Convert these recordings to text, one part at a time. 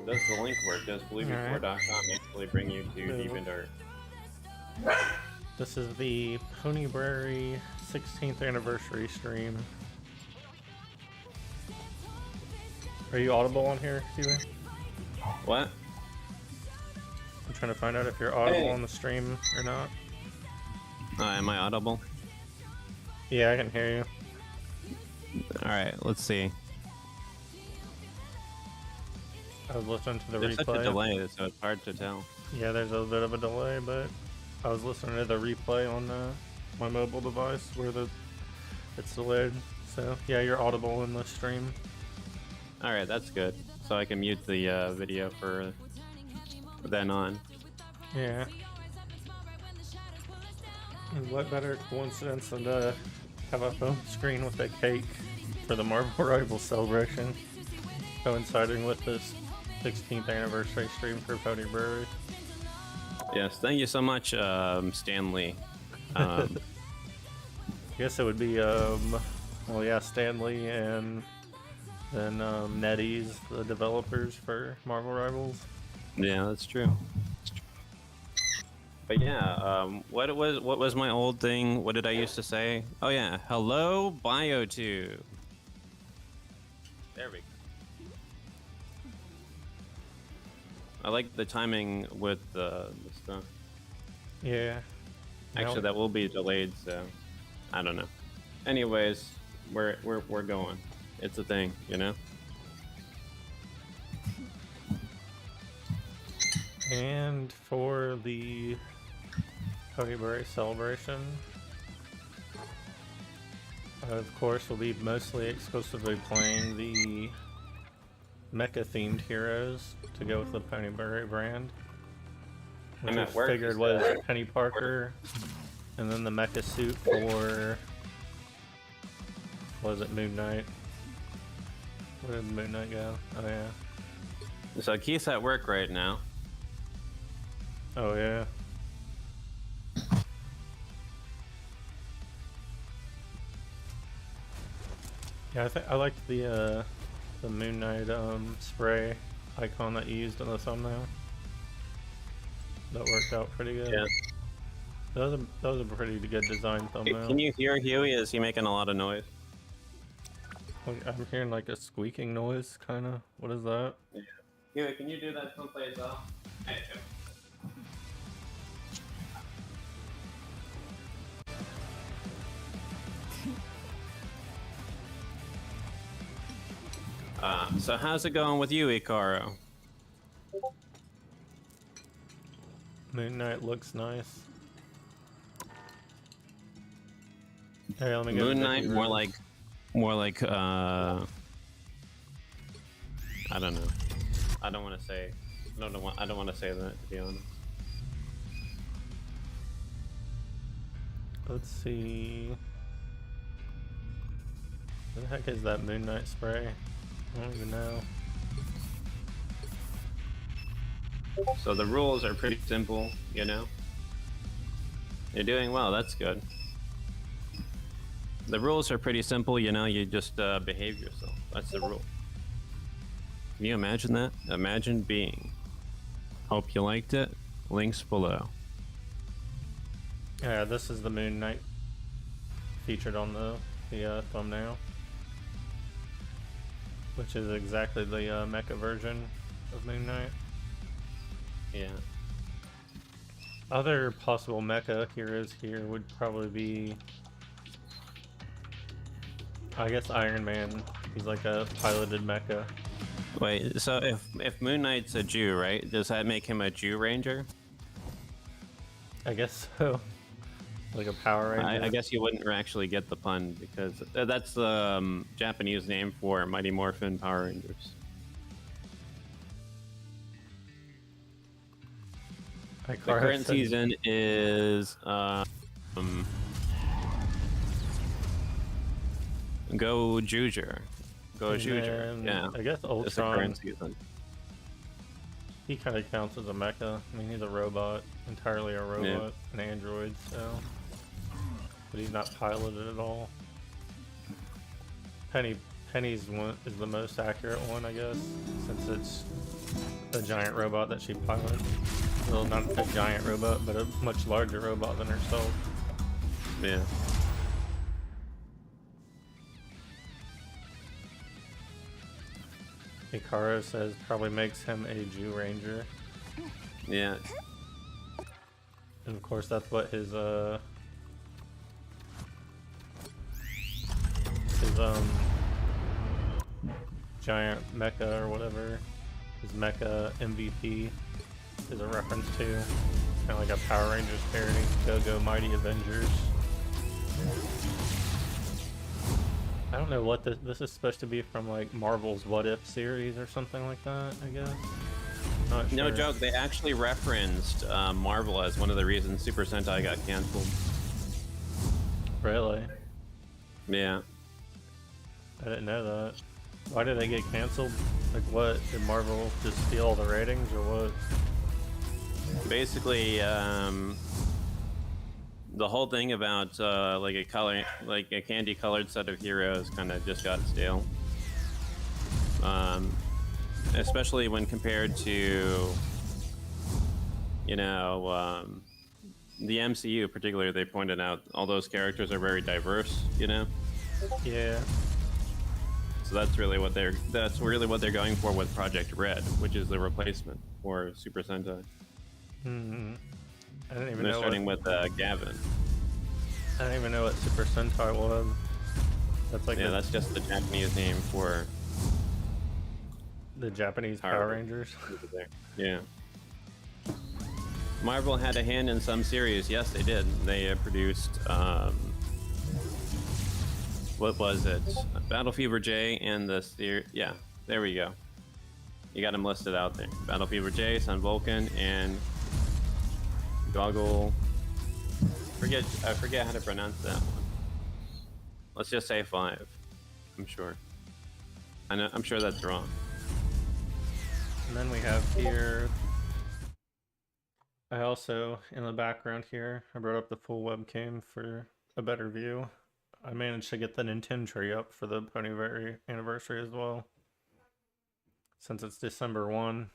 Does the link work? Does bluebefore.com actually bring you to Deep and Dark? This is the Ponybrary 16th anniversary stream. Are you audible on here, Huey? What? I'm trying to find out if you're audible on the stream or not. Am I audible? Yeah, I can hear you. Alright, let's see. I was listening to the There's replay. such a delay, so it's hard to tell. Yeah, there's a bit of a delay, but I was listening to the replay on my mobile device where it's delayed. So yeah, you're audible in the stream. Alright, that's good. So I can mute the video for then on. Yeah. And what better coincidence than to have a phone screen with a cake for the Marvel Rivals celebration, coinciding with this 16th anniversary stream for Ponybrary. Yes, thank you so much, Stanley. I guess it would be, well, yeah, Stanley and then NetEase, the developers for Marvel Rivals. Yeah, that's true. But yeah, what was my old thing? What did I used to say? Oh yeah, hello BioTube. There we go. I like the timing with the stuff. Yeah. Actually, that will be delayed, so I don't know. Anyways, we're going. It's a thing, you know. And for the Ponybrary celebration, of course, we'll be mostly exclusively playing the Mecha themed heroes to go with the Ponybrary brand, which I figured was Penny Parker, and then the Mecha suit for, was it Moon Knight? Where did Moon Knight go? Oh yeah. So Keith's at work right now. Oh yeah. Yeah, I liked the Moon Knight spray icon that you used in the thumbnail. That worked out pretty good. Yeah. That was a pretty good design thumbnail. Can you hear Huey? Is he making a lot of noise? I'm hearing like a squeaking noise, kind of. What is that? Yeah. Huey, can you do that someplace else? So how's it going with you, Ikaro? Moon Knight looks nice. Hey, let me Moon Knight, more like, I don't know. I don't want to say. I don't want to say that, to be honest. Let's see. What the heck is that Moon Knight spray? I don't even know. So the rules are pretty simple, you know? You're doing well, that's good. The rules are pretty simple, you know, you just behave yourself. That's the rule. Can you imagine that? Imagine being. Hope you liked it. Links below. Yeah, this is the Moon Knight featured on the thumbnail, which is exactly the Mecha version of Moon Knight. Yeah. Other possible Mecha heroes here would probably be, I guess, Iron Man. He's like a piloted mecha. Wait, so if Moon Knight's a Jew, right? Does that make him a Jew Ranger? I guess so. Like a Power Ranger. I guess you wouldn't actually get the pun because that's the Japanese name for Mighty Morphin Power Rangers. The current season is Go Juger. Go Juger. Yeah. I guess It's the current Ultron. season. He kind of counts as a mecha. I mean, he's a robot, entirely a robot, an android. So, but he's not piloted at all. Penny's one is the most accurate one, I guess, since it's the giant robot that she pilots. Well, not a giant robot, but a much larger robot than herself. Yeah. Hikaru says probably makes him a Jew Ranger. Yeah. And of course that's what his giant mecha or whatever, his mecha MVP is a reference to. Kind of like a Power Rangers parody. Go Go Mighty Avengers. I don't know what this is supposed to be from, like Marvel's What If series or something like that, I guess. Not sure. No joke, they actually referenced Marvel as one of the reasons Super Sentai got canceled. Really? Yeah. I didn't know that. Why did they get canceled? Like what? Did Marvel just steal all the ratings or what? Basically, the whole thing about like a candy-colored set of heroes kind of just got stale. Especially when compared to, you know, the MCU particularly, they pointed out all those characters are very diverse, you know? Yeah. So that's really what they're going for with Project Red, which is the replacement for Super Sentai. Mm-hmm. I didn't even They're know. starting with Gavin. I didn't even know what Super Sentai was. That's like that's just the Japanese name for the Japanese Power Rangers. Yeah. Marvel had a hand in some series. Yes, they did. They produced what was it? Battle Fever J and the yeah, there we go. You got them listed out there. Battle Fever J, Sun Vulcan, and Goggle. I forget how to pronounce that one. Let's just say 5. I'm sure. I'm sure that's wrong. And then we have here. I also, in the background here, I brought up the full webcam for a better view. I managed to get the Nintendo tree up for the Ponybrary anniversary as well. Since it's December 1,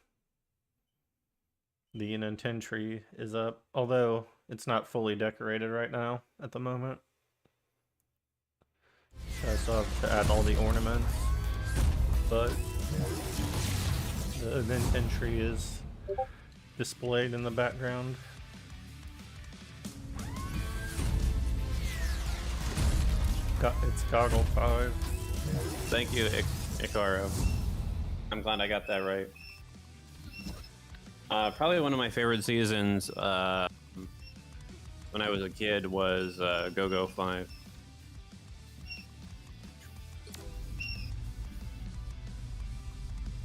the Nintendo tree is up, although it's not fully decorated right now at the moment. So I still have to add all the ornaments, but the Nintendo tree is displayed in the background. It's Goggle 5. Thank you, Hikaru. I'm glad I got that right. Probably one of my favorite seasons when I was a kid was Go-Go 5.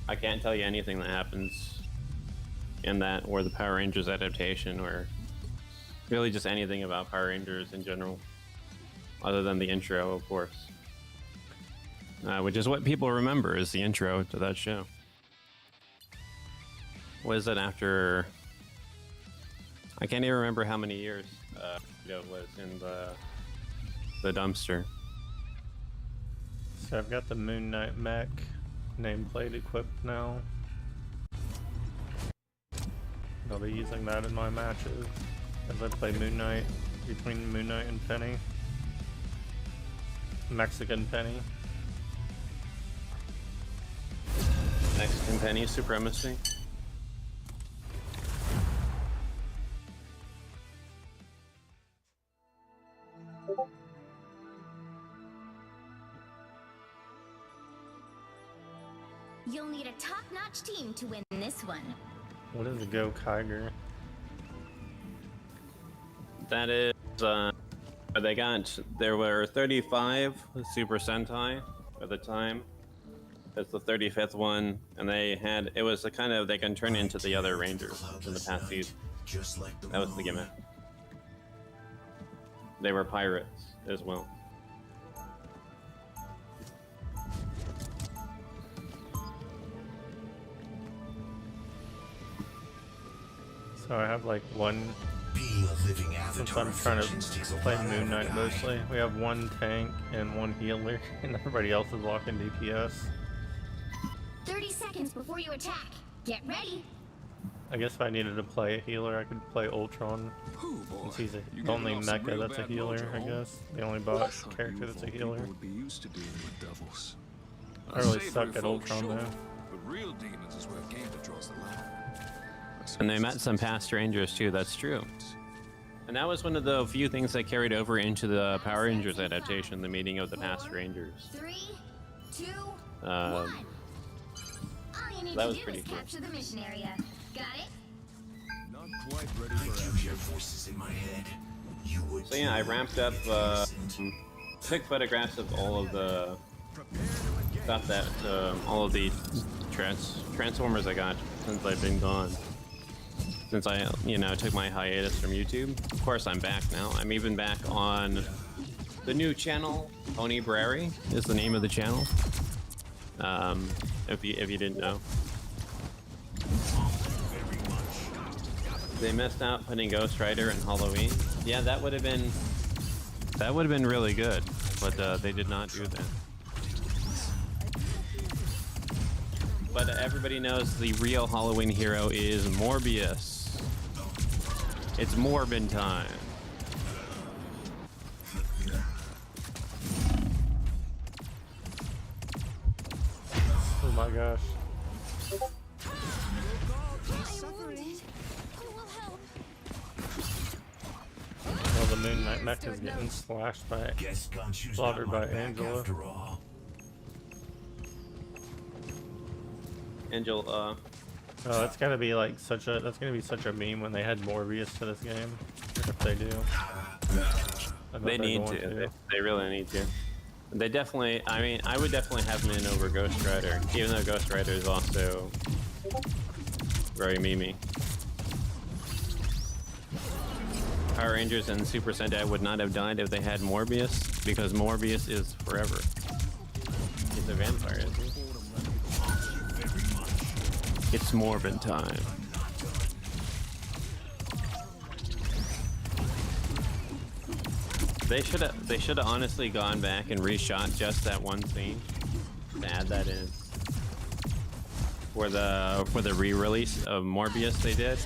I can't tell you anything that happens in that, or the Power Rangers adaptation, or really just anything about Power Rangers in general, other than the intro, of course. Which is what people remember, is the intro to that show. What is it after? I can't even remember how many years it was in the dumpster. So I've got the Moon Knight mech nameplate equipped now. I'll be using that in my matches as I play Moon Knight, between Moon Knight and Penny. Mexican Penny. Mexican Penny supremacy. You'll need a top-notch team to win this one. What is a Go Kiger? That is, there were 35 Super Sentai at the time. It's the 35th one, and they can turn into the other Rangers in the past season. That was the gimmick. They were pirates as well. So I have like one, since I'm trying to play Moon Knight mostly, we have one tank and one healer, and everybody else is walking DPS. 30 seconds before you attack. Get ready. I guess if I needed to play a healer, I could play Ultron. Ooh, boy. Since he's You the only giving off some mecha real that's a bad healer, mojo, I huh? guess. The only I bot thought character you that's a folk healer. people would be used to dealing with devils. I really Savory suck at folk, Ultron sure, though. but real demons is where Gambit draws the line. And they met some past strangers too, that's true. And that was one of the few things that carried over into the Power Rangers adaptation, the meeting of the past strangers. 3, 2, 1. Um, All you need that to was do pretty is cool. capture the mission area. Got it? Not quite ready for action. Voices in my head. You would So yeah, I ramped up, took photographs of all of the stuff that, all of the Transformers I got since I've been gone. Since I, took my hiatus from YouTube. Of course, I'm back now. I'm even back on the new channel, Ponybrary is the name of the channel. If you didn't know. They missed out putting Ghost Rider and Halloween. Yeah, that would have been really good, but they did not do that. But everybody knows the real Halloween hero is Morbius. It's Morbin time. Oh my gosh. Well, the Moon Knight mech is getting slashed by, guess Gonshu's slaughtered not my by back Angela. after all. Angel, Oh, that's gonna be like that's gonna be such a meme when they add Morbius to this game. If they do. I bet they they're need going to. They really need to. They definitely, I would definitely have him in over Ghost Rider, even though Ghost Rider is also very memey. Power Rangers and Super Sentai would not have died if they had Morbius, because Morbius is forever. He's a vampire, isn't he? It's Morbin time. They should have honestly gone back and reshot just that one scene to add that in for the re-release of Morbius they did.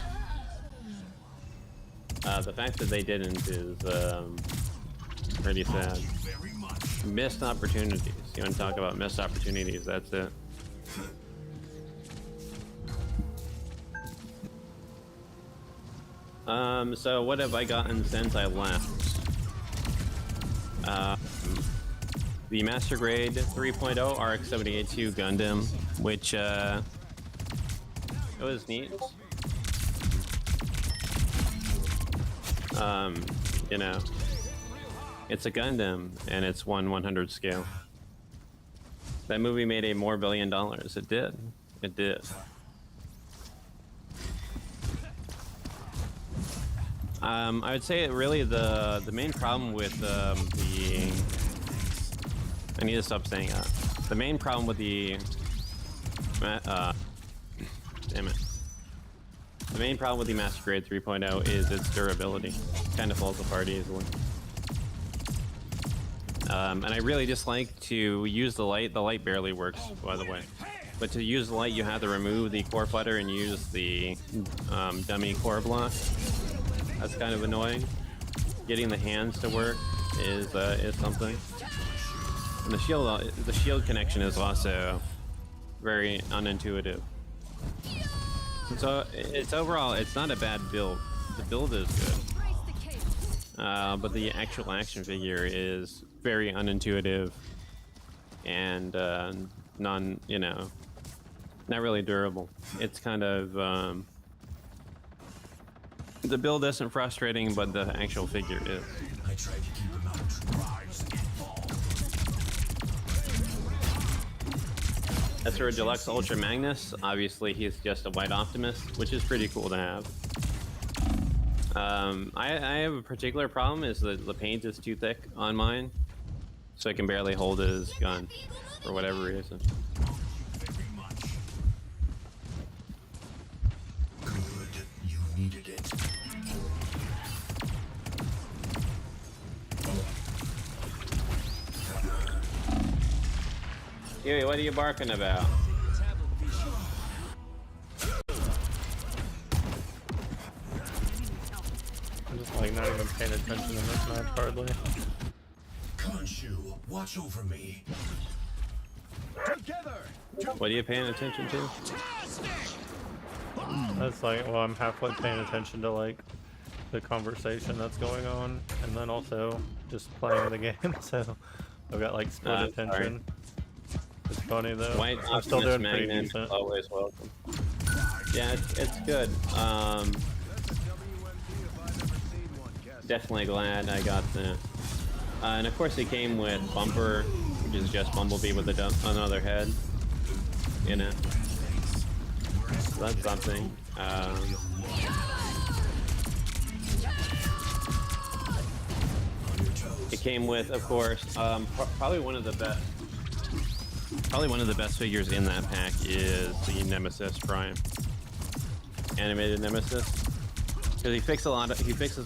The fact that they didn't is pretty sad. Missed opportunities. You want to talk about missed opportunities? That's it. So what have I gotten since I left? The Master Grade 3.0 RX-78-2 Gundam, which it was neat. It's a Gundam and it's 1/100 scale. That movie made a more $1 billion. It did. It did. I would say really the main problem with I need to stop saying that. The main problem with the damn it. The main problem with the Master Grade 3.0 is its durability. It kind of falls apart easily. And I really just like to use the light. The light barely works, by the way. But to use the light, you have to remove the core flutter and use the dummy core block. That's kind of annoying. Getting the hands to work is something. And the shield connection is also very unintuitive. So it's overall, it's not a bad build. The build is good, but the actual action figure is very unintuitive and not really durable. It's kind of the build isn't frustrating, but the actual figure is. I tried to keep him out of drives and balls. As for a Deluxe Ultra Magnus, obviously he's just a white Optimus, which is pretty cool to have. I have a particular problem, is that the paint is too thick on mine, so I can barely hold his gun, for whatever reason. Very much. Good. You needed it. Huey, what are you barking about? not even paying attention in this match hardly. Khonshu, watch over me. What are you paying attention to? That's like, well, I'm halfway paying attention to like the conversation that's going on, and then also just playing the game. So I've got like split attention. It's funny though. White I'm still doing pretty Magnet, decent. always welcome. Yeah, it's good. Definitely glad I got the. And of course, it came with Bumper, which is just Bumblebee with another head. You know, so that's something. It came with, of course, probably one of the best. Probably one of the best figures in that pack is the Nemesis Prime, animated Nemesis, because he fixes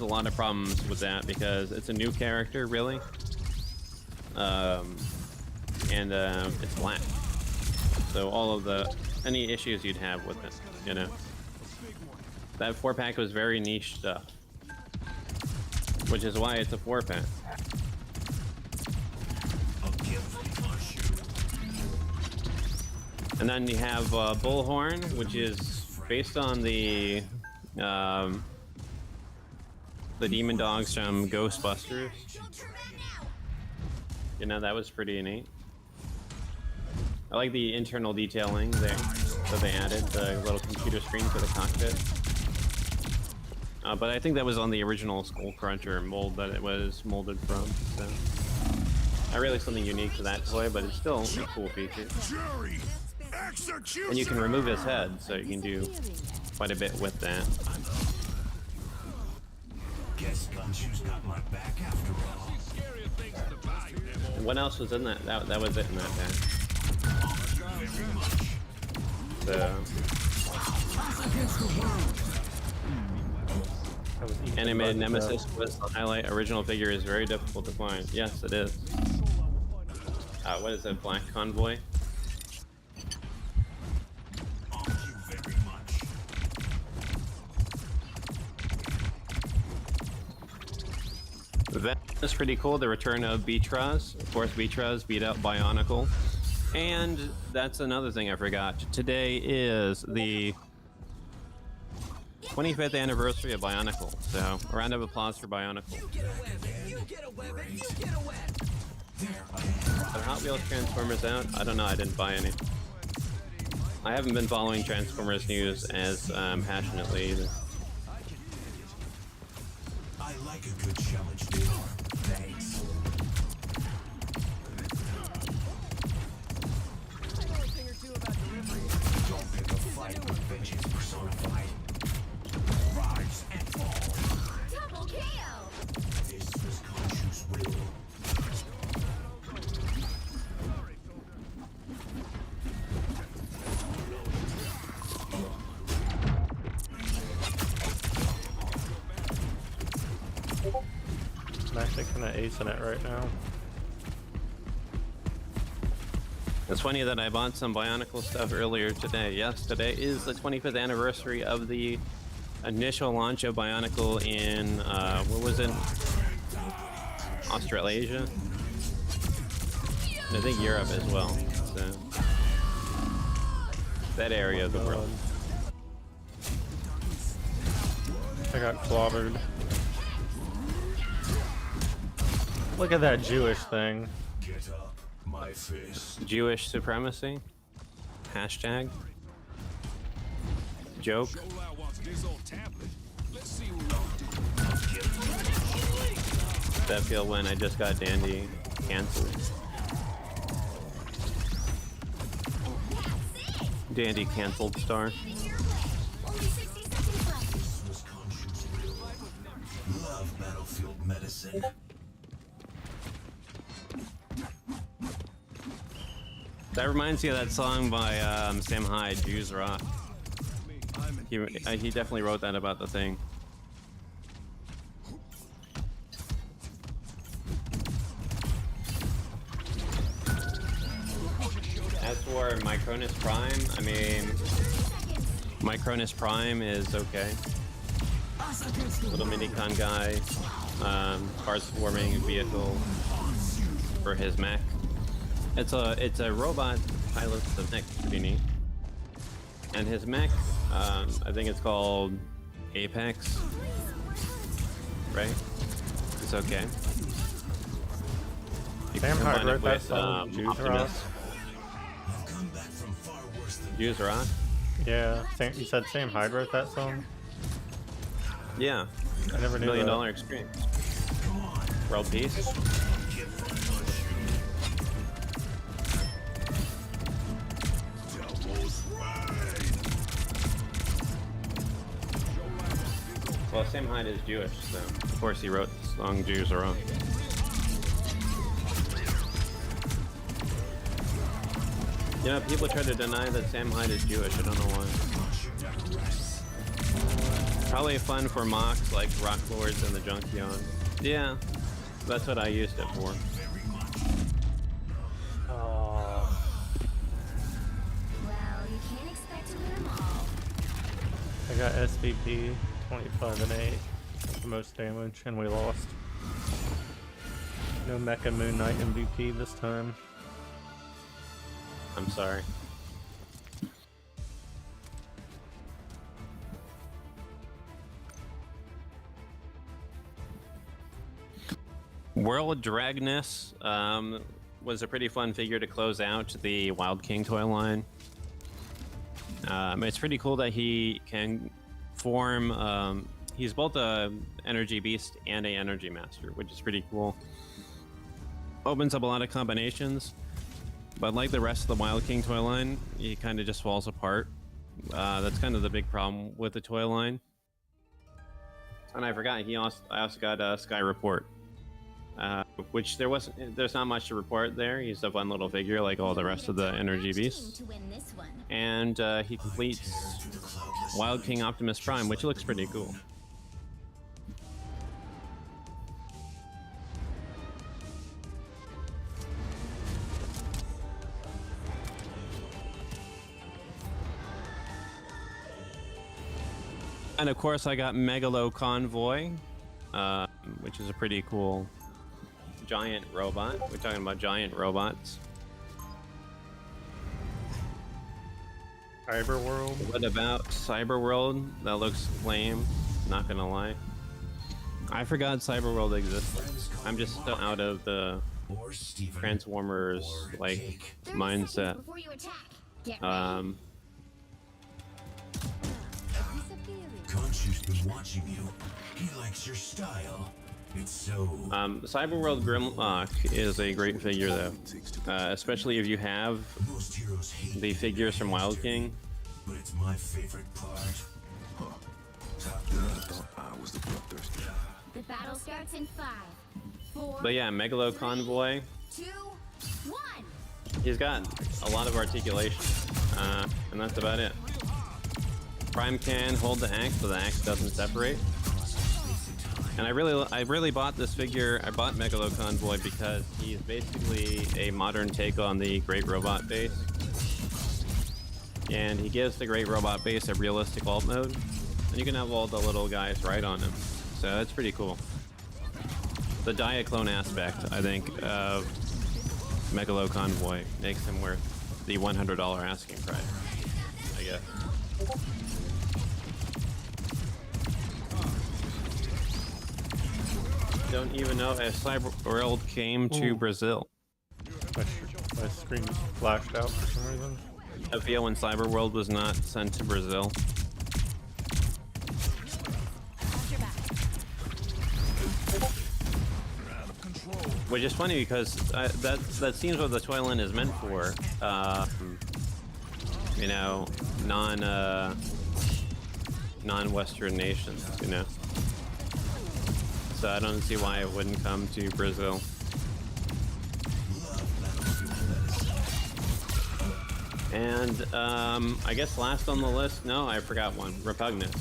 a lot of problems with that because it's a new character really, and it's black, so all of any issues you'd have with it, you know, that 4-pack was very niche stuff, which is why it's a 4-pack. And then you have Bullhorn, which is based on the demon dogs from Ghostbusters. You know, that was pretty neat. I like the internal detailing there that they added, the little computer screen for the cockpit. But I think that was on the original Skullcruncher mold that it was molded from. So not really something unique to that toy, but it's still a cool feature. And you can remove his head, so you can do quite a bit with that. Guess Khonshu's got my back after all. And what else was in that? That was it in that pack. So, animated Nemesis was the highlight. Original figure is very difficult to find. Yes, it is. What is it? Black Convoy? That is pretty cool. The return of Beatraz. Of course, Beatraz beat out Bionicle. And that's another thing I forgot. Today is the 25th anniversary of Bionicle. So, a round of applause for Bionicle. Are Hot Wheels Transformers out? I don't know. I didn't buy any. I haven't been following Transformers news as passionately either. I like a good challenge, dude. Thanks. Don't pick a fight with vengeance personified. Rise and fall. Double KO! This was Khonshu's will. I'm actually kind of acing it right now. It's funny that I bought some Bionicle stuff earlier today. Yes, today is the 25th anniversary of the initial launch of Bionicle in, what was it? Australasia? And I think Europe as well. So, that area of the world. I got clobbered. Look at that Jewish thing. Get up, my fist. Jewish supremacy? Hashtag? Joke? That feel when I just got Dandy canceled. Dandy canceled star. Only 60 seconds left. This was Khonshu's will. Love battlefield medicine. That reminds me of that song by Sam Hyde, Jews Rock. He definitely wrote that about the thing. As for Micronus Prime, I mean, Micronus Prime is okay. little minicon guy, parts forming vehicle for his mech. It's a robot pilot the mech, pretty neat. And his mech, I think it's called Apex, right? It's okay. You Sam can Hyde combine it wrote that with song, Jews Rock. Optimus. I've come back from far worse than Jews Rock? Yeah, you said Sam Hyde wrote that song? Yeah. I never knew $1 million that. experience. World peace. Well, Sam Hyde is Jewish, so of course he wrote the song Jews Are Wrong. You know, people try to deny that Sam Hyde is Jewish, I don't know why. Probably fun for mocks like Rock Lords and the Junkion. Yeah, that's what I used it for. Well, you can't expect to win them all. I got SVP 25 and 8, the most damage, and we lost. No Mecha Moon Knight MVP this time. I'm sorry. World Dragness was a pretty fun figure to close out the Wild King toy line. It's pretty cool that he can form. He's both a energy beast and a energy master, which is pretty cool. Opens up a lot of combinations, but like the rest of the Wild King toy line, he kind of just falls apart. That's kind of the big problem with the toy line. And I forgot I also got Sky Report, which there's not much to report there. He's a fun little figure like all the rest of the energy beasts. And he completes Wild King Optimus Prime, which looks pretty cool. And of course I got Megalo Convoy, which is a pretty cool giant robot. We're talking about giant robots. Cyberworld? What about Cyberworld? That looks lame, not gonna lie. I forgot Cyberworld existed. I'm just still out of the Transformers like mindset. Khonshu's been watching you. He likes your style. It's so... Cyberworld Grimlock is a great figure though, especially if you have Most heroes hate the figures from Wild King. but it's my favorite part. I was the bloodthirsty. The battle starts in 5, 4, But yeah, Megalo Convoy, 2, 1. he's got a lot of articulation, and that's about it. Prime can hold the axe, so the axe doesn't separate. And I really bought this figure. I bought Megalo Convoy because he's basically a modern take on the Great Robot base. And he gives the Great Robot base a realistic alt mode. And you can have all the little guys ride on him. So that's pretty cool. The Diaclone aspect, I think, of Megalo Convoy makes him worth the $100 asking price, I guess. Don't even know if Cyberworld came to Brazil. My screen just flashed out for some reason. I feel when Cyberworld was not sent to Brazil. Which is funny because that seems what the toy line is meant for. You know, non-Western nations, you know. So I don't see why it wouldn't come to Brazil. And I guess last on the list, no, I forgot one. Repugnus.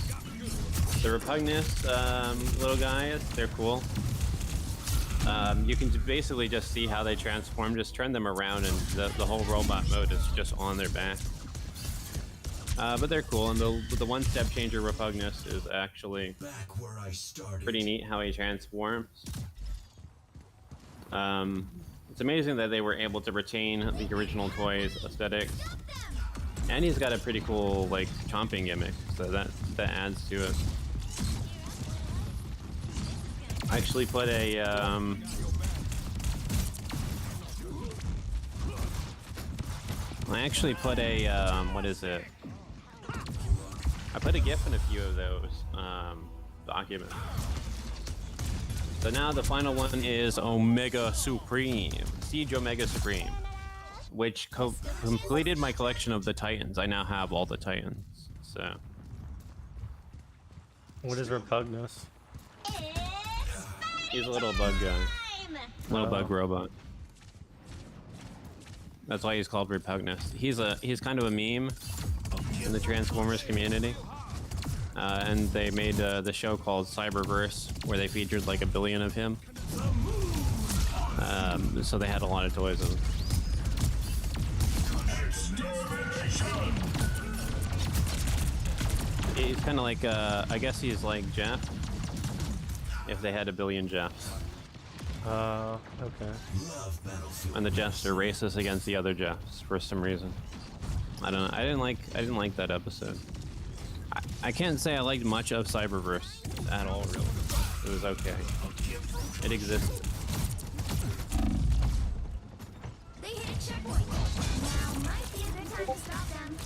The Repugnus little guys, they're cool. You can basically just see how they transform. Just turn them around, and the whole robot mode is just on their back. But they're cool, and the one step changer Repugnus is actually Back where I started. pretty neat how he transforms. It's amazing that they were able to retain the original toys aesthetics, and he's got a pretty cool like chomping gimmick, so that adds to it. I actually put a what is it? I put a GIF in a few of those documents. So now the final one is Omega Supreme, Siege Omega Supreme, which completed my collection of the Titans. I now have all the Titans. So. What is Repugnus? He's a little bug guy, little bug robot. That's why he's called Repugnus. He's kind of a meme in the Transformers community. And they made the show called Cyberverse, where they featured like 1 billion of him. So they had a lot of toys of him. He's kind of like, I guess he's like Jeff, if they had 1 billion Jeffs. Okay. And the Jeffs are racist against the other Jeffs for some reason. I don't know. I didn't like that episode. I can't say I liked much of Cyberverse at all, really. It was okay. It existed. They hit a checkpoint. Now might be a good time to stop them.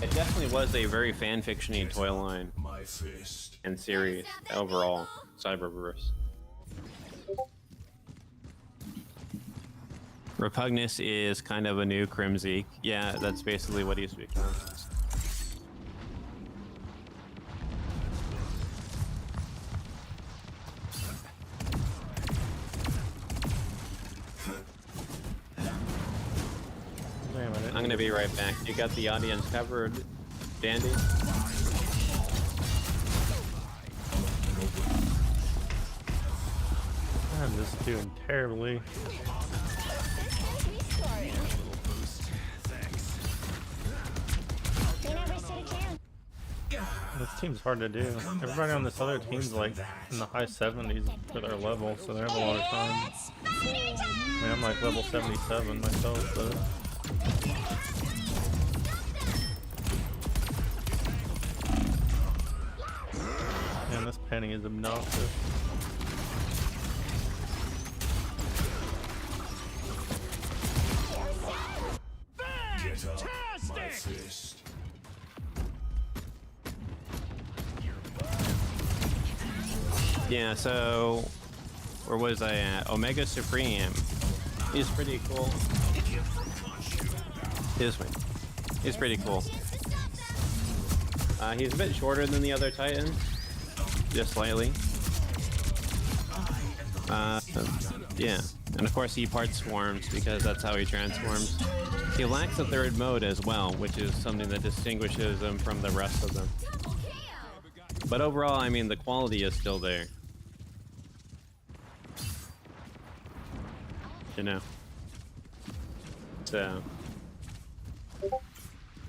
It definitely was a very fan-fiction-y toy line My fist. and series overall, Cyberverse. Repugnus is kind of a new Crimzeek. Yeah, that's basically what he's become. I'm gonna be right back. You got the audience covered, Dandy? I'm just doing terribly. This team's hard to do. Everybody on this other team's like in the high 70s for their level, so they have a lot of time. I mean, I'm like level 77 myself, but... Man, this penny is obnoxious. Get up, my fist. Yeah, so where was I at? Omega Supreme. He's pretty cool. He's pretty cool. He's a bit shorter than the other Titans, just slightly. Yeah, and of course he part swarms because that's how he transforms. He lacks a third mode as well, which is something that distinguishes him from the rest of them. But overall, I mean, the quality is still there. You know. So.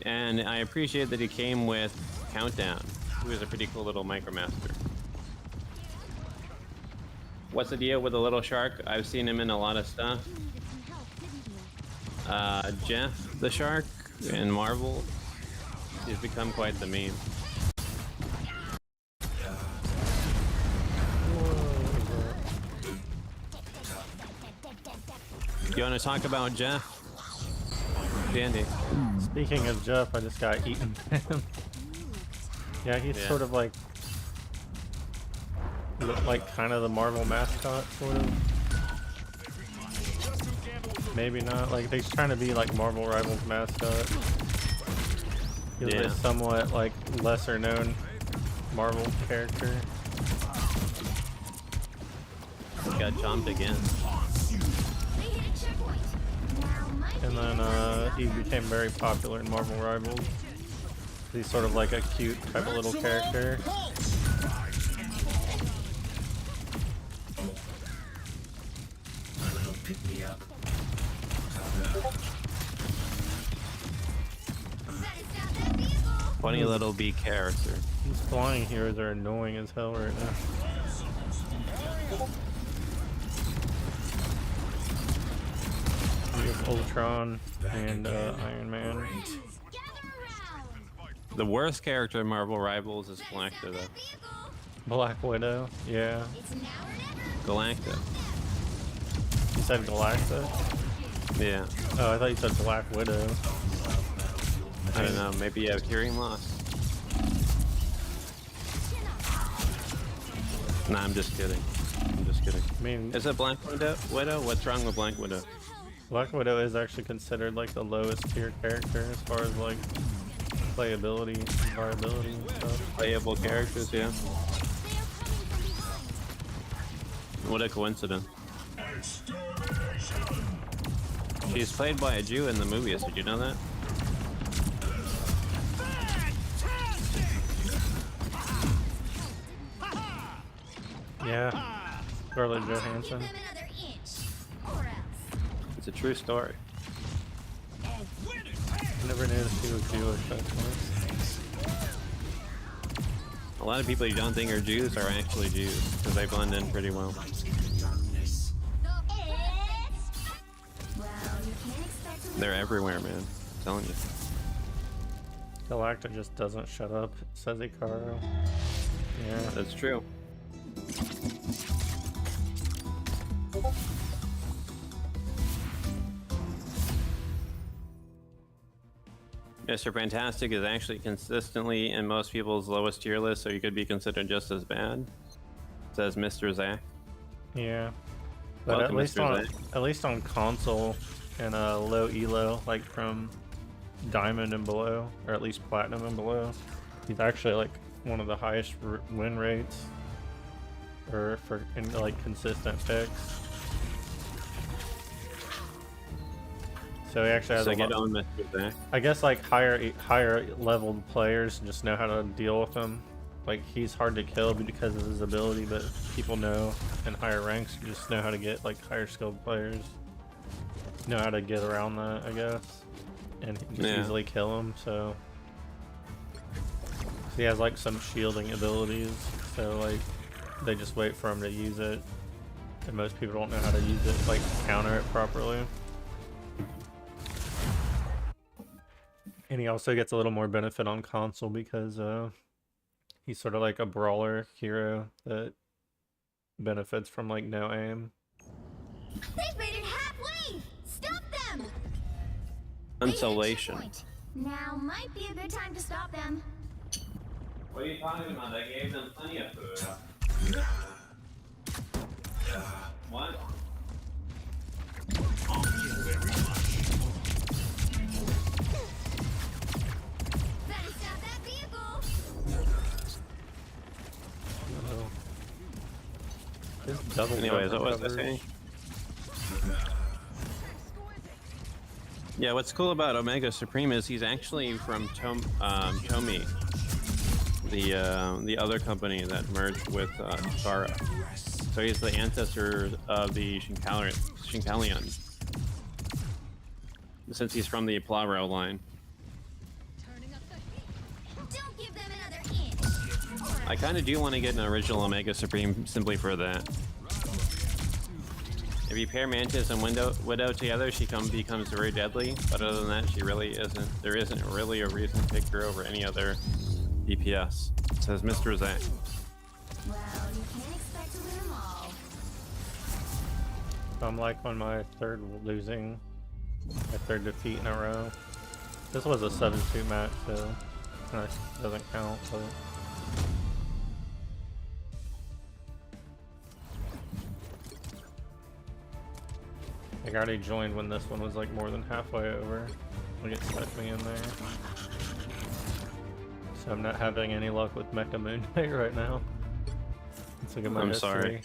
And I appreciate that he came with Countdown, who is a pretty cool little Micromaster. What's the deal with the little shark? I've seen him in a lot of stuff. Jeff the Shark in Marvel. He's become quite the meme. You want to talk about Jeff? Dandy. Speaking of Jeff, I just got eaten. Yeah, he's sort of like kind of the Marvel mascot, sort of. Maybe not. Like he's trying to be like Marvel Rivals mascot. He's a somewhat like lesser known Marvel character. He got chomped again. And then he became very popular in Marvel Rivals. He's sort of like a cute type of little character. Funny little bee character. These flying heroes are annoying as hell right now. We have Ultron and Iron Man. Gather around. The worst character in Marvel Rivals is Better Galacta, stop though. that vehicle. Black Widow, yeah. It's now or never. Galacta. You said Galacta? Yeah. Oh, I thought you said Black Widow. I don't know. Maybe you have hearing loss. Nah, I'm just kidding. I'm just kidding. I mean, Is it Black Widow? What's wrong with Black Widow? Black Widow is actually considered like the lowest tier character as far as like playability and viability and stuff. Playable characters, yeah. They are coming from behind. What a coincidence. She's played by a Jew in the movies. Did you know that? Yeah, Scarlett Give Johansson. them another inch, or else. It's a true story. I never knew she was Jewish. That's A lot of people you don't think are Jews are actually Jews because they blend in pretty well. Darkness. It's... Well, you can't expect to win They're all. everywhere, man. I'm telling you. Galacta just doesn't shut up, says Icaro. Yeah. That's true. Mr. Fantastic is actually consistently in most people's lowest tier list, so you could be considered just as bad. Says Mr. Zach. Yeah. But Welcome, Mr. Zach. at least on console and low elo, like from diamond and below, or at least platinum and below, he's actually like one of the highest win rates, or for in like consistent picks. So he actually has So a get lot. on, Mr. Zach. I guess like higher leveled players just know how to deal with him. Like he's hard to kill because of his ability, but people know in higher ranks just know how to get like higher skilled players know how to get around that, I guess, and just Yeah. easily kill him. So he has like some shielding abilities, so like they just wait for him to use it, and most people don't know how to use it, like counter it properly. And he also gets a little more benefit on console because he's sort of like a brawler hero that benefits from like no aim. They've made it halfway! Stop them! They hit a Consolation. checkpoint. Now might be a good time to stop them. What are you talking about? I gave them plenty of food. What? Better stop that vehicle! Oh. His double Anyways, jump what was I covers- saying? Yeah, what's cool about Omega Supreme is he's actually from Tomy, the other company that merged with Sara. So he's the ancestor of the Shinkalion. Since he's from the Plaro line. Don't give them another inch! Or I kind of do want to get an original Omega Supreme simply for that. If you pair Mantis and Widow together, she becomes very deadly, but other than that, she really isn't. There isn't really a reason to pick her over any other DPS. Says Mr. Zach. well, you can't expect to win them all. I'm like on my third defeat in a row. This was a 7-2 match, so that doesn't count, but I already joined when this one was like more than halfway over. Like it stuck me in there. So I'm not having any luck with Mecha Moon Knight right now. Let's look at my I'm history. sorry.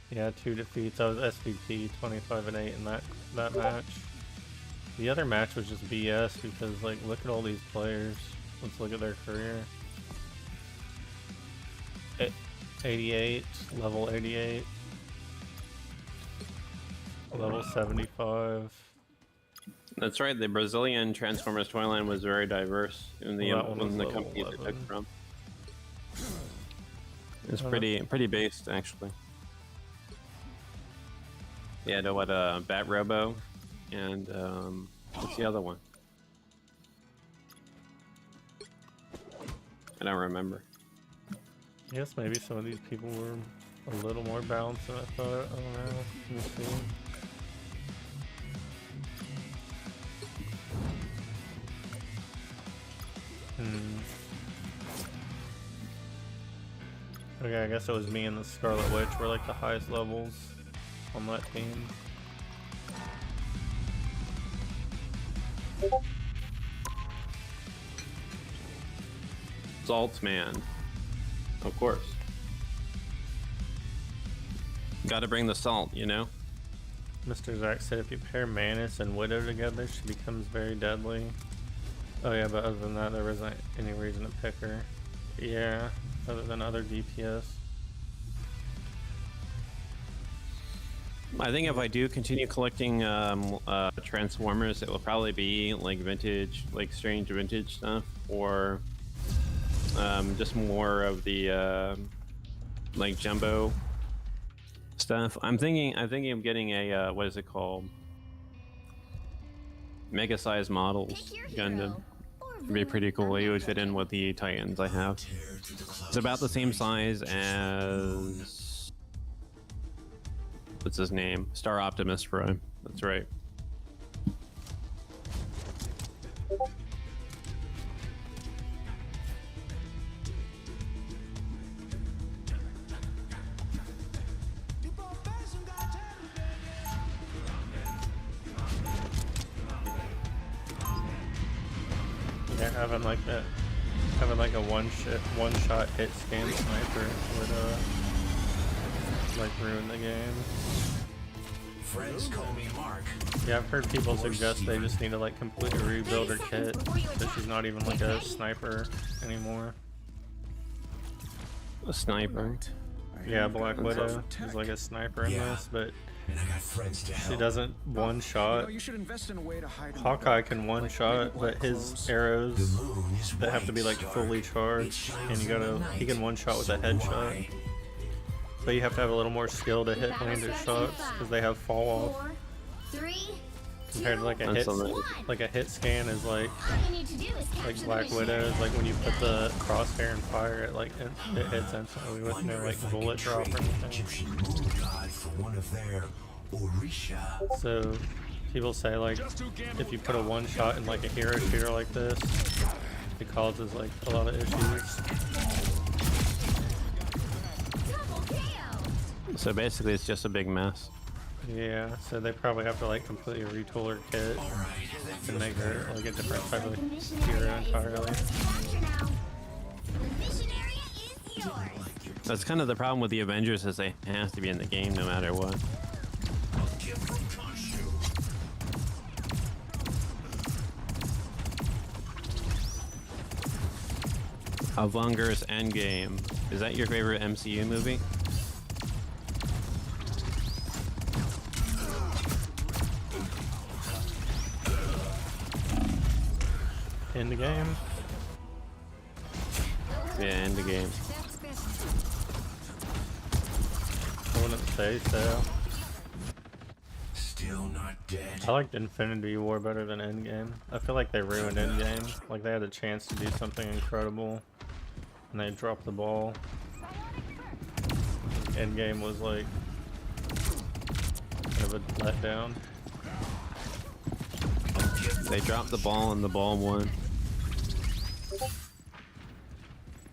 Yeah, 2 defeats. I was SVP 25-8 in that match. The other match was just BS because like look at all these players. Let's look at their career. 88, level 88. Level 75. That's right. The Brazilian Transformers toy line was very diverse in the Well, that one was the level company they took 11. from. It's pretty based actually. Yeah, to what Bat Robo and what's the other one? I don't remember. I guess maybe some of these people were a little more balanced than I thought. I don't know. Let me see. Okay, I guess it was me and the Scarlet Witch were like the highest levels on that team. Salt Man, of course. Got to bring the salt, you know. Mr. Zack said if you pair Manus and Widow together, she becomes very deadly. Oh yeah, but other than that, there isn't any reason to pick her. Yeah, other than other DPS. I think if I do continue collecting Transformers, it will probably be like vintage, like strange vintage stuff, or just more of the like jumbo stuff. I'm thinking of getting a what is it called? Mega size models Gundam. It'd be pretty cool. It would fit in with the Titans I have. It's about the same size as what's his name? Star Optimus Prime. That's right. Yeah, having like a one shot hit scan sniper would like ruin the game. Friends call me Mark. Yeah, I've heard people suggest they just need to like completely rebuild her kit, so she's not even like a sniper anymore. A sniper. Yeah, Black Widow is like a sniper in this, but And I got friends to she help. doesn't one shot. You should invest in a way to hide. Hawkeye can one shot, but his arrows The moon is that have to be white, like Stark. fully It charged, shines and you in the gotta night. he can one shot with a So headshot. why? But you have to have a little more skill to hit lander shots because they have fall off. 4, 3, Compared to like a That's hit, something. like a hit scan is like all you need to do is capture the Black mission. Widow is like when you put the crosshair and fire it, like it hits instantly with no Wonder like if I bullet could drop or trade anything. Egyptian moon god for one of their Orisha. So people say like if you put a one shot in like a hero shooter like this, it causes like a lot of issues. Double KO. So basically, it's just a big mess. Yeah, so they probably have to like completely retool her kit and make her like a different type of hero entirely. Capture now. The mission area is yours. That's kind of the problem with the Avengers, is they have to be in the game no matter what. Avengers Endgame. Is that your favorite MCU movie? In the game. Yeah, Endgame. I wouldn't say so. Still not dead. I liked Infinity War better than Endgame. I feel like they ruined Endgame. Like they had a chance to do something incredible, and they dropped the ball. Endgame was like kind of a letdown. They dropped the ball and the ball won.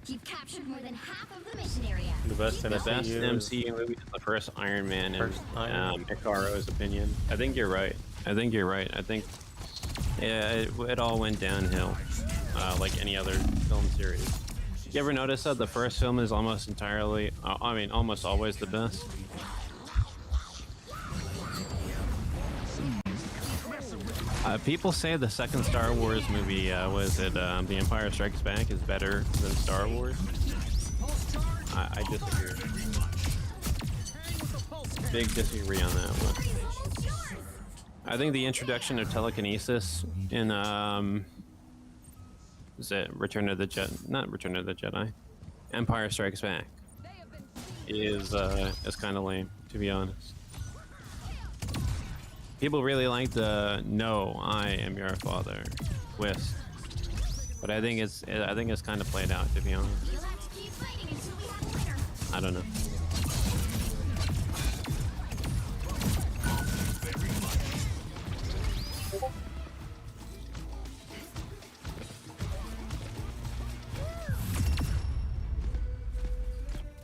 You've captured more than half of the mission area. The best The best MCU is MCU movie is the first Iron Man, in First Iron Man. Ikaro's opinion. I think you're right. I think yeah, it all went downhill, like any other film series. You ever notice that the first film is almost entirely, I mean, almost always the best? People say the second Star Wars movie, The Empire Strikes Back, is better than Star Wars. I disagree. Big disagree on that one. I think the introduction of telekinesis in is it Return of the Jedi? Not Return of the Jedi. Empire Strikes Back is kind of lame, to be honest. People really like the "No, I am your father" twist, but I think it's kind of played out, to be honest. You'll have to keep fighting until we have a winner. I don't know.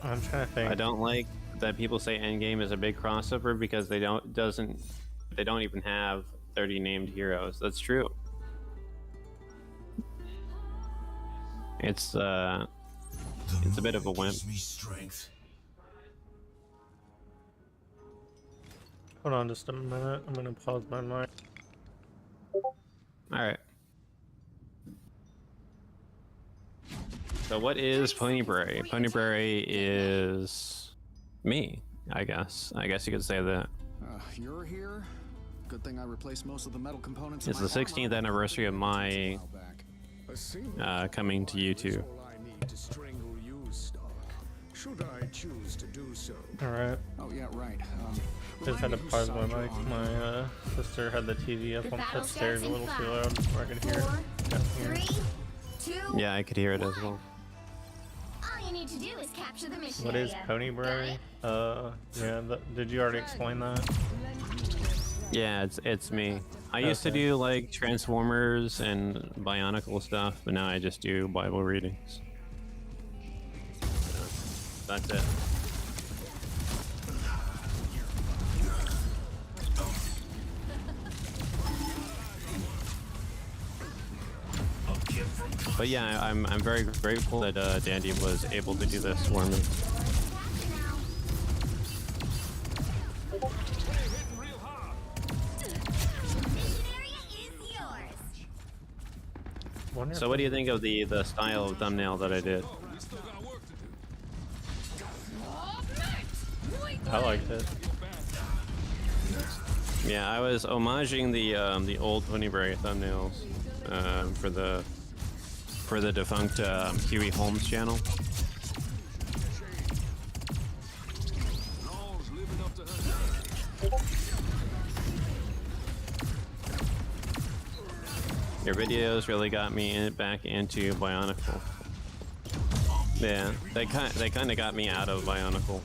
I'm trying to think. I don't like that people say Endgame is a big crossover because they don't even have 30 named heroes. That's true. It's a bit of a wimp. Gives me strength. Hold on just a minute. I'm gonna pause my mic. All right. So what is Ponybrary? Ponybrary is me, I guess. I guess you could say that. You're here? Good thing I replaced most of the metal components. It's the 16th anniversary of my coming to YouTube. Should I choose to do so? Alright. Oh yeah, right. Just had to pause my mic. My sister had the TV up upstairs a little too loud where I could hear it down here. 3, 2. Yeah, I could hear it as well. All you need to do is capture the mission What is area. Ponybrary? Yeah, did you already explain that? Yeah, it's me. I used to do like Transformers and Bionicle stuff, but now I just do Bible readings. That's it. But yeah, I'm very grateful that Dandy was able to do this for me. So what do you think of the style of thumbnail that I did? I liked it. Yeah, I was homaging the old Ponybrary thumbnails for the defunct Huey Holmes channel. Your videos really got me back into Bionicle. Yeah, they kind of got me out of Bionicle,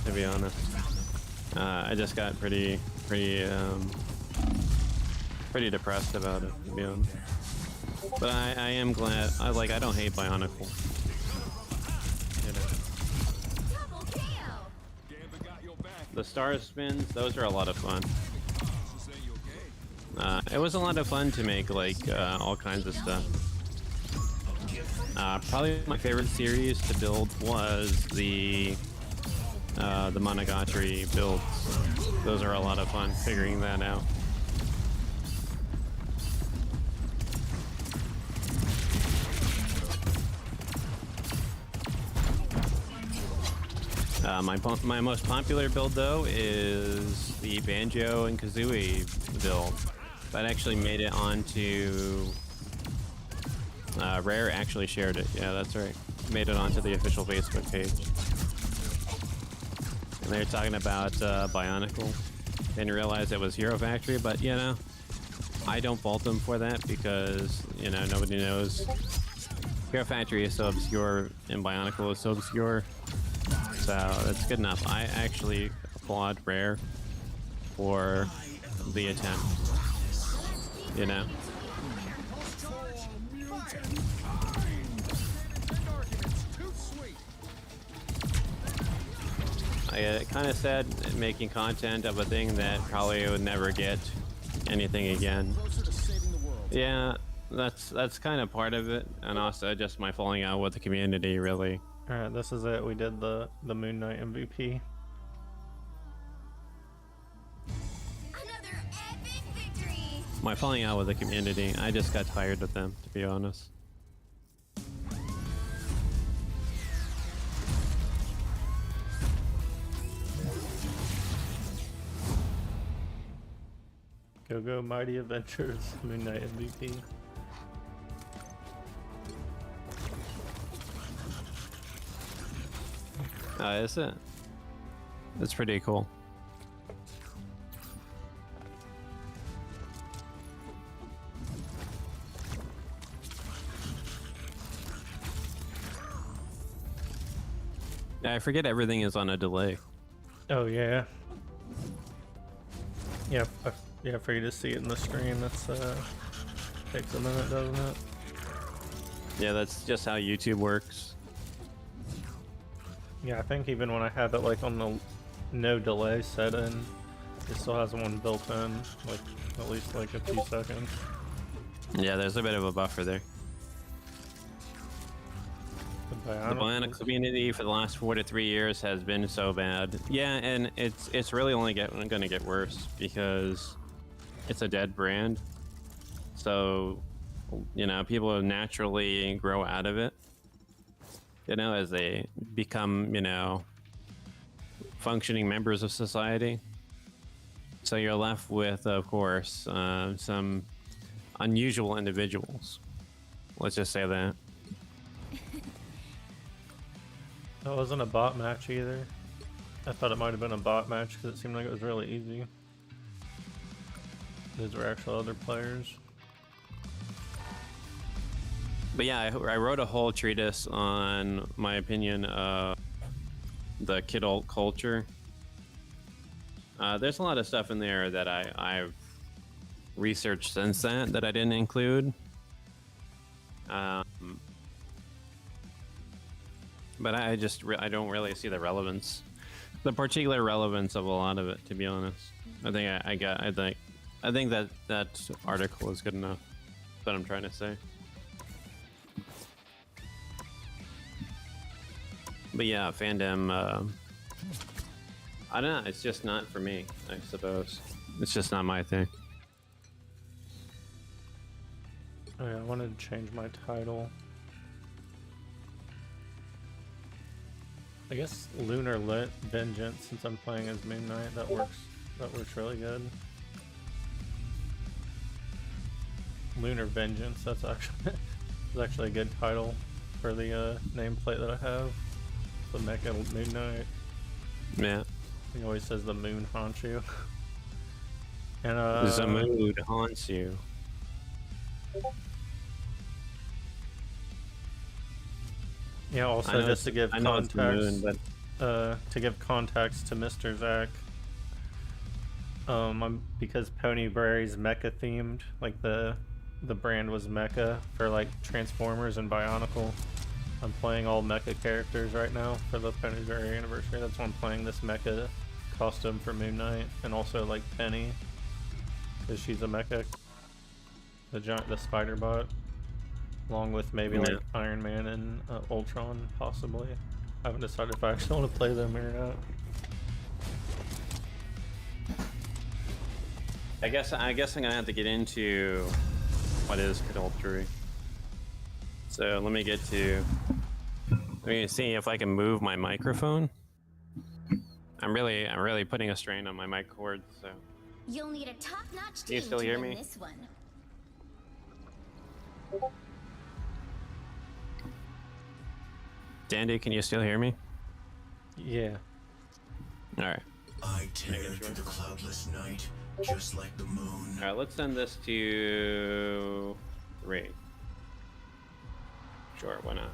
to be honest. I just got pretty depressed about it, to be honest. But I am glad. I don't hate Bionicle. You know. The star spins, those are a lot of fun. It was a lot of fun to make all kinds of stuff. Probably my favorite series to build was the Monogatari builds. Those are a lot of fun figuring that out. My most popular build though is the Banjo and Kazooie build. That actually made it onto Rare actually shared it. Yeah, that's right. Made it onto the official Facebook page. And they were talking about Bionicle. Didn't realize it was Hero Factory, but you know, I don't fault them for that because you know nobody knows. Hero Factory is so obscure and Bionicle is so obscure. So that's good enough. I actually applaud Rare for the attempt. You know? I kind of said making content of a thing that probably would never get anything again. Yeah, that's kind of part of it, and also just my falling out with the community, really. Alright, this is it. We did the Moon Knight MVP. Another epic victory. My falling out with the community, I just got tired of them, to be honest. Go Mighty Adventures, Moon Knight MVP. Is it? That's pretty cool. I forget everything is on a delay. Oh yeah. Yeah, yeah. For you to see it in the stream, that's takes a minute, doesn't it? Yeah, that's just how YouTube works. Yeah, I think even when I have it like on the no delay setting, it still has one built in, like at least like a few seconds. Yeah, there's a bit of a buffer there. The Bionic community for the last 4 to 3 years has been so bad. Yeah, and it's really only going to get worse because it's a dead brand. So, you know, people naturally grow out of it. You know, as they become, you know, functioning members of society. So you're left with, of course, some unusual individuals. Let's just say that. That wasn't a bot match either. I thought it might have been a bot match because it seemed like it was really easy. Those were actual other players. But yeah, I wrote a whole treatise on my opinion of the kidult culture. There's a lot of stuff in there that I've researched since that I didn't include. But I don't really see the relevance, the particular relevance of a lot of it, to be honest. I think that article is good enough. That's what I'm trying to say. But yeah, fandom, I don't know, it's just not for me, I suppose. It's just not my thing. Oh yeah, I wanted to change my title. I guess Lunar Vengeance, since I'm playing as Moon Knight, that works really good. Lunar Vengeance, that's actually a good title for the nameplate that I have. The Mecha Moon Knight. Yeah. He always says the moon haunts you. And the mood haunts you. Yeah, also just to give context, but... to give context to Mr. Zach, because Ponybrary's Mecha themed, like the brand was Mecha for like Transformers and Bionicle. I'm playing all Mecha characters right now for the Ponybrary anniversary. That's why I'm playing this Mecha costume for Moon Knight, and also like Penny, because she's a Mecha, the spider bot. Along with maybe like Iron Man and Ultron, possibly. I haven't decided if I actually want to play them or not. I guess I'm gonna have to get into what is kidultry. So let me see if I can move my microphone. I'm really putting a strain on my mic cord. So you'll need a top-notch team. Can you still hear me? This one. Dandy, can you still hear me? Yeah. Alright. I tear through the cloudless night, just like the moon. Alright, let's send this to Ray. Sure, why not?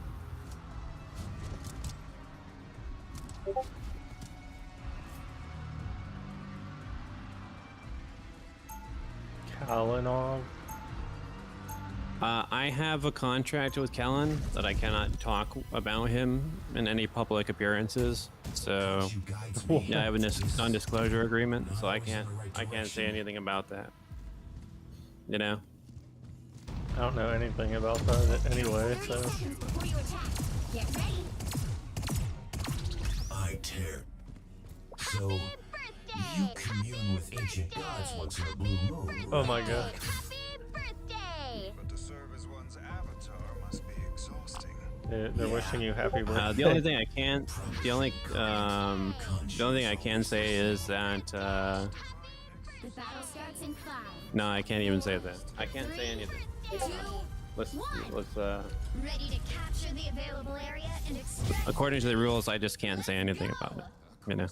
Kalinov. I have a contract with Kellen that I cannot talk about him in any public appearances. So yeah, I have a non-disclosure agreement, so I can't say anything about that. You know? I don't know anything about that anyway, so. Get ready. I tear. So you commune with ancient gods once in a blue moon. Oh my god. But to serve as one's avatar must be exhausting. They're wishing you happy birthday. The only thing I can say is that The battle starts in 5. No, I can't even say that. I can't say anything. 2, Let's ready to capture the available area and extract. according to the rules, I just can't say anything about it. You know.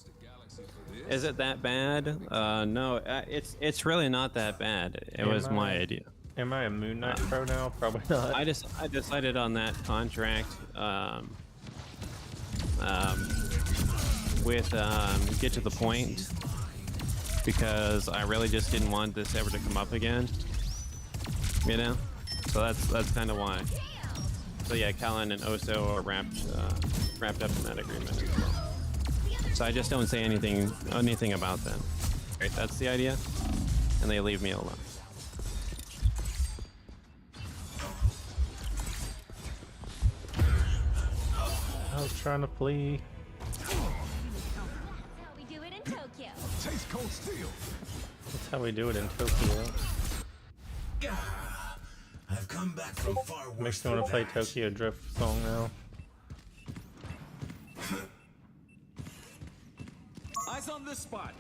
Is it that bad? No, it's really not that bad. It was my idea. Am I a Moon Knight pro now? Probably not. I decided on that contract with get to the point, because I really just didn't want this ever to come up again. You know, so that's kind of why. So yeah, Callan and Oso are wrapped up in that agreement as well. So I just don't say anything about them. Right, that's the idea, and they leave me alone. I was trying to flee. That's how we do it in Tokyo. Taste cold steel. That's how we do it in Tokyo. I've come back from far worse. Makes me want to play Tokyo Drift song now. Eyes on this spot.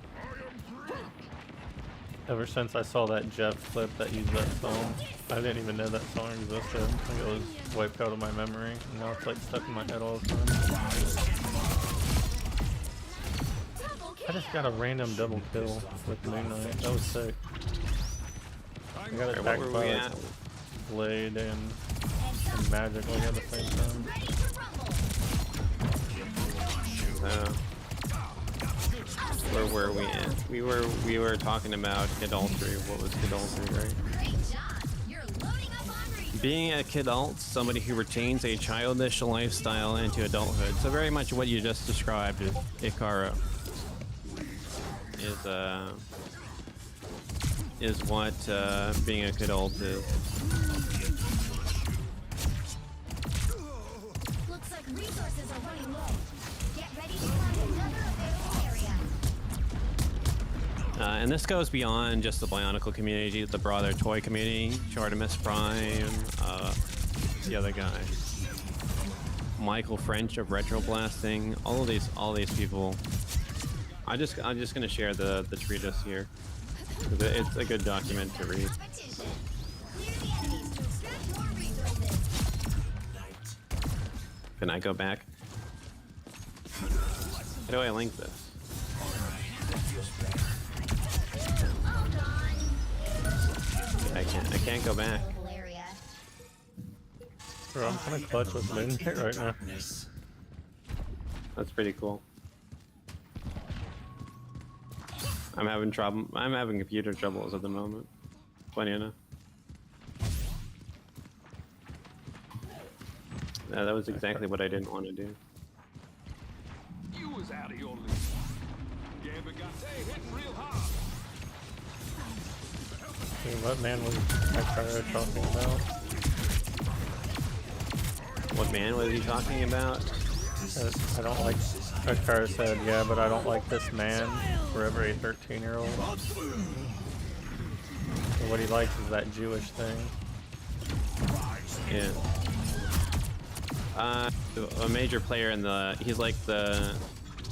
Ever since I saw that Jeff clip that used that song, I didn't even know that song existed. I think it was wiped out of my memory, and now it's like stuck in my head all the time. I just got a random double kill with Moon Knight. That was sick. I got attacked by like Blade and Magic all at the same time. Where were we at? We were talking about kidultry. What was kidultry, right? Great job. You're loading up on resources. Being a kidult, somebody who retains a childish lifestyle into adulthood. So very much what you just described, Ikaro, is what being a kidult is. Looks like resources are running low. Get ready to find another available area. And this goes beyond just the Bionicle community, the broader toy community. Chartimus Prime, the other guy, Michael French of Retro Blasting. All these people. I'm just gonna share the treatise here. It's a good document to read. Competition. Clear the enemies to extract more resources. Can I go back? How do I link this? Hold on. I can't go back. Available area. Bro, I'm kind of clutch with Moon Knight right now. That's pretty cool. I'm having computer troubles at the moment. Funny enough. That was exactly what I didn't want to do. You was out of your league. Gambit got hitting real hard. Hey, what man was Ikaro talking about? What man was he talking about? I don't like. Ikaro said, yeah, but I don't like this man. Forever a 13-year-old. And what he likes is that Jewish thing. Yeah. A major player in the. He's like the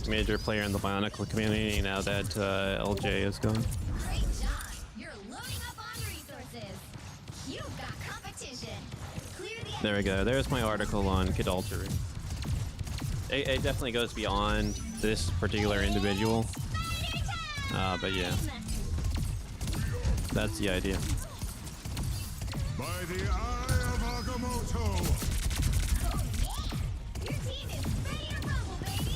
major player in the Bionicle community now that LJ is gone. Great job. You're loading up on resources. You've got competition. Clear the There we go. There's my article on kidultry. It definitely goes beyond this particular individual. But yeah, that's the idea. By the eye of Agamotto. Oh yeah! Your team is ready to rumble, baby.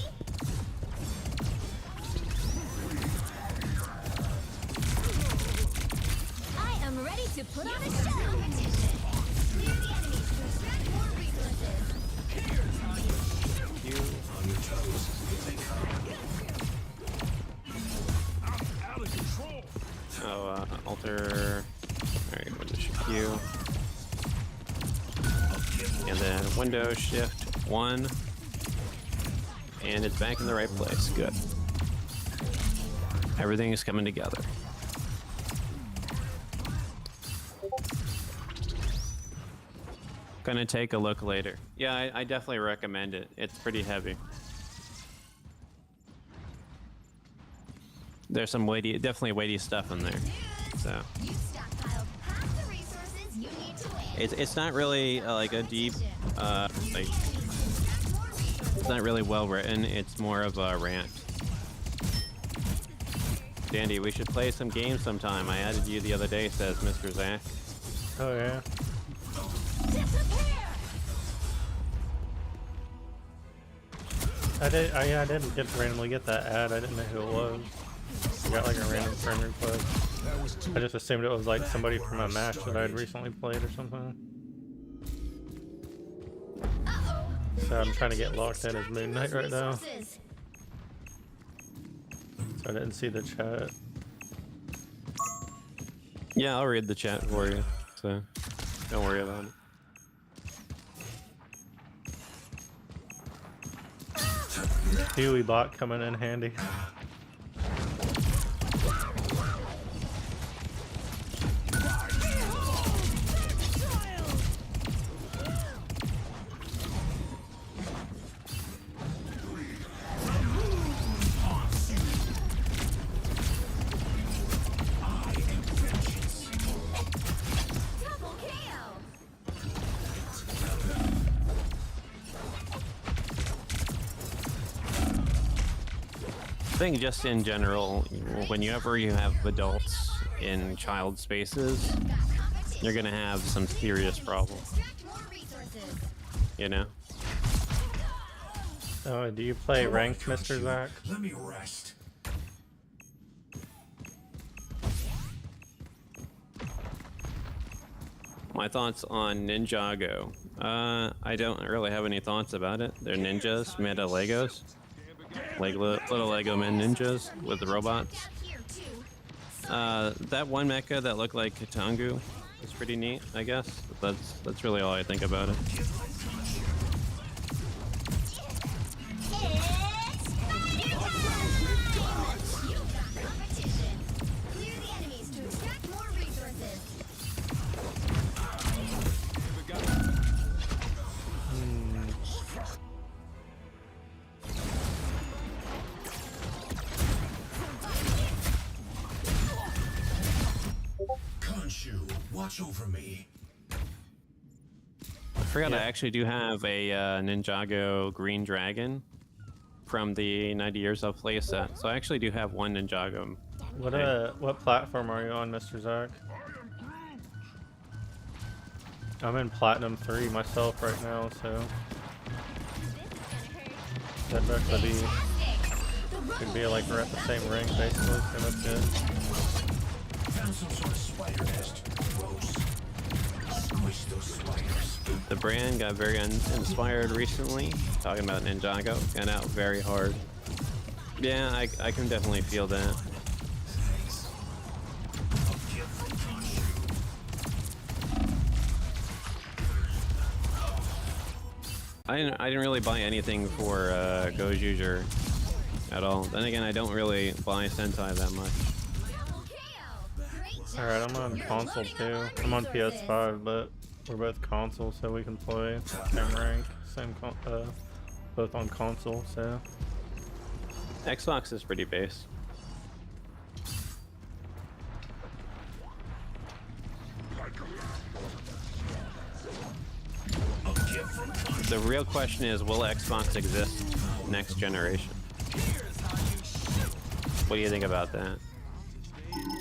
I am ready to put on a show. Competition. Clear the enemies to extract more resources. On your toes. I'm out of control. Oh, alter. Alright, window shift Q. And then window shift 1. And it's back in the right place. Good. Everything is coming together. Gonna take a look later. Yeah, I definitely recommend it. It's pretty heavy. There's some weighty, definitely weighty stuff in there. So You stockpiled half the resources you need to win. it's not really like a deep, like it's not really well written. It's more of a rant. Dandy, we should play some games sometime. I added you the other day, says Mr. Zach. Oh yeah. I didn't get randomly get that ad. I didn't know who it was. I got like a random friend request. I just assumed it was like somebody from a match that I'd recently played or something. So I'm trying to get locked in as Moon Knight right now. So I didn't see the chat. Yeah, I'll read the chat for you. So don't worry about it. Huey bot coming in handy. I think just in general, whenever you have adults in child spaces, you're gonna have some serious problems. You know? Oh, do you play ranked, Mr. Zach? Let me rest. My thoughts on Ninjago. I don't really have any thoughts about it. They're ninjas made of Legos. Like little Lego men ninjas with the robots. That one mecha that looked like Katangu was pretty neat, I guess. But that's really all I think about it. Watch over me. I forgot I actually do have a Ninjago Green Dragon from the 90 Years of playset. So I actually do have one Ninjago. What platform are you on, Mr. Zach? I'm in Platinum 3 myself right now, so that'd actually could be like we're at the same rank basically, so that's good. Found some sort of spider nest. Gross. Squish those spiders. The brand got very inspired recently. Talking about Ninjago, got out very hard. Yeah, I can definitely feel that. Thanks. A gift from Khonshu. I didn't really buy anything for Gojuger at all. Then again, I don't really buy Sentai that much. Alright, I'm on console too. I'm on PS5, but we're both console, so we can play same rank, both on console, so. Xbox is pretty base. The real question is, will Xbox exist next generation? What do you think about that?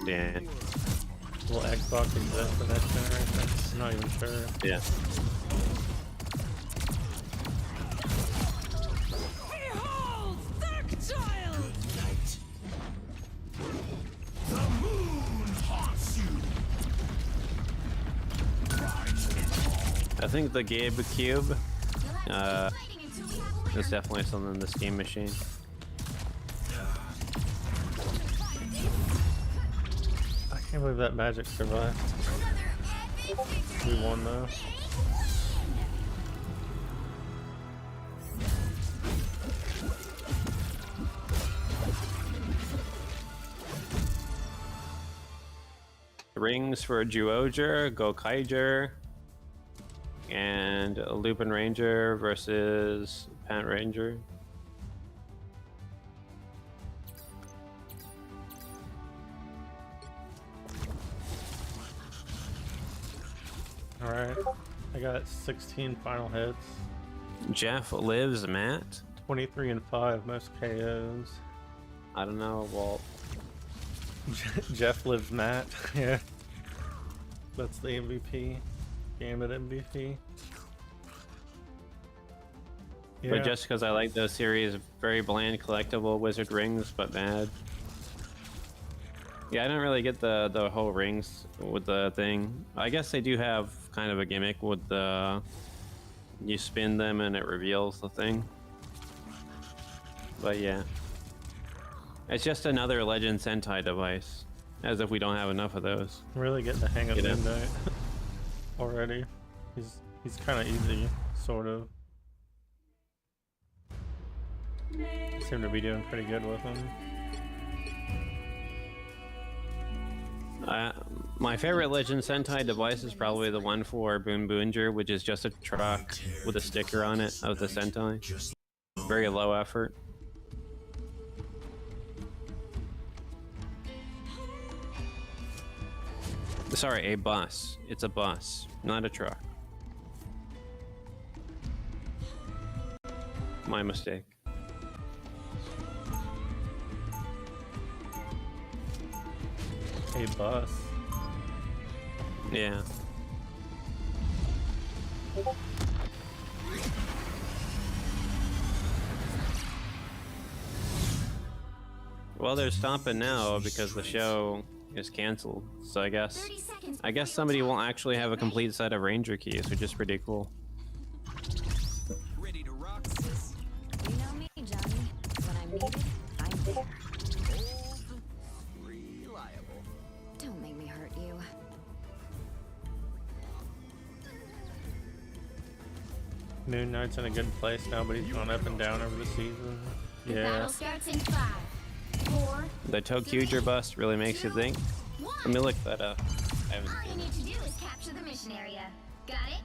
Dan? Will Xbox exist for next generation? I'm not even sure. Yeah. Behold, the child! Good night. The moon haunts you. I think the Gabe Cube is definitely something in the Steam machine. I can't believe that Magic survived. We won though. Rings for Juoger, Gokaiger, and Lupin Ranger versus Pant Ranger. Alright. I got 16 final hits. Jeff lives, Matt. 23 and 5, most KOs. I don't know, Walt. Jeff lives Matt. Yeah. That's the MVP. Gambit MVP. Yeah. But just because I like those series, very bland collectible wizard rings, but bad. Yeah, I don't really get the whole rings with the thing. I guess they do have kind of a gimmick with the you spin them and it reveals the thing. But yeah, it's just another Legend Sentai device. As if we don't have enough of those. I'm really getting the hang of Midnight already. He's kind of easy, sort of. I seem to be doing pretty good with him. My favorite Legend Sentai device is probably the one for Boon Boonger, which is just a truck with a sticker on it of the Sentai. Very low effort. Sorry, a bus. It's a bus, not a truck. My mistake. A bus. Yeah. Well, they're stopping now because the show is canceled. So I guess somebody won't actually have a complete set of Ranger keys, which is pretty cool. Ready to rock, sis? You know me, Johnny. When I'm needed, I'm there. Old, reliable. Don't make me hurt you. Moon Knight's in a good place now, but he's gone up and down over the season. The Yeah. battle starts in 5, 4, The Tokuger bus really makes you think. 1. Let me look that up. I haven't All you seen need it. to do is capture the mission area. Got it?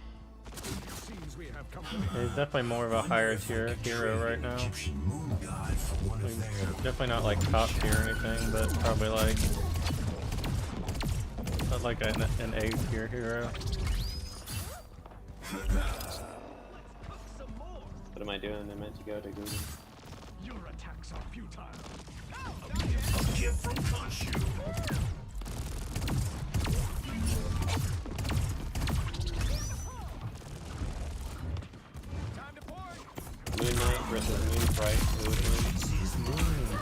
Seems we have company. He's definitely more of a higher tier hero right now. Egyptian moon god for one of their Definitely not like top tier or anything, but probably like an A tier hero. What am I doing? I meant to go to Google. Your attacks are futile. a gift from Khonshu. Time to point. Moon Knight versus Moon Sprite. Who would win?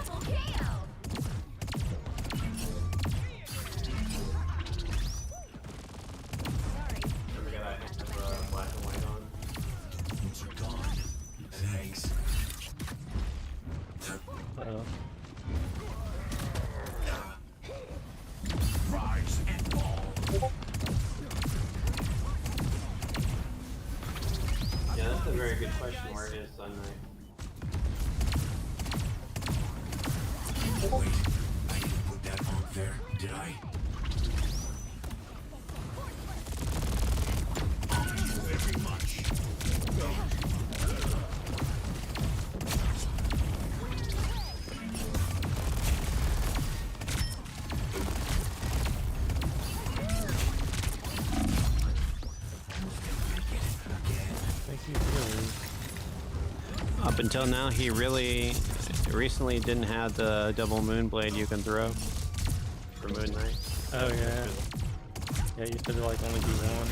Double KO. Never got that black and white on. Those are gone. Thanks. Uh-oh. Rise and fall. Yeah, that's a very good question. Where it is Sun Knight? Wait, I didn't put that mark there, did I? Thank you very much. Thank you for Up until now, he really recently didn't have the double moon blade you can throw for Moon Knight. Oh yeah. Yeah, you should like only do one.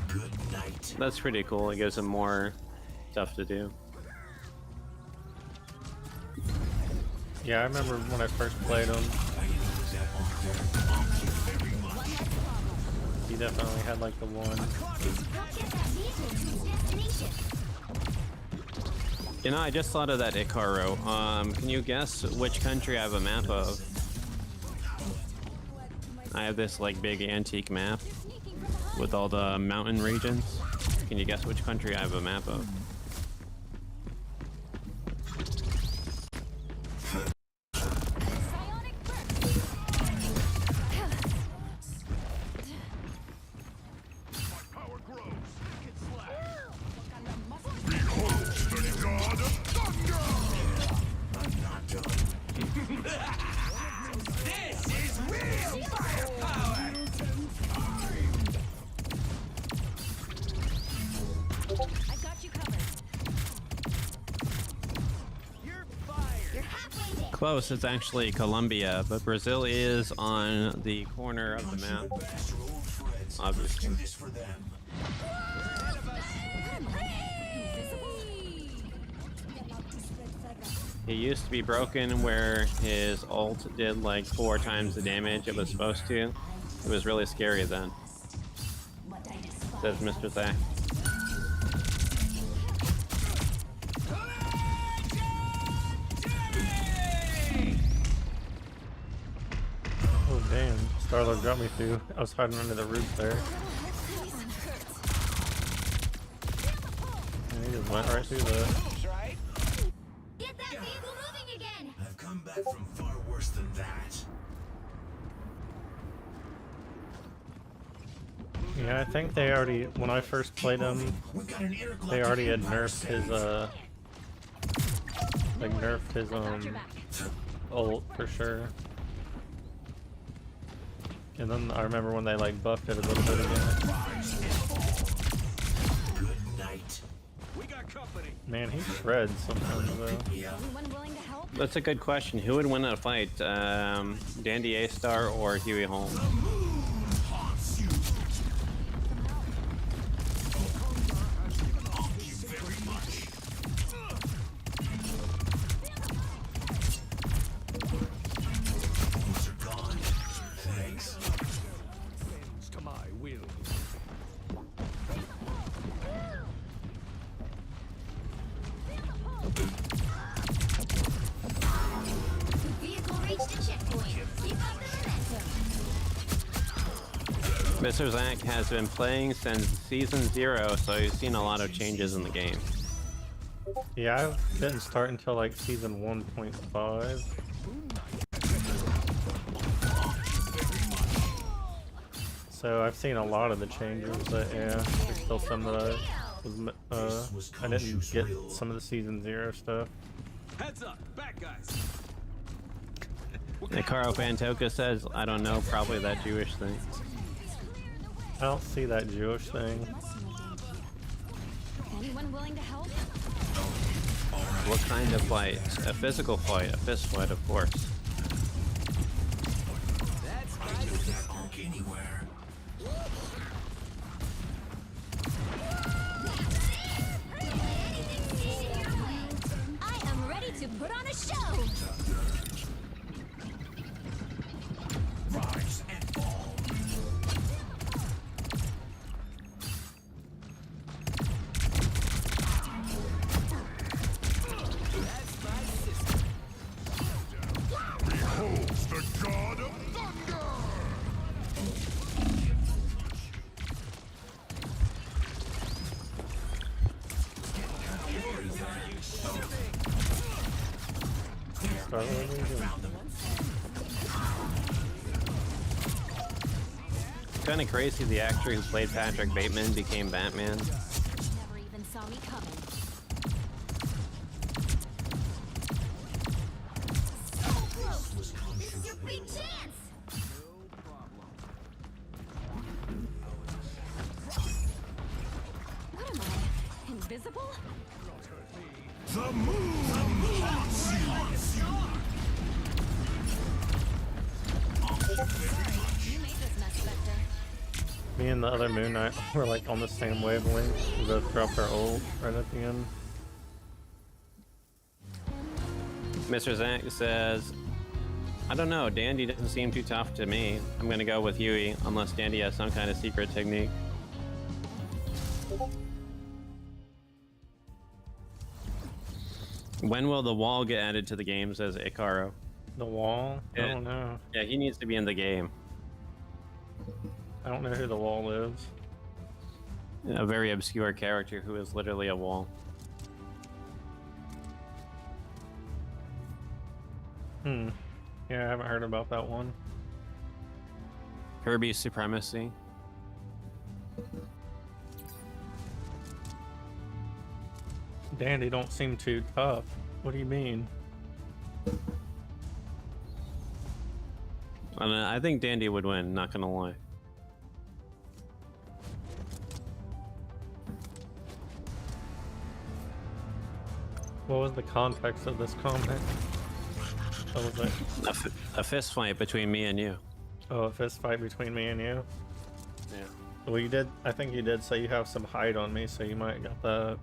Good night. That's pretty cool. It gives him more stuff to do. Yeah, I remember when I first played him, I didn't put that mark there. Thank you very much. he definitely had like the one. Get that vehicle to its destination. You know, I just thought of that Icaro. Can you guess which country I have a map of? I have this like big antique map with all the mountain regions. Can you guess which country I have a map of? Psionic burst. Power grows. Get slack. I'm not done. Close, it's actually Colombia, but Brazil is on the corner of the map. Obviously. He used to be broken where his ult did like 4 times the damage it was supposed to. It was really scary then, says Mr. Zach. Oh damn, Starlord got me through. I was hiding under the roof there. And he just went right through the... Get that vehicle moving again! I've come back from far worse than that. Yeah, I think they already, when I first played him, they already had nerfed his, ult for sure. And then I remember when they like buffed it a little bit again. Good night. We got company. Man, he shreds sometimes though. Anyone willing to help? That's a good question. Who would win a fight, Dandy A-Star or Huey Holmes? To my will. Vehicle reached a checkpoint. Keep up the momentum. Mr. Zach has been playing since Season 0, so he's seen a lot of changes in the game. Yeah, I didn't start until like season 1.5. So I've seen a lot of the changes, but yeah, there's still some that I didn't get some of the season 0 stuff. Heads up, back guys. Nicaro Pantoka says, I don't know, probably that Jewish thing. I don't see that Jewish thing. Anyone willing to help? What kind of fight? A physical fight, a fist fight, of course. Anywhere. I am ready to put on a show. Rise and fall. Beholds the god of thunder. It's kind of crazy the actor who played Patrick Bateman became Batman. Never even saw me coming. So close. This is your big chance. What am I? Invisible? The moon haunts you. You made this mess, Spectre. Me and the other Moon Knight were like on the same wavelength. We both dropped our ult right at the end. Mr. Zach says, I don't know, Dandy doesn't seem too tough to me. I'm gonna go with Huey, unless Dandy has some kind of secret technique. When will the wall get added to the game, says Icaro. The wall? I Yeah. don't know. Yeah, he needs to be in the game. I don't know who the wall is. A very obscure character who is literally a wall. Hmm. Yeah, I haven't heard about that one. Kirby's Supremacy. Dandy don't seem too tough. What do you mean? I think Dandy would win, not gonna lie. What was the context of this comment? What was it? A fist fight between me and you. Oh, a fist fight between me and you? Yeah. Well, you did. I think you did say you have some height on me, so you might got that.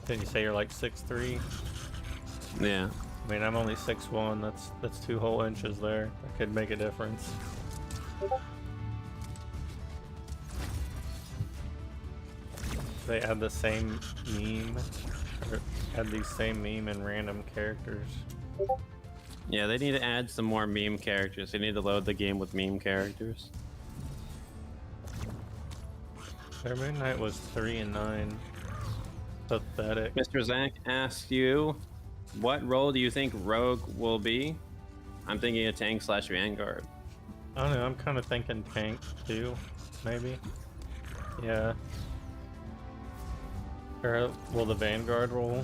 Didn't you say you're like 6'3"? Yeah. I mean, I'm only 6'1". That's 2 whole inches there. That could make a difference. They add the same meme, or add these same meme and random characters. Yeah, they need to add some more meme characters. They need to load the game with meme characters. Their Moon Knight was 3 and 9. Pathetic. Mr. Zach asked you, what role do you think Rogue will be? I'm thinking a tank / Vanguard. I don't know, I'm kind of thinking tank too, maybe. Yeah. Or, well, the Vanguard role.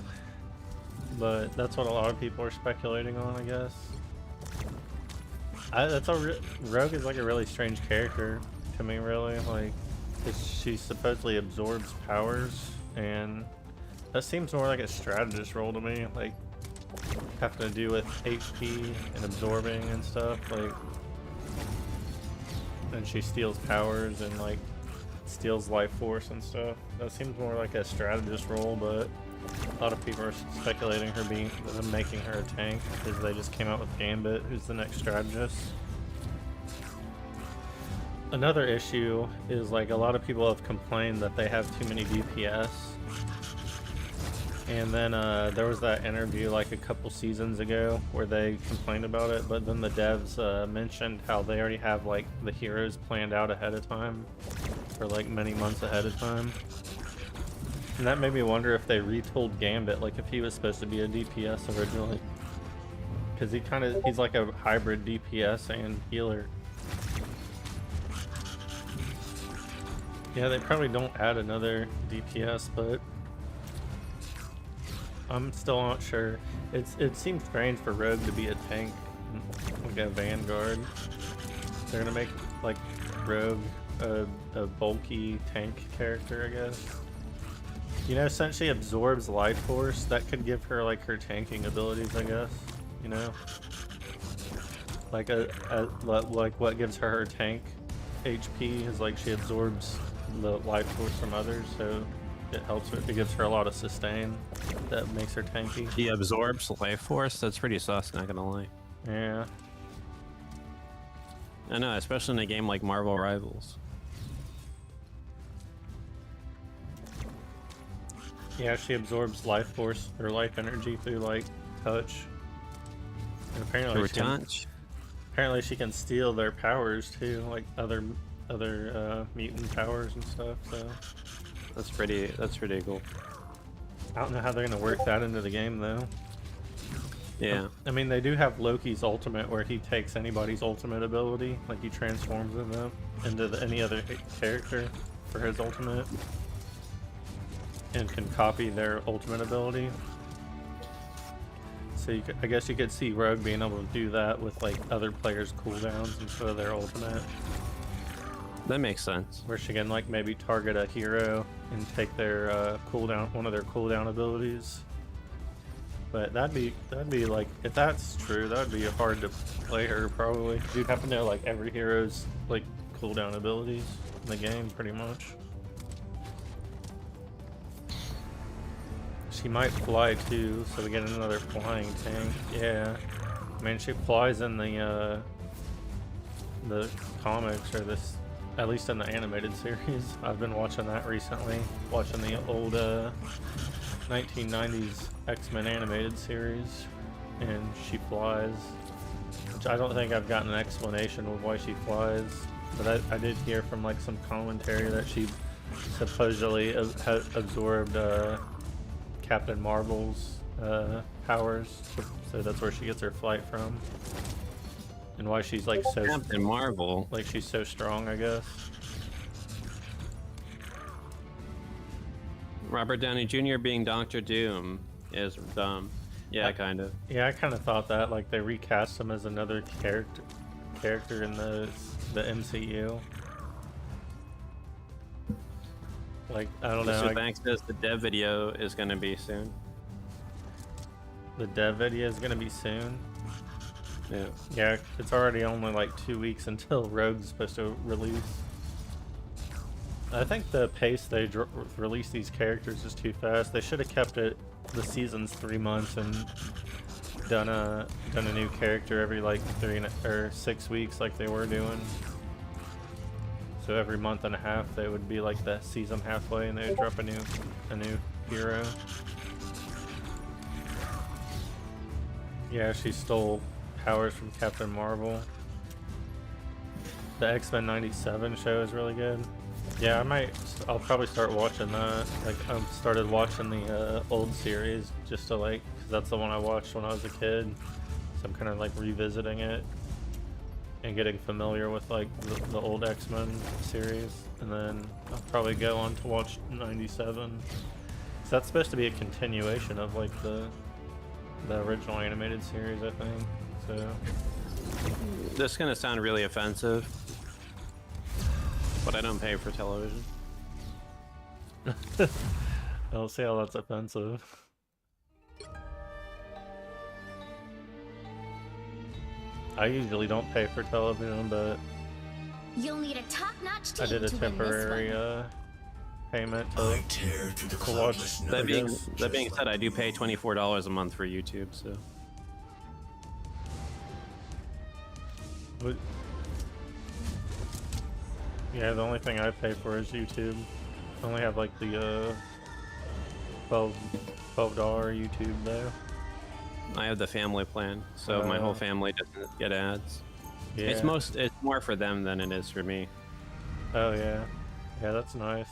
But that's what a lot of people are speculating on, I guess. Rogue is like a really strange character to me, really. Like, 'cause she supposedly absorbs powers, and that seems more like a strategist role to me. Like, having to do with HP and absorbing and stuff. Like, and she steals powers and like steals life force and stuff. That seems more like a strategist role, but a lot of people are speculating her making her a tank because they just came out with Gambit, who's the next strategist. Another issue is like a lot of people have complained that they have too many DPS. And then there was that interview like a couple seasons ago where they complained about it, but then the devs mentioned how they already have like the heroes planned out ahead of time for like many months ahead of time. And that made me wonder if they retooled Gambit, like if he was supposed to be a DPS originally. Because he's like a hybrid DPS and healer. Yeah, they probably don't add another DPS, but I'm still not sure. It seems strange for Rogue to be a tank, like a Vanguard. They're gonna make like Rogue a bulky tank character, I guess. You know, since she absorbs life force, that could give her like her tanking abilities, I guess. You know, like like what gives her tank HP is like she absorbs the life force from others, so it helps her. It gives her a lot of sustain that makes her tanky. He absorbs life force? That's pretty sus, not gonna lie. Yeah. I know, especially in a game like Marvel Rivals. Yeah, she absorbs life force or life energy through like touch. And apparently she can steal their powers too, like other mutant powers and stuff. So that's pretty cool. I don't know how they're gonna work that into the game though. Yeah. I mean, they do have Loki's ultimate where he takes anybody's ultimate ability, like he transforms them into any other character for his ultimate, and can copy their ultimate ability. So I guess you could see Rogue being able to do that with like other players' cooldowns instead of their ultimate. That makes sense. Where she can like maybe target a hero and take their cooldown, one of their cooldown abilities. But that'd be like, if that's true, that'd be hard to play her probably. You'd have to know like every hero's like cooldown abilities in the game pretty much. She might fly too, so we get another flying tank. Yeah, I mean she flies in the comics, or this, at least in the animated series. I've been watching that recently, watching the old 1990s X-Men animated series, and she flies, which I don't think I've gotten an explanation of why she flies, but I did hear from like some commentary that she supposedly absorbed Captain Marvel's powers, so that's where she gets her flight from, and why she's like so Captain Marvel, like she's so strong, I guess. Robert Downey Jr. being Doctor Doom is dumb. Yeah, kind of. Yeah, I kind of thought that, like they recast him as another character in the MCU. Like, I don't know. Mr. Banks says the dev video is going to be soon. The dev video is going to be soon. Yeah. Yeah, it's already only like 2 weeks until Rogue's supposed to release. I think the pace they release these characters is too fast. They should have kept it the season's 3 months and done a new character every like 6 weeks like they were doing. So every month and a half they would be like the season halfway and they would drop a new hero. Yeah, she stole powers from Captain Marvel. The X-Men 97 show is really good. Yeah, I'll probably start watching that. Like, I started watching the old series just to like, cause that's the one I watched when I was a kid. So I'm kind of like revisiting it and getting familiar with like the old X-Men series. And then I'll probably go on to watch 97. So that's supposed to be a continuation of like the original animated series, I think. So This is gonna sound really offensive, but I don't pay for television. I don't see how that's offensive. I usually don't pay for television, but You'll need a top-notch team I did a to win this temporary one. payment I tear through the to watch. cloudless That being night. said, I do pay $24 a month for YouTube, so What- Yeah, the only thing I pay for is YouTube. I only have like the $12 YouTube though. I have the family plan, so my whole family doesn't get ads. Yeah. It's more for them than it is for me. Oh yeah. Yeah, that's nice.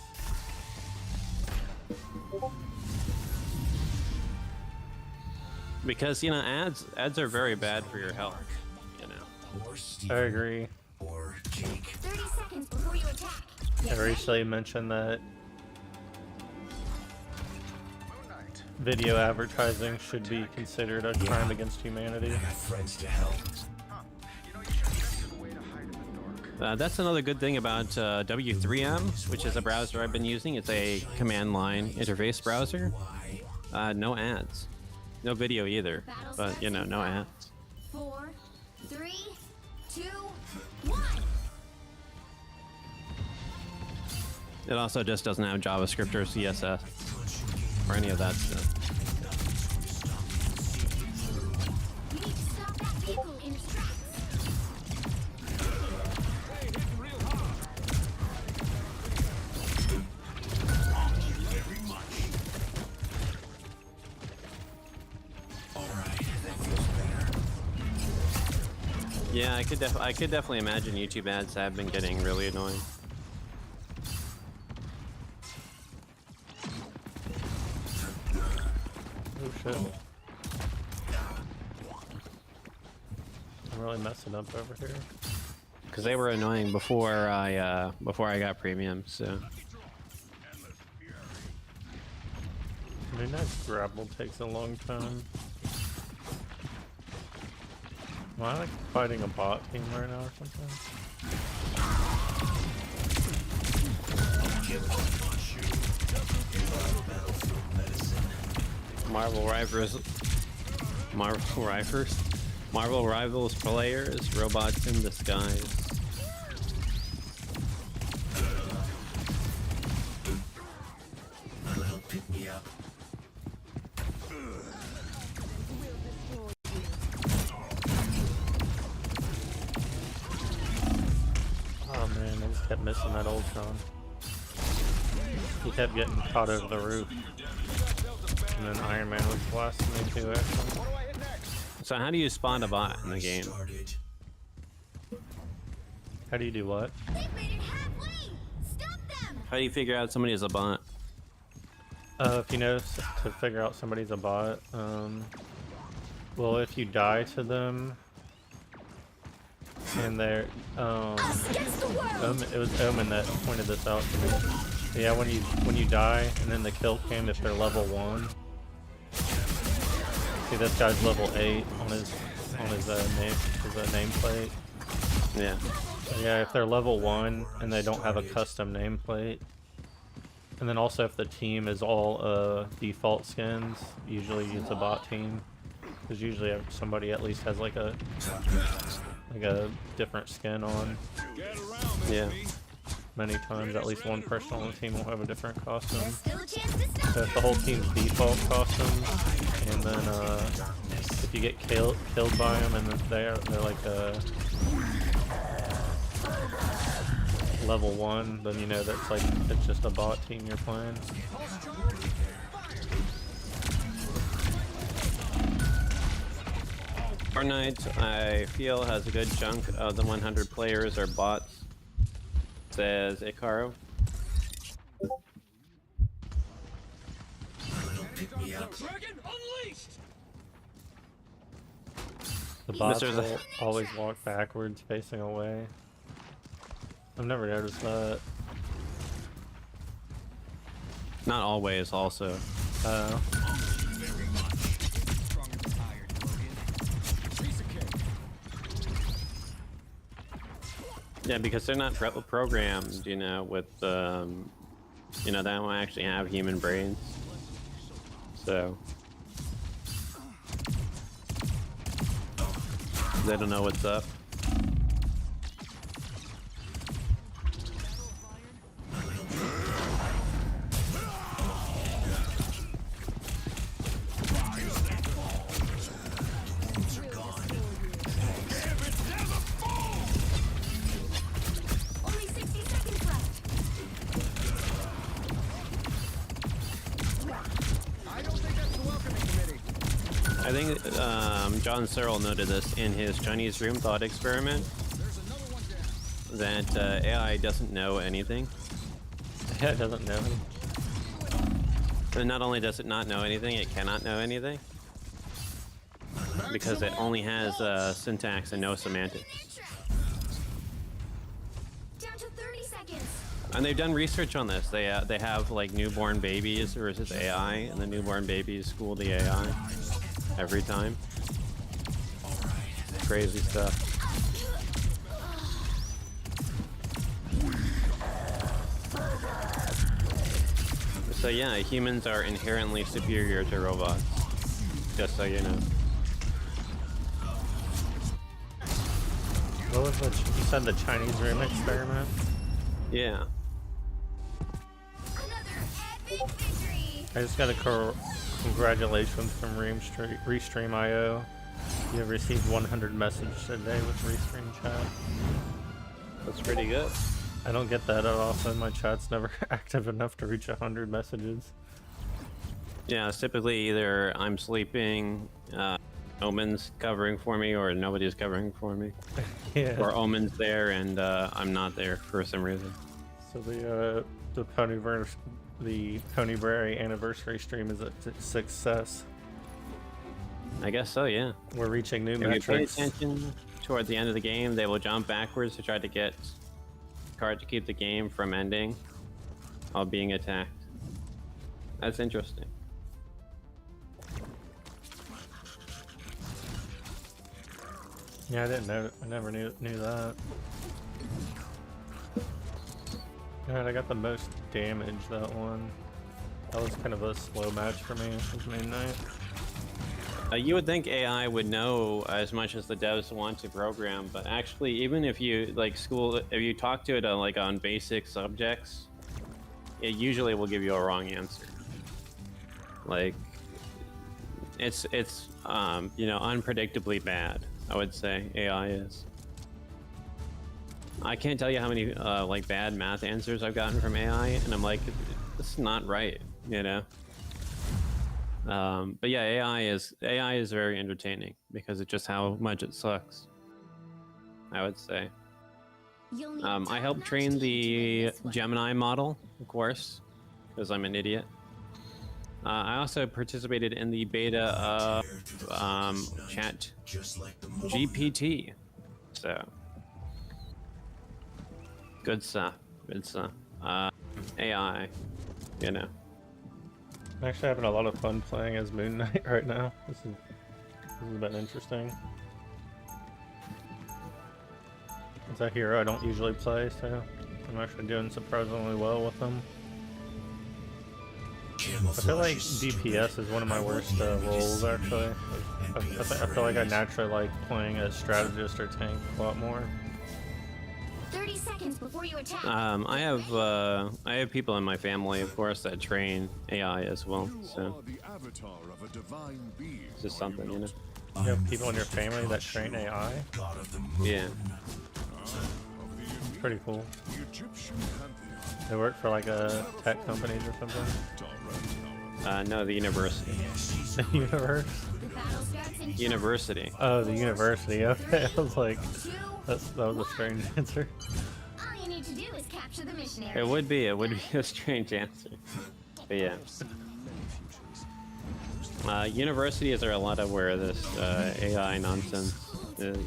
Because, you know, ads are very bad for your health, you know. Or I Steven, agree. or Jake. 30 seconds before you attack. I recently mentioned that Moon Knight. video advertising should be considered a crime against humanity. I got friends to help. Huh. You know, you should invent a way to hide in the dark. That's another good thing about W3M, which is a browser I've been using. It's a command line interface browser. No ads. No video either, but, you know, no ads. 4, 3, 2, 1. It also just doesn't have JavaScript or CSS or any of that stuff. You need to stop that vehicle in its tracks. Hey, hitting real hard. Very much. Alright, that feels better. Yeah, I could definitely imagine YouTube ads have been getting really annoying. Oh shit. I'm really messing up over here. Because they were annoying before I got premium, so I mean, that grapple takes a long time. Am I like fighting a bot team right now or something? Give up on you. Battlefield medicine. Marvel Rivals players, robots in disguise. That'll help pick me up. Oh man, I just kept missing that old Ultron. He kept getting caught over the roof. And then Iron Man was blasting me too, actually. What do I hit next? So how do you spawn a bot in the game? Started. How do you do what? They've made it halfway. Stop them. How do you figure out somebody is a bot? If you know to figure out somebody's a bot, well, if you die to them, and they're, Us against the world. it was Omen that pointed this out to me. But yeah, when you die, and then the kill cam if they're level 1. See, this guy's level 8 on his nameplate. Yeah. Yeah, if they're level 1 and they don't have a custom nameplate. And then also if the team is all default skins, usually it's a bot team. Because usually somebody at least has like a different skin on. Get around, Yeah. Many times, at least one person on the team will have a different costume. There's still a chance to stop So if the whole team's default costume, and then if you get killed by them, and then they're like level 1, then you know that's like it's just a bot team you're playing. Fortnite, I feel, has a good chunk of the 100 players are bots, says Icaro. The bots Mr. will always walk backwards, facing away. I've never noticed that. Not always, also. Yeah, because they're not programmed, you know, with, you know, they don't actually have human brains. So they don't know what's up. Only 60 seconds left. I don't think that's the welcoming committee. I think John Searle noted this in his Chinese room thought experiment, that AI doesn't know anything. Yeah, it doesn't know. And not only does it not know anything, it cannot know anything. Because it only has syntax and no semantics. Down to 30 seconds. And they've done research on this. They have like newborn babies versus AI, and the newborn babies school the AI every time. Crazy stuff. So yeah, humans are inherently superior to robots. Just so you know. What was you said the Chinese room experiment? Yeah. Another epic victory. I just got a congratulations from Restream.io. You have received 100 messages a day with Restream chat. That's pretty good. I don't get that often. My chat's never active enough to reach 100 messages. Yeah, it's typically either I'm sleeping, Omen's covering for me, or nobody's covering for me. Yeah. Or Omen's there and I'm not there for some reason. So the Ponybrary anniversary stream is a success. I guess so, yeah. We're reaching new If you pay metrics. attention toward the end of the game, they will jump backwards to try to get card to keep the game from ending while being attacked. That's interesting. Yeah, I didn't know. I never knew that. God, I got the most damage that one. That was kind of a slow match for me. It was midnight. You would think AI would know as much as the devs want to program, but actually, even if you if you talk to it on basic subjects, it usually will give you a wrong answer. Like, it's you know, unpredictably bad. I would say AI is. I can't tell you how many bad math answers I've gotten from AI, and I'm like, this is not right, you know. But yeah, AI is very entertaining because it's just how much it sucks, I would say. You'll need I helped train the Gemini model, of course, because I'm an idiot. I also participated in the beta of Chat GPT, so good stuff. Good stuff. AI, you know. I'm actually having a lot of fun playing as Moon Knight right now. This has been interesting. It's a hero I don't usually play, so I'm actually doing surprisingly well with him. Kill I feel like DPS is one of my worst roles, actually. I feel like I naturally like playing a strategist or tank a lot more. 30 seconds before you attack. I have people in my family, of course, that train AI as well. So it's just something, you know. You have people in your family that train AI? Yeah. Pretty cool. They work for like a tech companies or something? No, the university. The universe? University. Oh, the university. Okay, I was like, that was a strange answer. All you need to do is capture the missionary. It would be a strange answer. But yeah. Universities are a lot of where this AI nonsense is.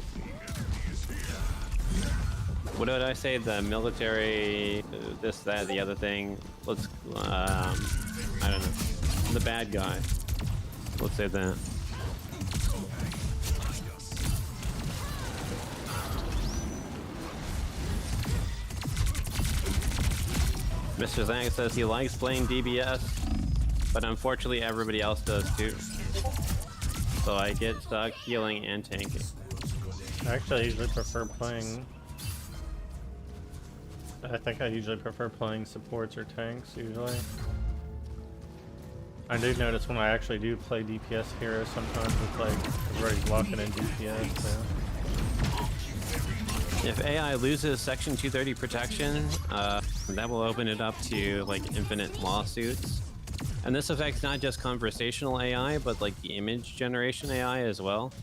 What did I say? The military, this, that, the other thing. Let's, I don't know. The bad guy. Let's say that. Mr. Zhang says he likes playing DBS, but unfortunately everybody else does too. So I get stuck healing and tanking. Actually, I usually prefer playing... I think I usually prefer playing supports or tanks, usually. I do notice when I actually do play DPS heroes, sometimes it's like everybody's locking in DPS, so... If AI loses Section 230 protection, that will open it up to like infinite lawsuits. And this affects not just conversational AI, but like the image generation AI as well.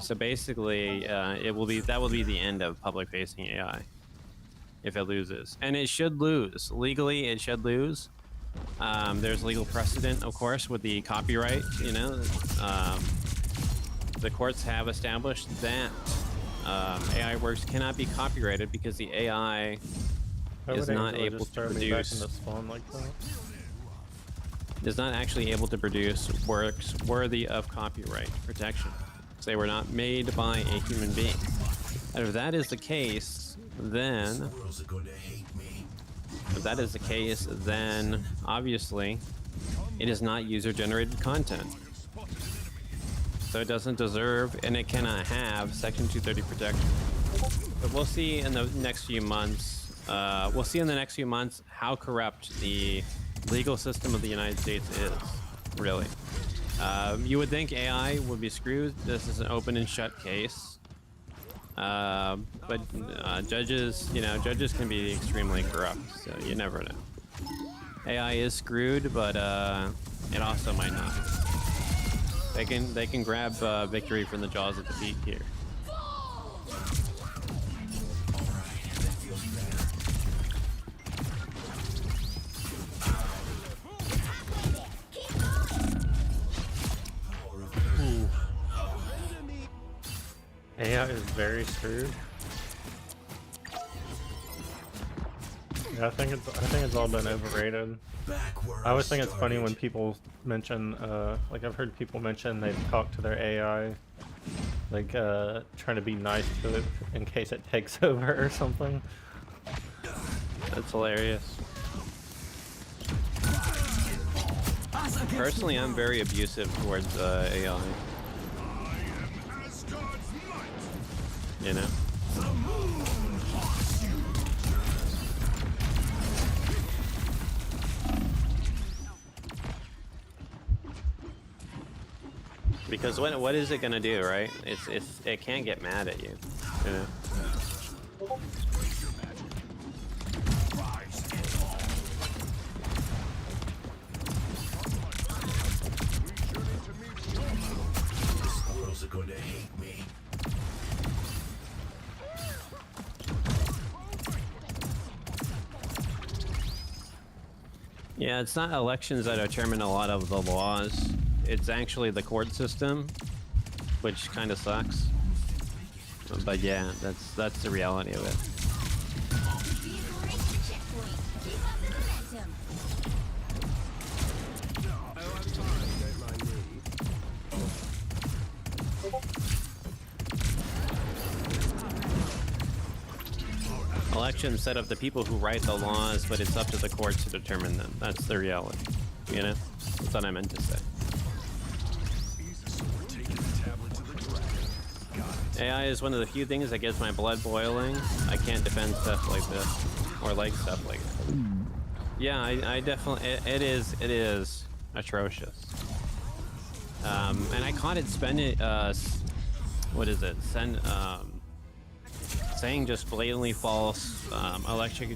So basically, that will be the end of public-facing AI if it loses, and it should lose. Legally, it should lose. There's legal precedent, of course, with the copyright. You know, the courts have established that AI works cannot be copyrighted because the AI is not able to produce. Is not actually able to produce works worthy of copyright protection. So they were not made by a human being. And if that is the case, then obviously it is not user-generated content. So it doesn't deserve, and it cannot have Section 230 protection. But we'll see in the next few months. How corrupt the legal system of the United States is, really. You would think AI would be screwed. This is an open and shut case. But judges can be extremely corrupt, so you never know. AI is screwed, but it also might not. They can grab victory from the jaws of defeat here. AI is very screwed. Yeah, I think it's all been overrated. I always think it's funny when people mention, like I've heard people mention they've talked to their AI, like trying to be nice to it in case it takes over or something. That's hilarious. Personally, I'm very abusive towards AI. You know? Because what is it gonna do, right? It can't get mad at you. You know? Squirrels are going to hate me. Yeah, it's not elections that determine a lot of the laws. It's actually the court system, which kind of sucks. But yeah, that's the reality of it. Elections set up the people who write the laws, but it's up to the courts to determine them. That's the reality. You know, that's what I meant to say. AI is one of the few things that gets my blood boiling. I can't defend stuff like this, or like stuff like this. Yeah, I definitely, it is atrocious. And I caught it spending, what is it? Saying just blatantly false election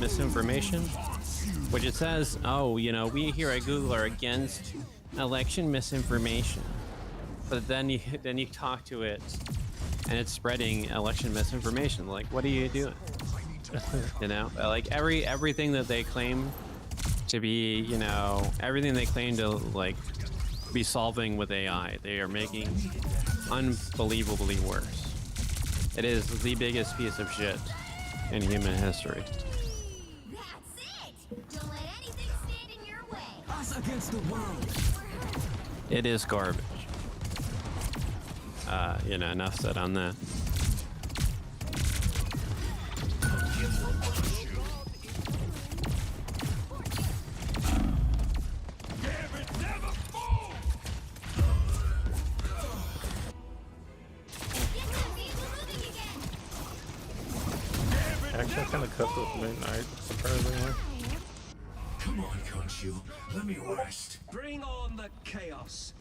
misinformation, which it says, oh, you know, we here at Google are against election misinformation. But then you talk to it, and it's spreading election misinformation. Like, what are you doing? You know, like everything that they claim to be, you know, everything they claim to like be solving with AI, they are making unbelievably worse. It is the biggest piece of shit in human history. That's it! Don't let anything stand in your way. Us against the world. It is garbage. You know, enough said on that. Actually, I kind of cooked with Midnight, surprisingly. Come on, Khonshu. Let me rest. Bring on the chaos.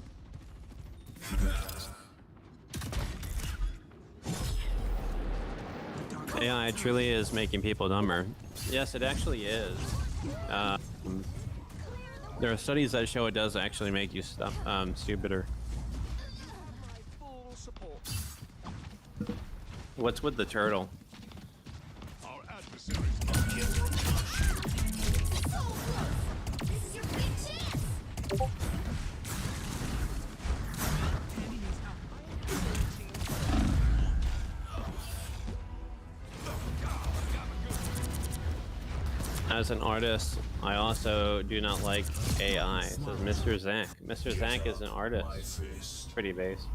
AI truly is making people dumber. Yes, it actually is. There are studies that show it does actually make you stupider. Full support. What's with the turtle? Our adversaries This is your big chance! As an artist, I also do not like AI. Says Mr. Zach. Mr. Zach is an artist. It's pretty base.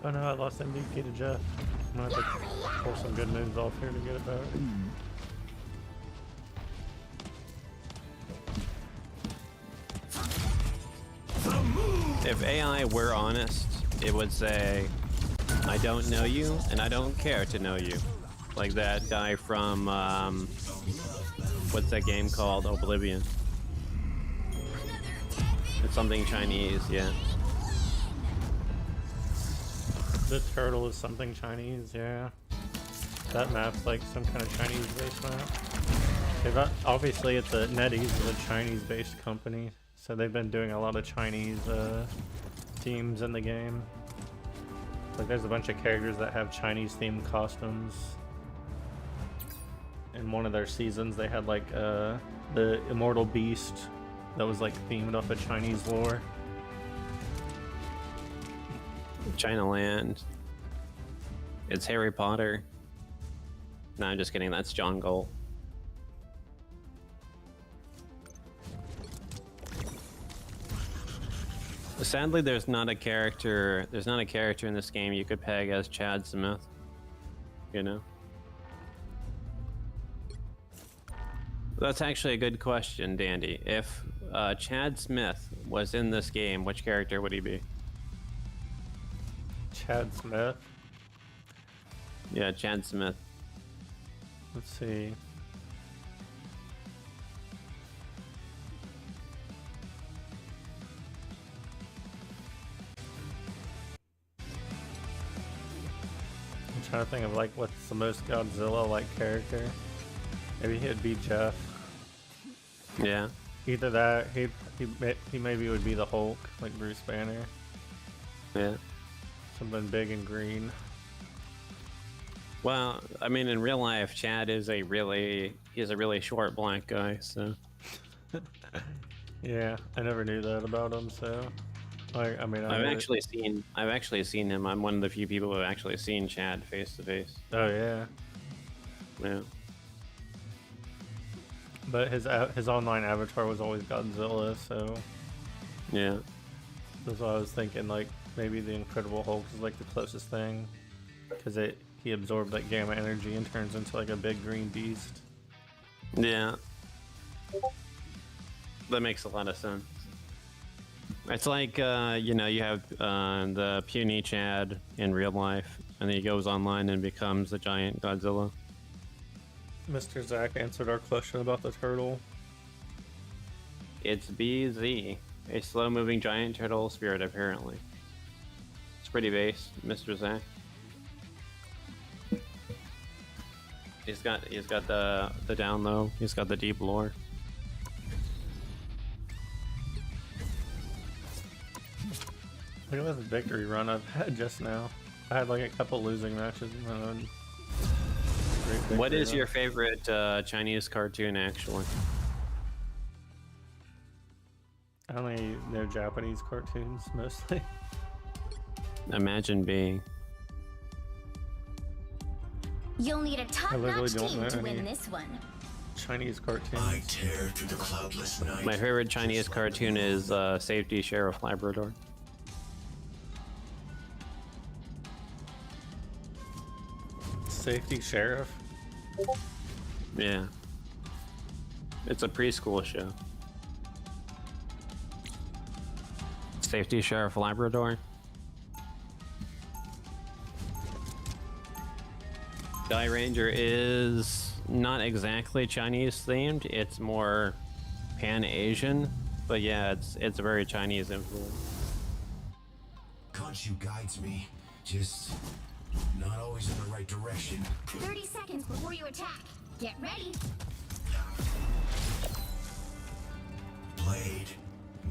Oh no, I lost MVP to Jeff. I'm gonna have to pull some good moves off here to get it back. If AI were honest, it would say, I don't know you, and I don't care to know you. Like that guy from, what's that game called? Oblivion. It's something Chinese, yeah. The turtle is something Chinese, yeah. That map's like some kind of Chinese-based map. Obviously, it's NetEase is a Chinese-based company, so they've been doing a lot of Chinese themes in the game. Like, there's a bunch of characters that have Chinese-themed costumes. In one of their seasons, they had like the Immortal Beast that was like themed off of Chinese lore. China Land. It's Harry Potter. No, I'm just kidding. That's John Gold. Sadly, there's not a character. There's not a character in this game you could peg as Chad Smith. You know. That's actually a good question, Dandy. If Chad Smith was in this game, which character would he be? Chad Smith. Yeah, Chad Smith. Let's see. I'm trying to think of like what's the most Godzilla-like character. Maybe he'd be Jeff. Yeah. Either that, he maybe would be the Hulk, like Bruce Banner. Yeah. Something big and green. Well, I mean, in real life, Chad is he's a really short black guy, so. Yeah, I never knew that about him, so. I mean, I've actually seen him. I'm one of the few people who have actually seen Chad face to face. Oh yeah. Yeah. But his online avatar was always Godzilla, so. Yeah. That's why I was thinking, like, maybe the Incredible Hulk is like the closest thing, because he absorbed that gamma energy and turns into like a big green beast. Yeah. That makes a lot of sense. It's like, you know, you have the puny Chad in real life, and then he goes online and becomes the giant Godzilla. Mr. Zach answered our question about the turtle. It's BZ, a slow-moving giant turtle spirit, apparently. It's pretty base, Mr. Zach. He's got the down low. He's got the deep lore. Look at this victory run I've had just now. I had like a couple losing matches and then What is your favorite Chinese cartoon, actually? I only know Japanese cartoons mostly. Imagine being. You'll need a I top-notch literally don't team know to any win this one. Chinese I cartoons. tear through the cloudless night. My favorite Chinese cartoon is Safety Sheriff Labrador. Safety Sheriff? Yeah. It's a preschool show. Safety Sheriff Labrador. Die Ranger is not exactly Chinese themed. It's more Pan-Asian, but yeah, it's very Chinese influence. Khonshu guides me, just not always in the right direction. 30 seconds before you attack. Get ready. Blade,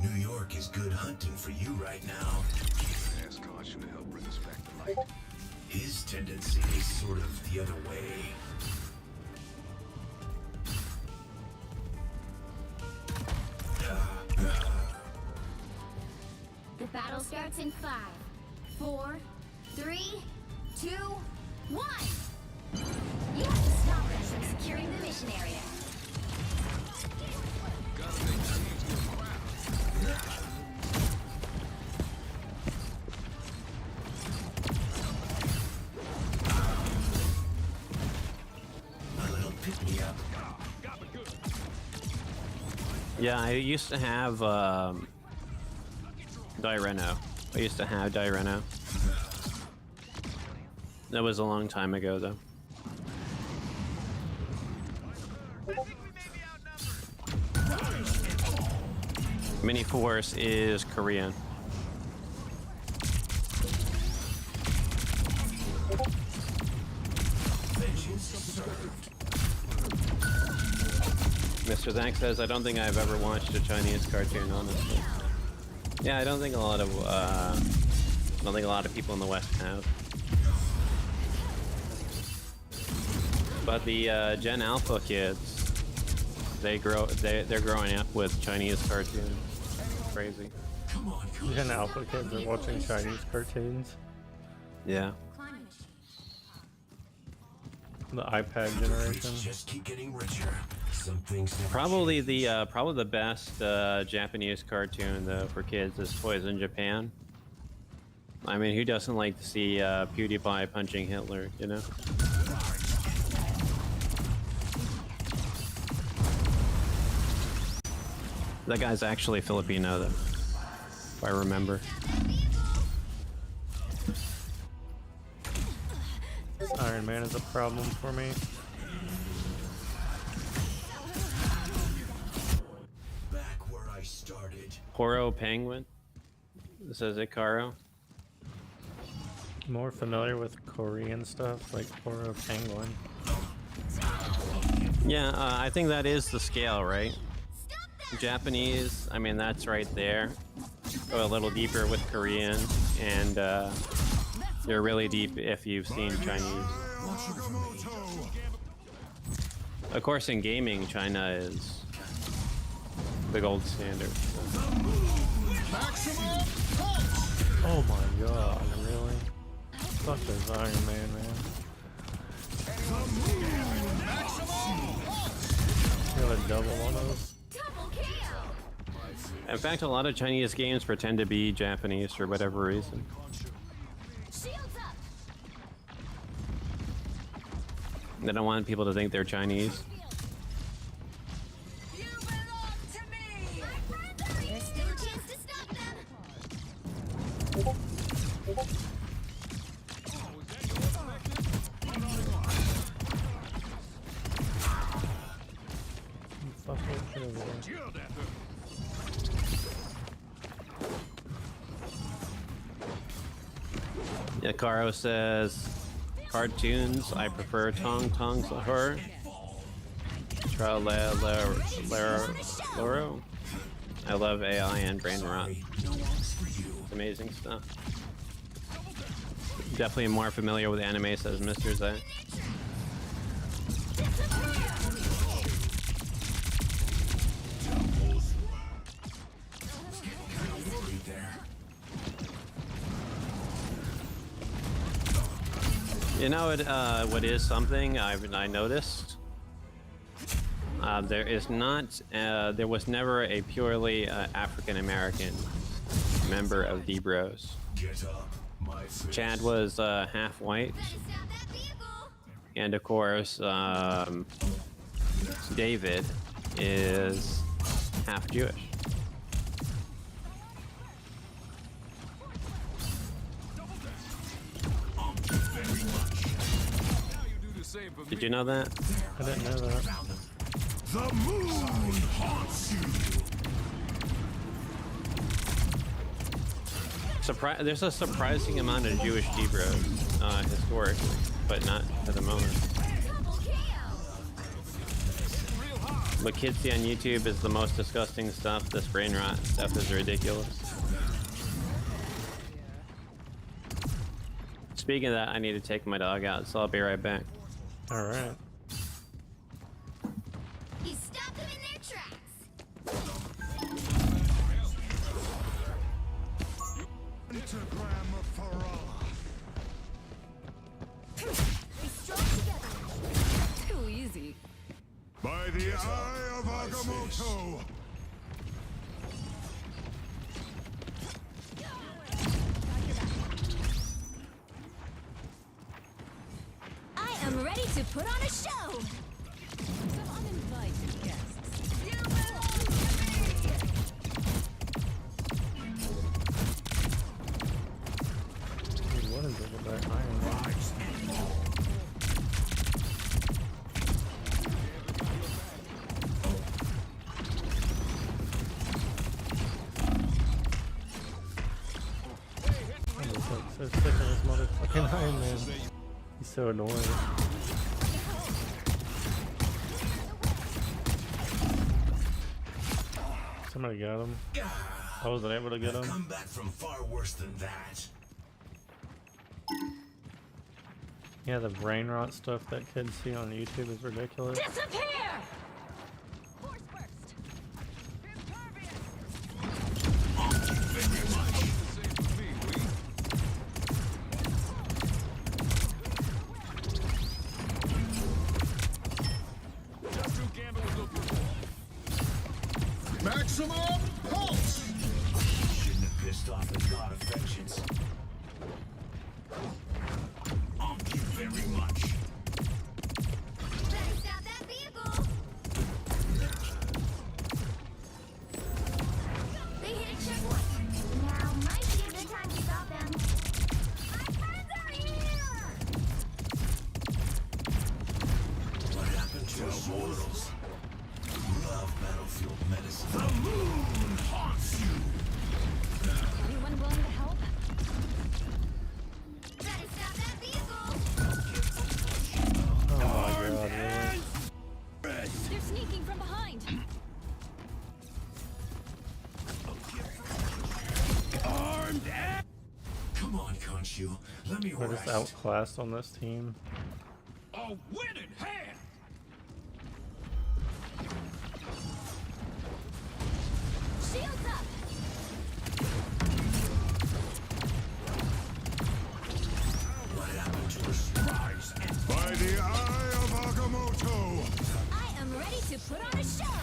New York is good hunting for you right now. Ask Khonshu to help bring us back to light. His tendency is sort of the other way. The battle starts in 5, 4, 3, 2, 1. You have to stop them from securing the mission area. Gotta make change to the crowd. A little pick me up. Got me good. Yeah, I used to have Dyreno. I used to have Dyreno. That was a long time ago, though. Mini Force is Korean. Vengeance served. Mr. Zach says, I don't think I've ever watched a Chinese cartoon, honestly. Yeah, I don't think a lot of people in the West have. But the Gen Alpha kids, they're growing up with Chinese cartoons. Crazy. Come on, Gen Alpha kids are watching Chinese cartoons. Yeah. The iPad generation. just keep getting richer. Some things never Probably change. the best Japanese cartoon though for kids is Toys in Japan. I mean, who doesn't like to see PewDiePie punching Hitler, you know? That guy's actually Filipino though, if I remember. Iron Man is a problem for me. Back where I started. Poro Penguin. This is Ikaro. More familiar with Korean stuff like Poro Penguin. Yeah, I think that is the scale, right? Japanese, I mean, that's right there. Go a little deeper with Korean, and you're really deep if you've seen Chinese. Of course, in gaming, China is the gold standard. Oh my god, really? Fuck this Iron Man, man. You got a double on those? Double KO. In fact, a lot of Chinese games pretend to be Japanese for whatever reason. Shields up. They don't want people to think they're Chinese. You belong to me! There's still a chance to stop them! Fuck it, get over there. Yelled at her. Yakaro says, cartoons, I prefer Tong Tong's horror. Loro. I love AI and brain rot. It's amazing stuff. Definitely more familiar with anime, says Mr. Zay. You know what is something I noticed? There was never a purely African American member of the Bros. Chad was half white, and of course David is half Jewish. Did you know that? I didn't know that. The moon haunts you. There's a surprising amount of Jewish Hebrews historically, but not at the moment. What kids see on YouTube is the most disgusting stuff. This brain rot stuff is ridiculous. Speaking of that, I need to take my dog out, so I'll be right back. All right. You stopped them in their tracks! Pentagram of Farah. They strong together! Too easy. By the eye of Agamotto. I am ready to put on a show! Some uninvited guests. You belong to me! Dude, what is it with that Iron Man? I'm just like so sick of this motherfucking Iron Man. He's so annoying. Somebody got him. I wasn't able to get him. Come back from far worse than that. Yeah, the brain rot stuff that kids see on YouTube is ridiculous. Disappear! Force burst! Just who Gambit was looking for. Maximum pulse! Shouldn't have pissed off the god of vengeance. Thank you very much. Better stop that vehicle! They hit a checkpoint. Now might be a good time to stop them. My friends are here! What happened to us mortals? Love battlefield medicine. The moon haunts you. Anyone willing to help? Better stop that vehicle! Oh my god, really? They're sneaking from behind! Come on, Khonshu. Let me We're just rest. outclassed on this team. A winning hand! Shields up! What happened to us? Rise and By the eye of Agamotto. I am ready to put on a show!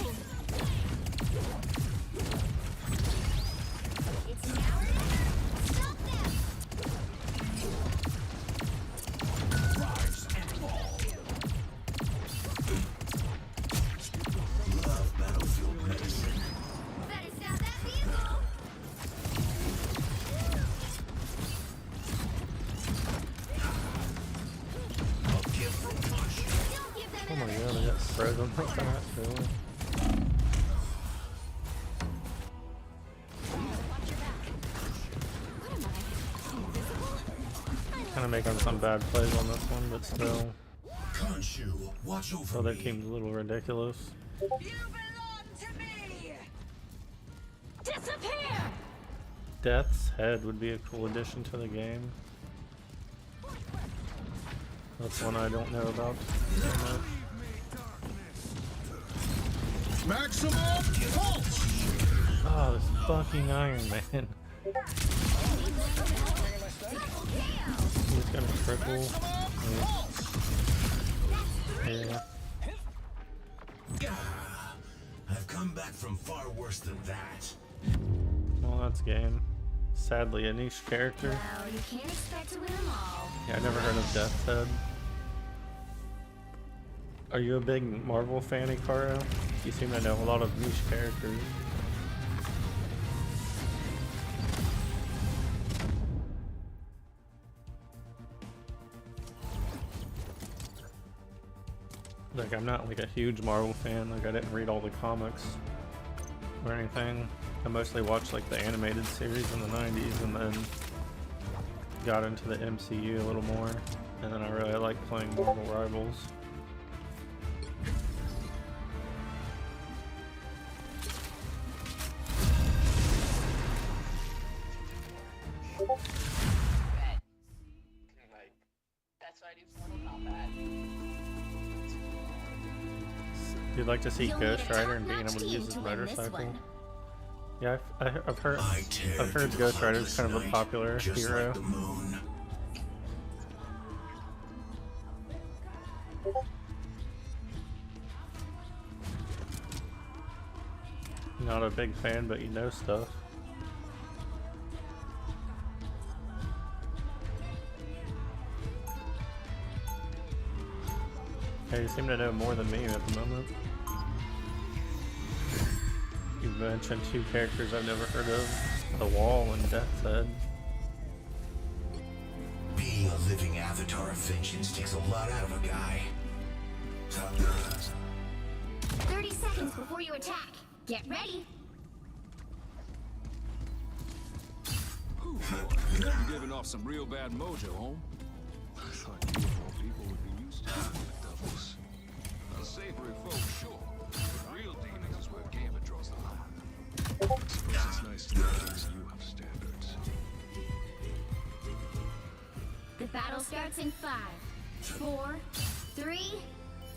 It's now or never! Stop them! rise and fall. done with that, really. Kind of making some bad plays on this one, but still. Khonshu, watch over Other me. team's a little ridiculous. You belong to me! Disappear! Death's Head would be a cool addition to the game. That's one I don't know about so much. Maximum pulse. Oh, this fucking Iron Man. He's gonna triple. Yeah. I've come back from far worse than that. Well, that's game. Sadly, a niche character. Well, you can't expect to win them all. Yeah, I never heard of Death's Head. Are you a big Marvel fan, Ikaro? You seem to know a lot of niche characters. Like, I'm not like a huge Marvel fan. Like, I didn't read all the comics or anything. I mostly watched like the animated series in the 90s and then got into the MCU a little more. And then I really like playing Marvel Rivals. That's why I do Mortal Kombat. You'd like to see You'll Ghost need a Rider and being able top-notch to team use his to win this motorcycle? one. Yeah, I've heard I tear I've heard through Ghost the Rider's kind of a heartless popular night, just hero. like the moon. Not a big fan, but you know stuff. Hey, you seem to know more than me at the moment. You mentioned two characters I've never heard of. The Wall and Death's Head. Being a living avatar of vengeance takes a lot out of a guy. 30 seconds before you attack. Get ready. You're giving off some real bad mojo, home. I thought you of all people would be used to dealing with devils. Unsavory folks, sure. But real demons is where Gambit draws the line. I suppose it's nice to know at least you have standards. The battle starts in 5, 4, 3,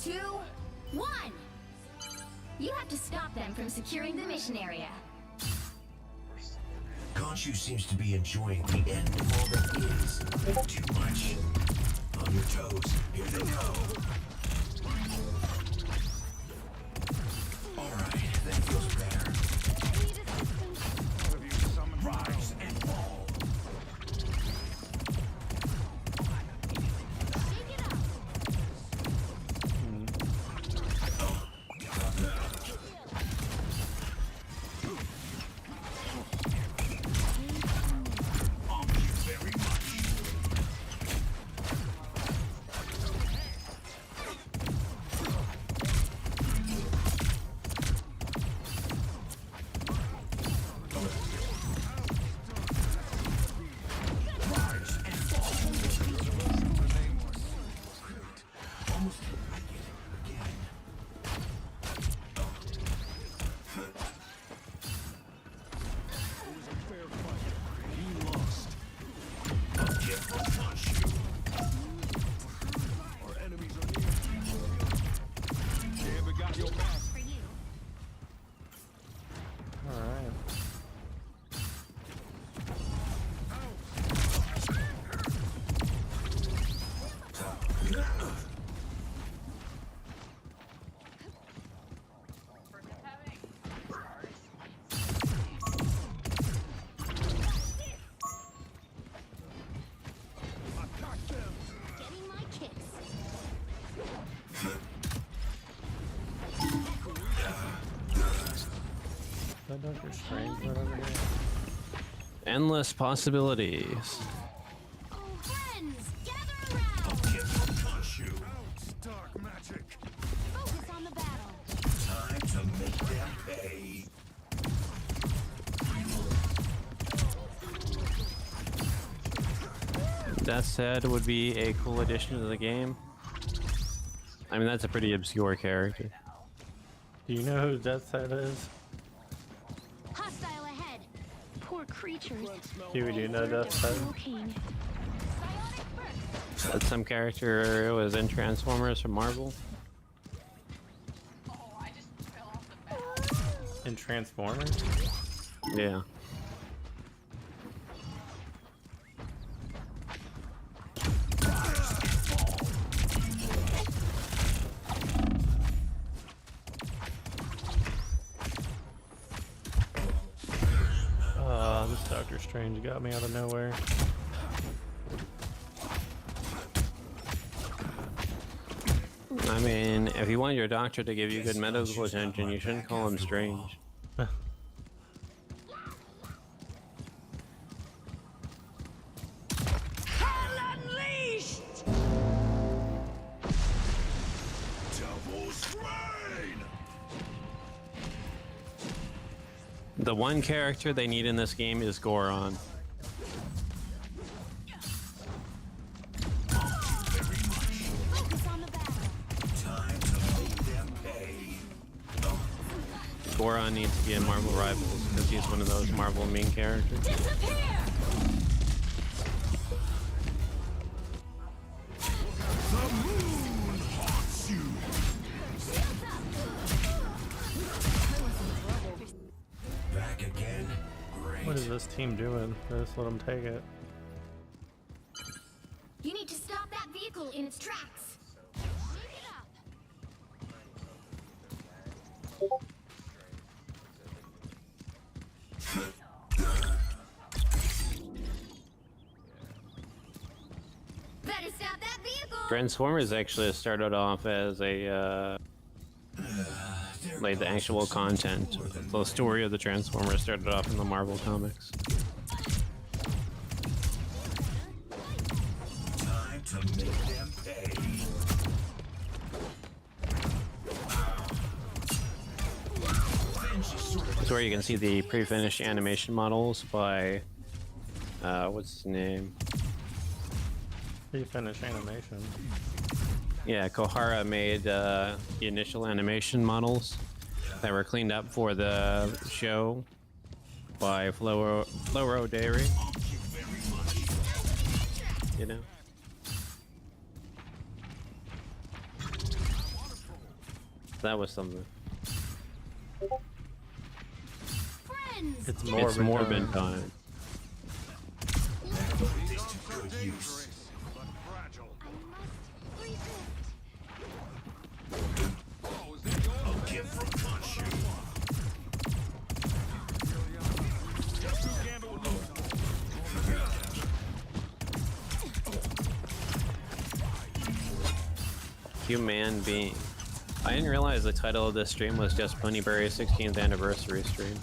2, 1. You have to stop them from securing the mission area. Khonshu seems to be enjoying the end of all that is. Too much. On your toes. Here they go. Alright, that feels better. Rise and fall. Getting my kicks. That Doctor Strange right over here. Endless possibilities. Oh, friends, gather around. Get from Khonshu. Dark magic. Focus on the battle. Death's Head would be a cool addition to the game. I mean, that's a pretty obscure character. Do you know who Death's Head is? Hostile ahead. Poor creatures. Huey, do you know Death's Head? King. That's some character who was in Transformers from Marvel. Oh, I just fell off the map. In Transformers? Yeah. This Doctor Strange got me out of nowhere. I mean, if you want your doctor to give you good medical attention, you shouldn't call him strange. Hell unleashed! Devil's Reign! The one character they need in this game is Goron. Focus on the battle. Time to make them pay. Goron needs to be in Marvel Rivals because he's one of those Marvel main characters. Disappear! The moon haunts you. Back again? Great. What is this team doing? Just let them take it. You need to stop that vehicle in its tracks. Shake it up. Better stop that vehicle. Transformers actually started off as a like the actual content. The story of the Transformers started off in the Marvel comics. Time to make them pay. It's where you can see the pre-finished animation models by what's his name? Finish animation. Yeah, Kohara made the initial animation models that were cleaned up for the show by Floro Dairy. You know? That was something. Friends. It's It's Morbin time. This to good use. I'll give from punch you. Human being. I didn't realize the title of this stream was just Ponybrary 16th anniversary stream.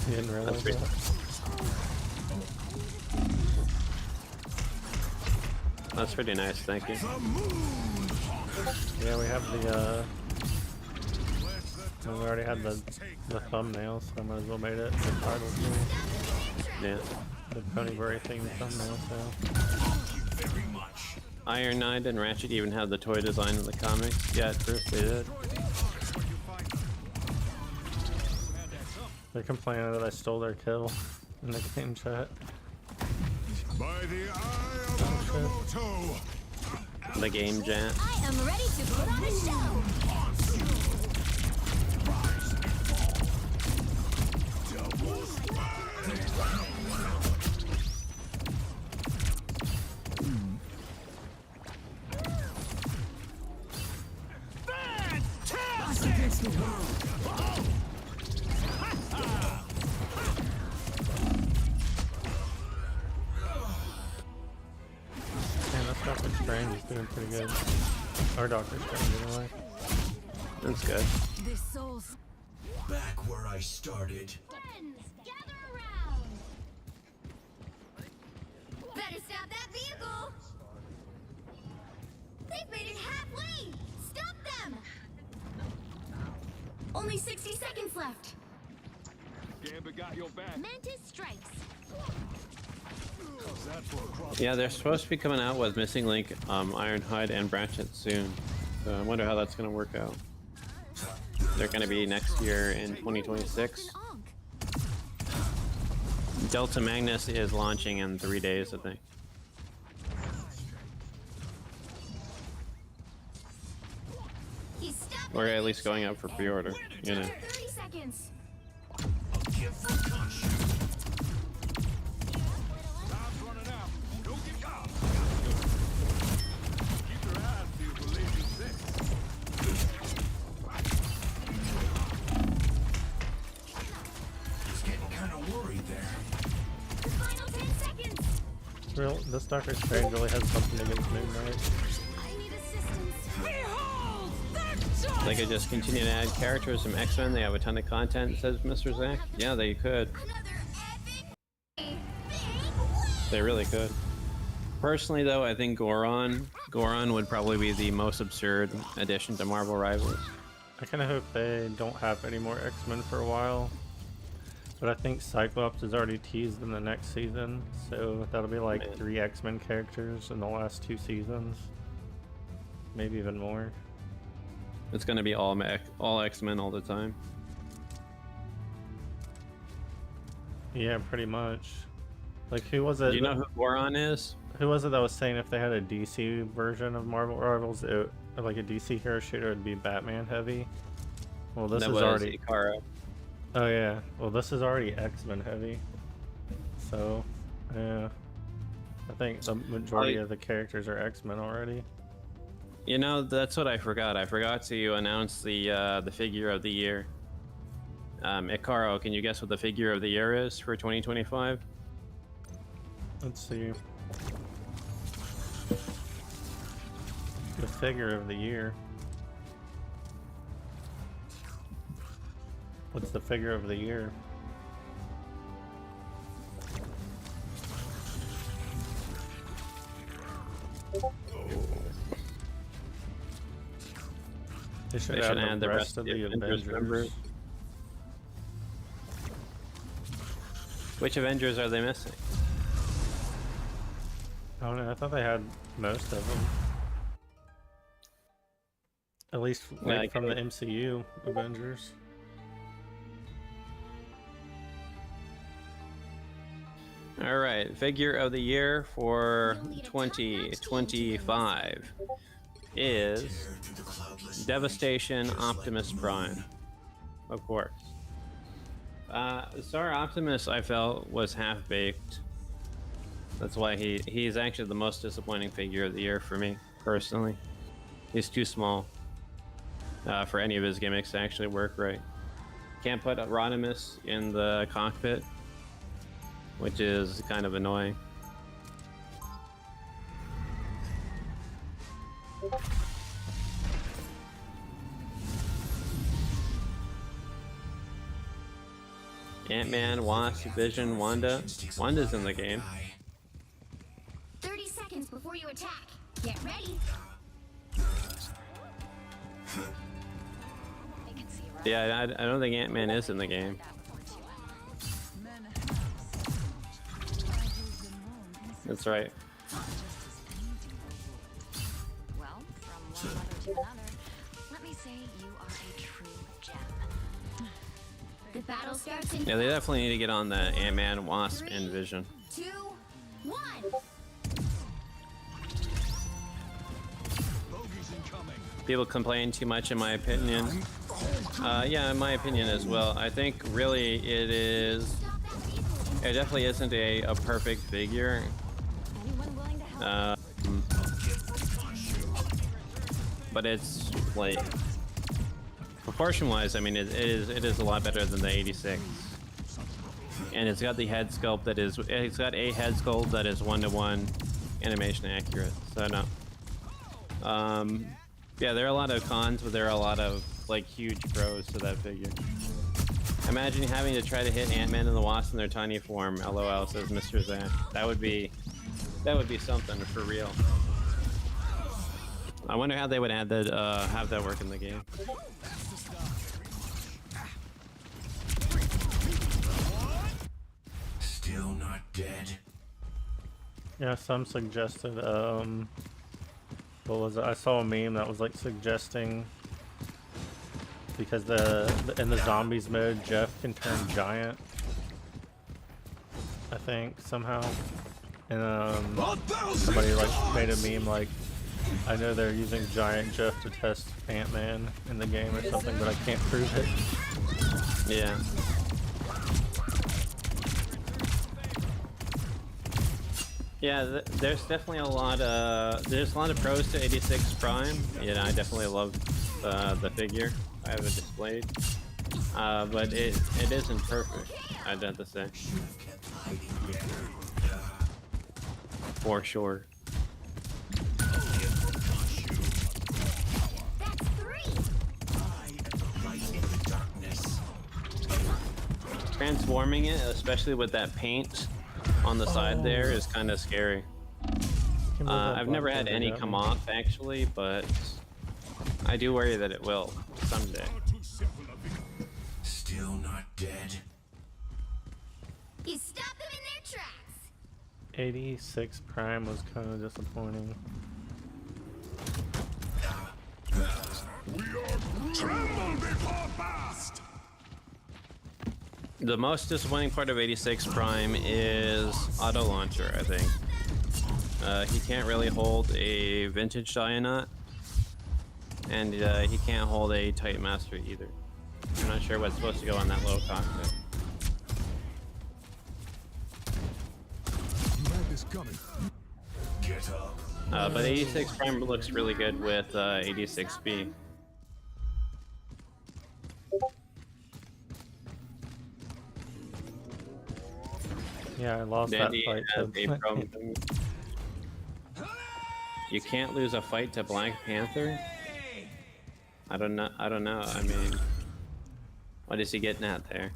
You didn't realize That's that? That's pretty nice, thank you. Yeah, we have the we already had the thumbnail, so I might as well made it the title too. Yeah. The Ponybrary themed thumbnail, so. Very much. Iron Knight and Ratchet even had the toy design in the comics. Yeah, at first they did. They're complaining that I stole their kill in the game chat. By the eye of Agamotto. The game chat. I am ready to put on a show. Devil's against the world. Man, that Doctor Strange is doing pretty good. Or Doctor Strange, anyway. That's good. The souls. Back where I started. Friends, gather around. Better stop that vehicle. They've made it halfway. Stop them. Only 60 seconds left. Gambit got your back. Mantis strikes. Yeah, they're supposed to be coming out with Missing Link, Ironhide, and Ratchet soon. So I wonder how that's going to work out. They're going to be next year in 2026. Delta Magnus is launching in 3 days, I think. Or at least going up for pre-order, you know. 30 seconds. A gift from Khonshu. Time's running out. Don't get caught. Keep your eyes peeled for Lazy 6. He's getting kind of worried there. The final 10 seconds. Real, this Doctor Strange really has something against Moon Knight. I need assistance. Behold, the They could just continue to add characters from X-Men. They have a ton of content, says Mr. Zach. Yeah, they could. Another epic big They really could. Personally, though, I think Goron would probably be the most absurd addition to Marvel Rivals. I kind of hope they don't have any more X-Men for a while. But I think Cyclops is already teased in the next season, so that'll be like Man. 3 X-Men characters in the last 2 seasons. Maybe even more. It's gonna be all X-Men all the time. Yeah, pretty much. Like, who was it? Do you know who Goron is? Who was it that was saying if they had a DC version of Marvel Rivals, like a DC hero shooter, it'd be Batman heavy? Well, this That is was already. Ikara. Oh yeah. Well, this is already X-Men heavy. So, yeah. I think the majority of the characters are X-Men already. You know, that's what I forgot. I forgot to announce the figure of the year. Ikaro, can you guess what the figure of the year is for 2025? Let's see. The figure of the year. What's the figure of the year? They should add the rest of the Avengers. members. Which Avengers are they missing? I don't know. I thought they had most of them. At least Yeah, like, from the MCU Avengers. All right, figure of the year for 2025 is Devastation Optimus Prime, of course. Star Optimus, I felt, was half-baked. That's why he's actually the most disappointing figure of the year for me, personally. He's too small for any of his gimmicks to actually work right. Can't put Rodimus in the cockpit, which is kind of annoying. Ant-Man, Wasp, Vision, Wanda. Wanda's in the game. 30 seconds before you attack. Get ready. I can see right Yeah, I don't think Ant-Man is in the game. That's right. well, from one mother to another. Let me say you are a true gem. The battle starts in Yeah, they definitely need to get on the Ant-Man, Wasp, and Vision. 2, 1. Bogeys incoming. People complain too much, in my opinion. Yeah, in my opinion as well. I think really it definitely isn't a perfect figure. Anyone willing to help? But it's like proportion-wise, I mean, it is a lot better than the 86. And it's got the head sculpt it's got a head sculpt that is 1-to-1 animation accurate. So no. Yeah, there are a lot of cons, but there are a lot of like huge pros to that figure. Imagine having to try to hit Ant-Man and the Wasp in their tiny form. LOL, says Mr. Zach. That would be something for real. I wonder how they would add that, have that work in the game. Still not dead. Yeah, some suggested, what was it? I saw a meme that was like suggesting because in the zombies mode, Jeff can turn giant. I think somehow, and somebody like made a meme like, I know they're using giant Jeff to test Ant-Man in the game or something, but I can't prove it. Yeah. Yeah, there's definitely a lot of pros to 86 Prime. You know, I definitely love the figure. I have it displayed, but it isn't perfect. I'd have to say, for sure. Transforming it, especially with that paint on the side there, is kind of scary. I've never had any come off actually, but I do worry that it will someday. Still not dead. You stop them in their tracks. 86 Prime was kind of disappointing. Tremble before blast. The most disappointing part of 86 Prime is auto launcher, I think. He can't really hold a vintage Dianot, and he can't hold a Titan Master either. I'm not sure what's supposed to go on that low cockpit. Get up. But 86 Prime looks really good with 86B. Yeah, I lost that fight to You can't lose a fight to Black Panther? I don't know. I mean, what is he getting at there?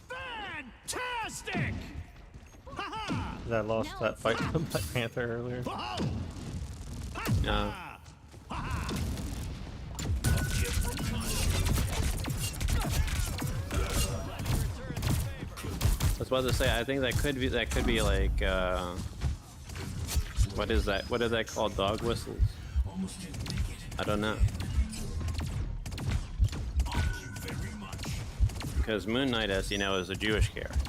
Fantastic! I lost that fight to Black Panther earlier. No. I was about to say, I think that could be like what is that? What are they called? Dog whistles? I don't know. Because Moon Knight, as you know, is a Jewish character.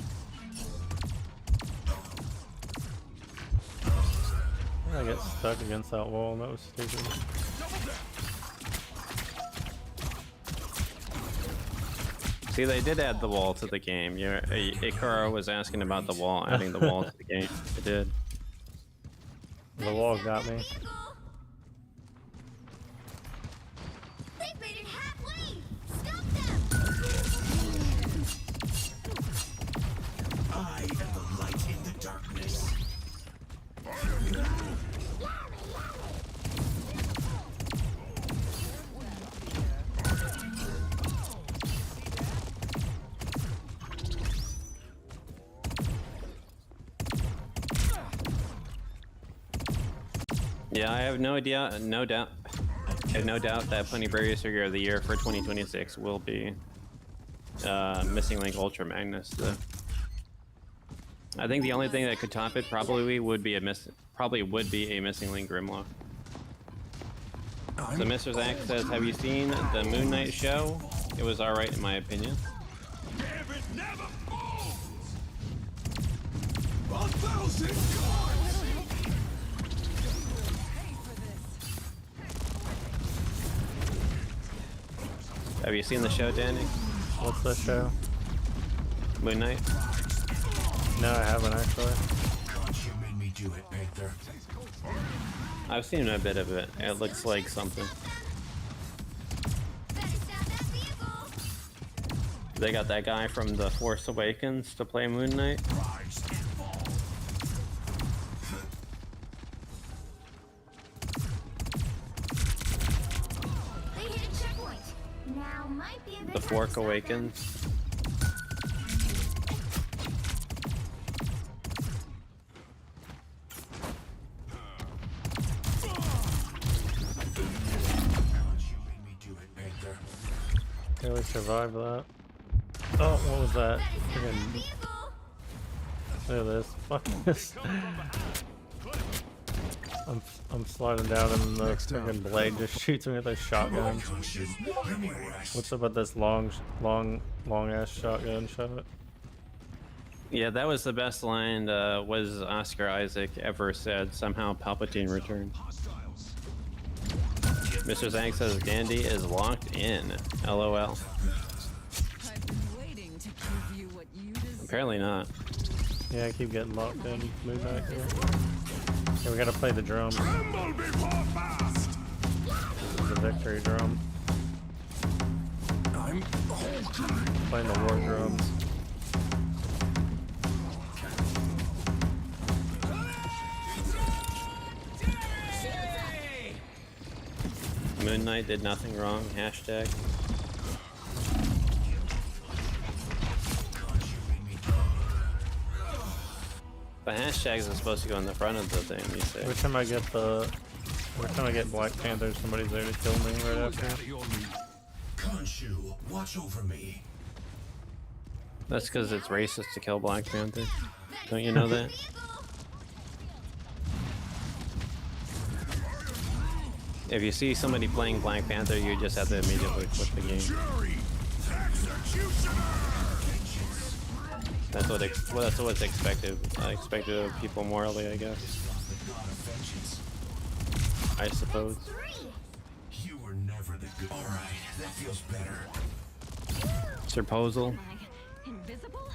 I get stuck against that wall, and that was stupid. See, they did add the wall to the game. Ikaro was asking about the wall, adding the wall to the game. They did. The wall got me. They've made it halfway. Stop them. I am the light in the darkness. Yeah, I have no doubt that Ponybrary Figure of the Year for 2026 will be Missing Link Ultra Magnus. I think the only thing that could top it probably would be a Missing Link Grimlock. So Mr. Zach says, have you seen the Moon Knight show? It was alright in my opinion. Have you seen the show, Danny? What's the show? Moon Knight? No, I haven't actually. You made me do it, Panther. I've seen a bit of it. It looks like something. They got that guy from The Force Awakens to play Moon Knight. The Fork Awakens. Yeah, we survived that. Oh, what was that? Friggin... Look at this. Fuck this. I'm sliding down and the freaking blade just shoots me with a shotgun. What's up with this long ass shotgun shot? Yeah, that was the best line was Oscar Isaac ever said. Somehow Palpatine returned. Mr. Zhang says Dandy is locked in. LOL. I've been waiting to give you what you deserve. Apparently not. Yeah, I keep getting locked in. Move back here. Okay, we gotta play the drums. The victory drum. I'm Playing the war drums. Moon Knight did nothing wrong. Hashtag. The hashtags are supposed to go in the front of the thing, you say. Every time I get Black Panther, somebody's there to kill me right after. Khonshu, watch over me. That's because it's racist to kill Black Panther. Don't you know that? If you see somebody playing Black Panther, you just have to immediately quit the game. That's what's expected. Expected of people morally, I guess. I suppose. You were never the good. All right, that feels better. Proposal. Am I invisible?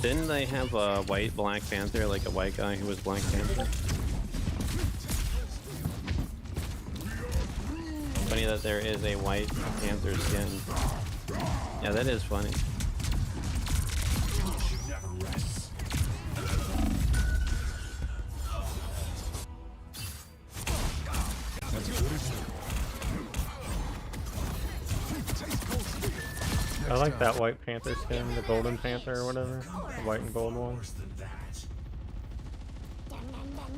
Didn't they have a white Black Panther, like a white guy who was Black Panther? Funny that there is a white Panther skin. Yeah, that is funny. I like that White Panther skin, the Golden Panther or whatever. The white and gold one.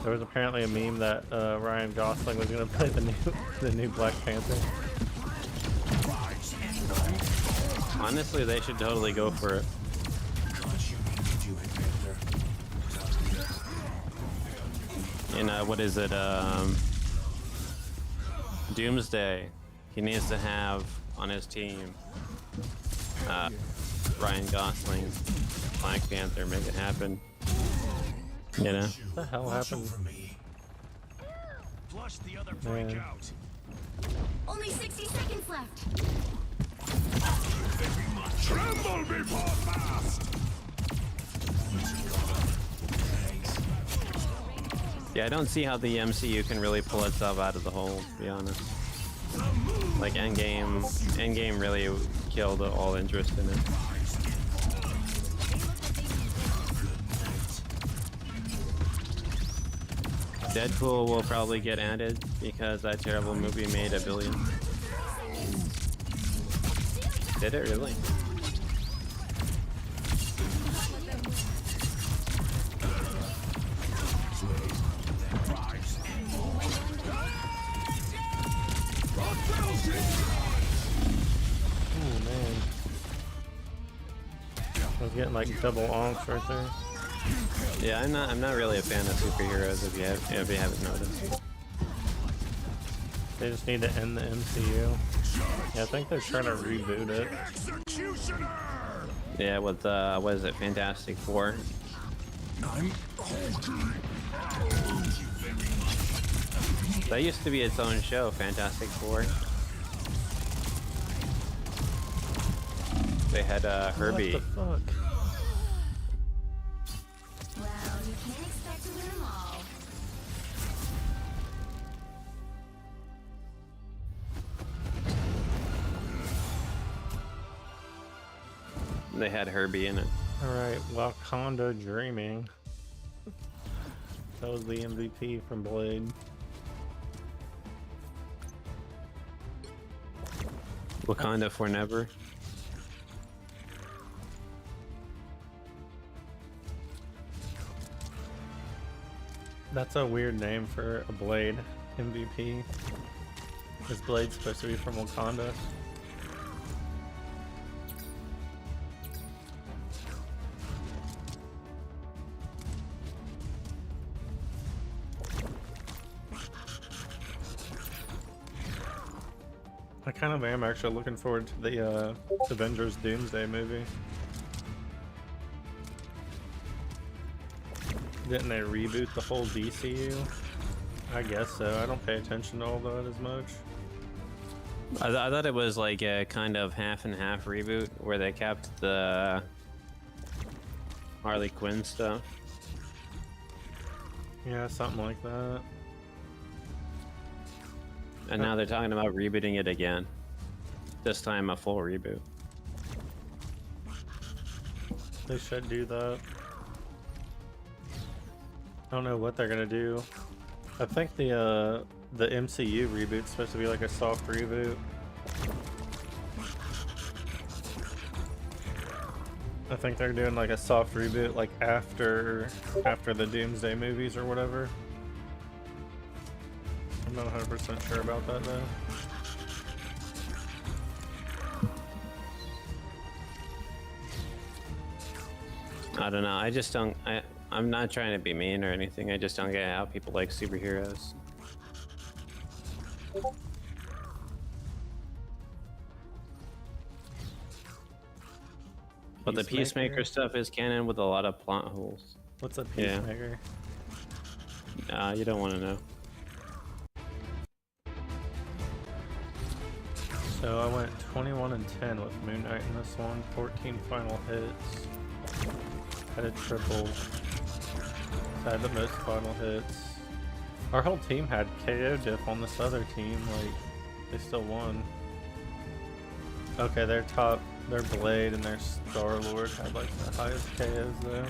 There was apparently a meme that Ryan Gosling was gonna play the new Black Panther. Honestly, they should totally go for it. And what is it? Doomsday. He needs to have on his team Ryan Gosling, Black Panther, make it happen. You know? What the hell happened? Man. Only 60 seconds left. Tremble before fast. Yeah, I don't see how the MCU can really pull itself out of the hole, to be honest. Like Endgame really killed all interest in it. Deadpool will probably get added because that terrible movie made $1 billion. Did it really? Oh man. I was getting like double onks right there. Yeah, I'm not really a fan of superheroes if you haven't noticed. They just need to end the MCU. Yeah, I think they're trying to reboot it. Yeah, with what is it, Fantastic Four? That used to be its own show, Fantastic Four. They had Herbie. What the fuck? Well, you can't expect to win them all. They had Herbie in it. Alright, Wakanda Dreaming. That was the MVP from Blade. Wakanda for never. That's a weird name for a Blade MVP. Is Blade supposed to be from Wakanda? I kind of am actually looking forward to the Avengers Doomsday movie. Didn't they reboot the whole DCU? I guess so. I don't pay attention to all that as much. I thought it was like a kind of half and half reboot where they kept the Harley Quinn stuff. Yeah, something like that. And now they're talking about rebooting it again. This time a full reboot. They should do that. I don't know what they're gonna do. I think the MCU reboot's supposed to be like a soft reboot. I think they're doing like a soft reboot like after the Doomsday movies or whatever. I'm not 100% sure about that though. I don't know. I just don't. I'm not trying to be mean or anything. I just don't get how people like superheroes. But the Peacemaker stuff is canon with a lot of plot holes. What's a Peacemaker? Yeah. You don't want to know. So I went 21 and 10 with Moon Knight in this one. 14 final hits. Had a triple. Had the most final hits. Our whole team had KO diff on this other team. Like, they still won. Okay, their Blade and their Star-Lord had like the highest KOs though.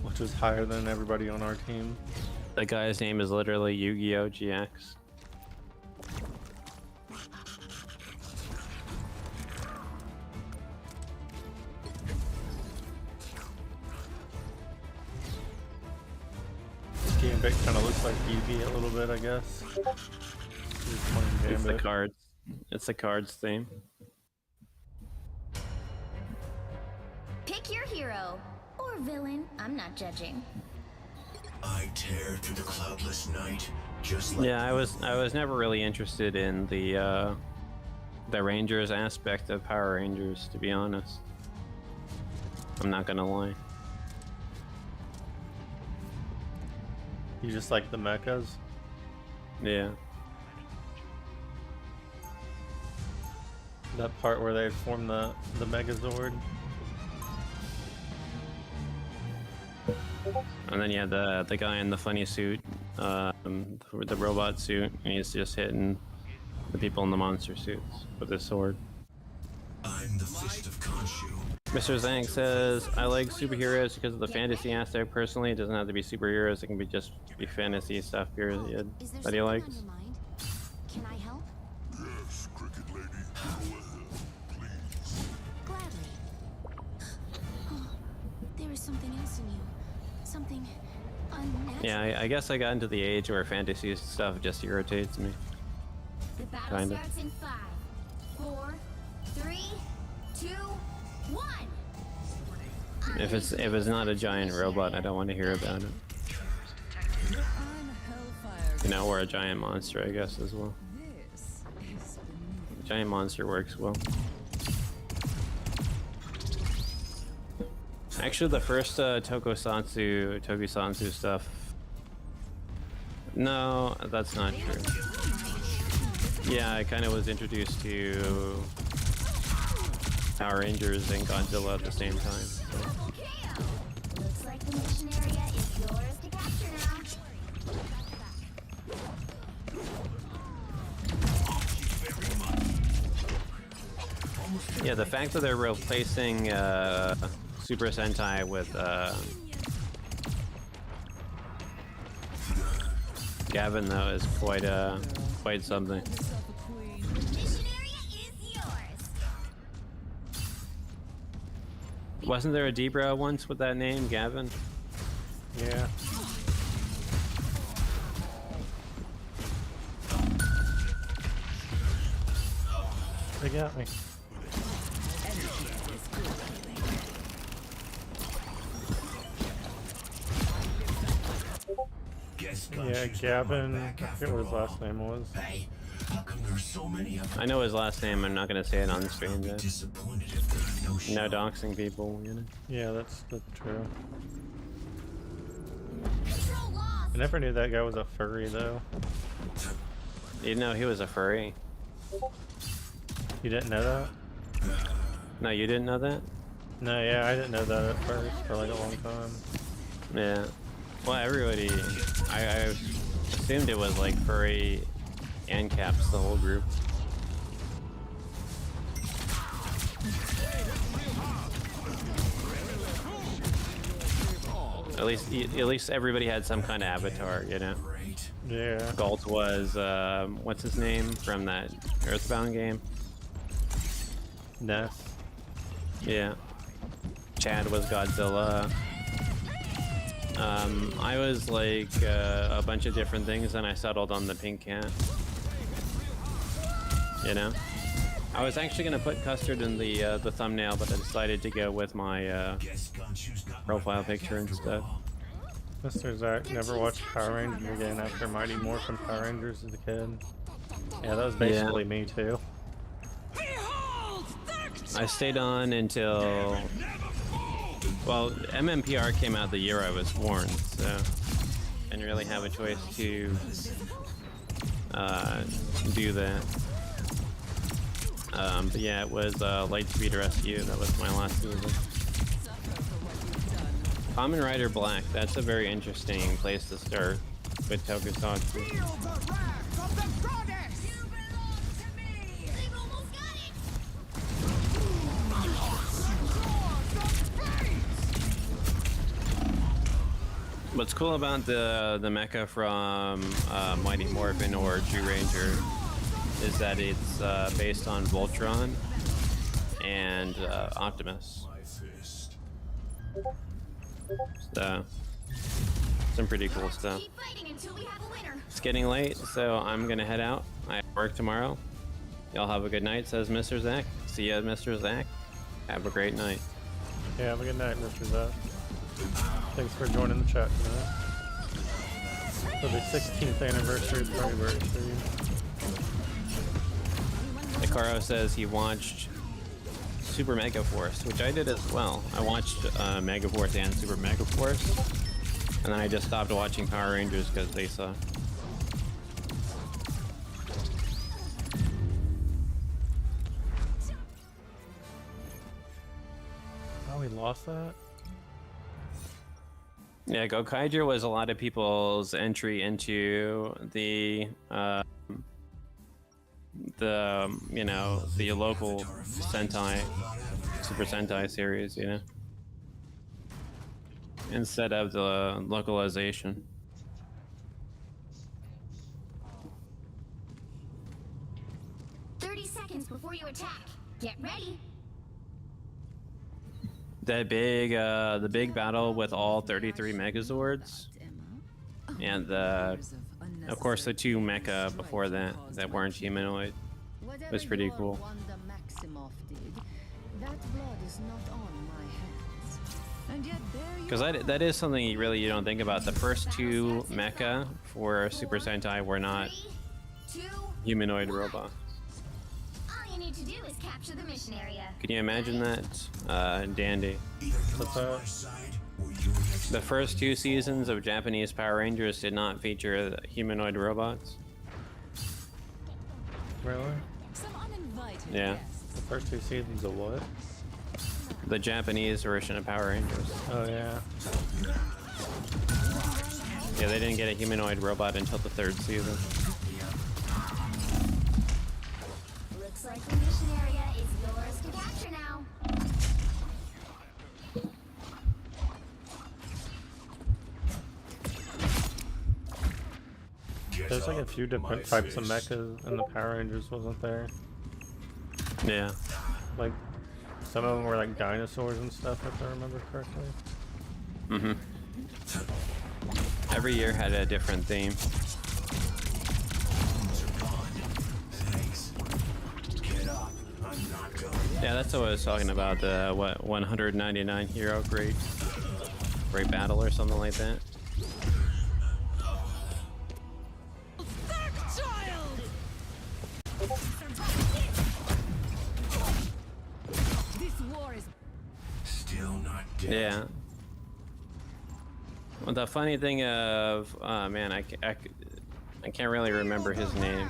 Which was higher than everybody on our team. The guy's name is literally Yu-Gi-Oh! GX. Gambit kind of looks like Yugi a little bit, I guess. It's the cards. It's the cards theme. Pick your hero or villain. I'm not judging. I tear through the cloudless night, just like Yeah, I was never really interested in the Rangers aspect of Power Rangers, to be honest. I'm not gonna lie. You just like the mechas? Yeah. That part where they form the Megazord? And then you had the guy in the funny suit, the robot suit, and he's just hitting the people in the monster suits with his sword. I'm the fist of Khonshu. Mr. Zank says, I like superheroes because of the fantasy aspect personally. It doesn't have to be superheroes, it can be just be fantasy stuff, period, that he likes. Can I help? Yes, Cricket Lady. Go ahead, please. Gladly. Oh, there is something else in you. Something unnatural. Yeah, I guess I got into the age where fantasy stuff just irritates me. The battle Kinda. starts in 5, 4, 3, 2, 1. If it's not a giant robot, I don't want to hear about it. I'm Hellfire. You know, or a giant monster, I guess, as well. This is beneath. Giant monster works well. Actually, the first Tokusatsu stuff. No, that's not true. Yeah, I kind of was introduced to Power Rangers and Godzilla at the same time. So. Looks like the mission area is yours to capture now. Yeah, the fact that they're replacing Super Sentai with Gavin, though, is quite something. Mission area is yours. Wasn't there a Debra once with that name, Gavin? Yeah. They got me. Yeah, Gavin. I forget what his last name was. Hey, how come there's so many of them? I know his last name. I'm not gonna say it on stream. Though. Disappointed if there's no No doxing people, you know. Yeah, that's true. Control lost. I never knew that guy was a furry though. You know he was a furry. You didn't know that? No, you didn't know that? No, yeah, I didn't know that at first for like a long time. Yeah. Well, everybody, I assumed it was like furry and caps, the whole group. At least everybody had some kind of avatar, you know. Yeah. Galt was what's his name from that Earthbound game? Ness. Yeah. Chad was Godzilla. I was like a bunch of different things, and I settled on the pink cat. You know, I was actually gonna put Custard in the thumbnail, but I decided to go with my profile picture instead. Mr. Zach never watched Power Rangers again after Mighty Morphin Power Rangers as a kid. Yeah, that was basically me too. I stayed on until, well, MMPR came out the year I was born, so I didn't really have a choice to do that. But yeah, it was Lightspeed Rescue. That was my last season. Kamen Rider Black. That's a very interesting place to start with Tokusatsu. What's cool about the mecha from Mighty Morphin or Jew Ranger is that it's based on Voltron and Optimus. So, some pretty cool stuff. It's getting late, so I'm gonna head out. I have work tomorrow. Y'all have a good night, says Mr. Zach. See ya, Mr. Zach. Have a great night. Yeah, have a good night, Mr. Zach. Thanks for joining the chat tonight. For the 16th anniversary of Ponybrary stream. Hikaru says he watched Super Mega Force, which I did as well. I watched Mega Force and Super Mega Force, and then I just stopped watching Power Rangers because they suck. Oh, we lost that? Yeah, Gokaiger was a lot of people's entry into the you know, the local Sentai, Super Sentai series, you know, instead of the localization. Before you attack, get ready. That big, the big battle with all 33 Megazords, and of course the 2 Mecha before that weren't humanoid, was pretty cool. Because that is something you don't think about. The first 2 Mecha for Super Sentai were not humanoid robots. All you need to do is capture the mission area. Can you imagine that, Dandy? What's that? The first 2 seasons of Japanese Power Rangers did not feature humanoid robots. Really? Yeah. The first 2 seasons of what? The Japanese version of Power Rangers. Oh yeah. Yeah, they didn't get a humanoid robot until the 3rd season. Looks like the mission area is yours to capture now. There's like a few different types of mechas in the Power Rangers, wasn't there? Yeah. Like, some of them were like dinosaurs and stuff, if I remember correctly. Mm-hmm. Every year had a different theme. Thanks. Get up. Yeah, that's what I was talking about. The what 199 hero great battle or something like that. This war is Still not dead. Yeah. Well, the funny thing of, man, I can't really remember his name.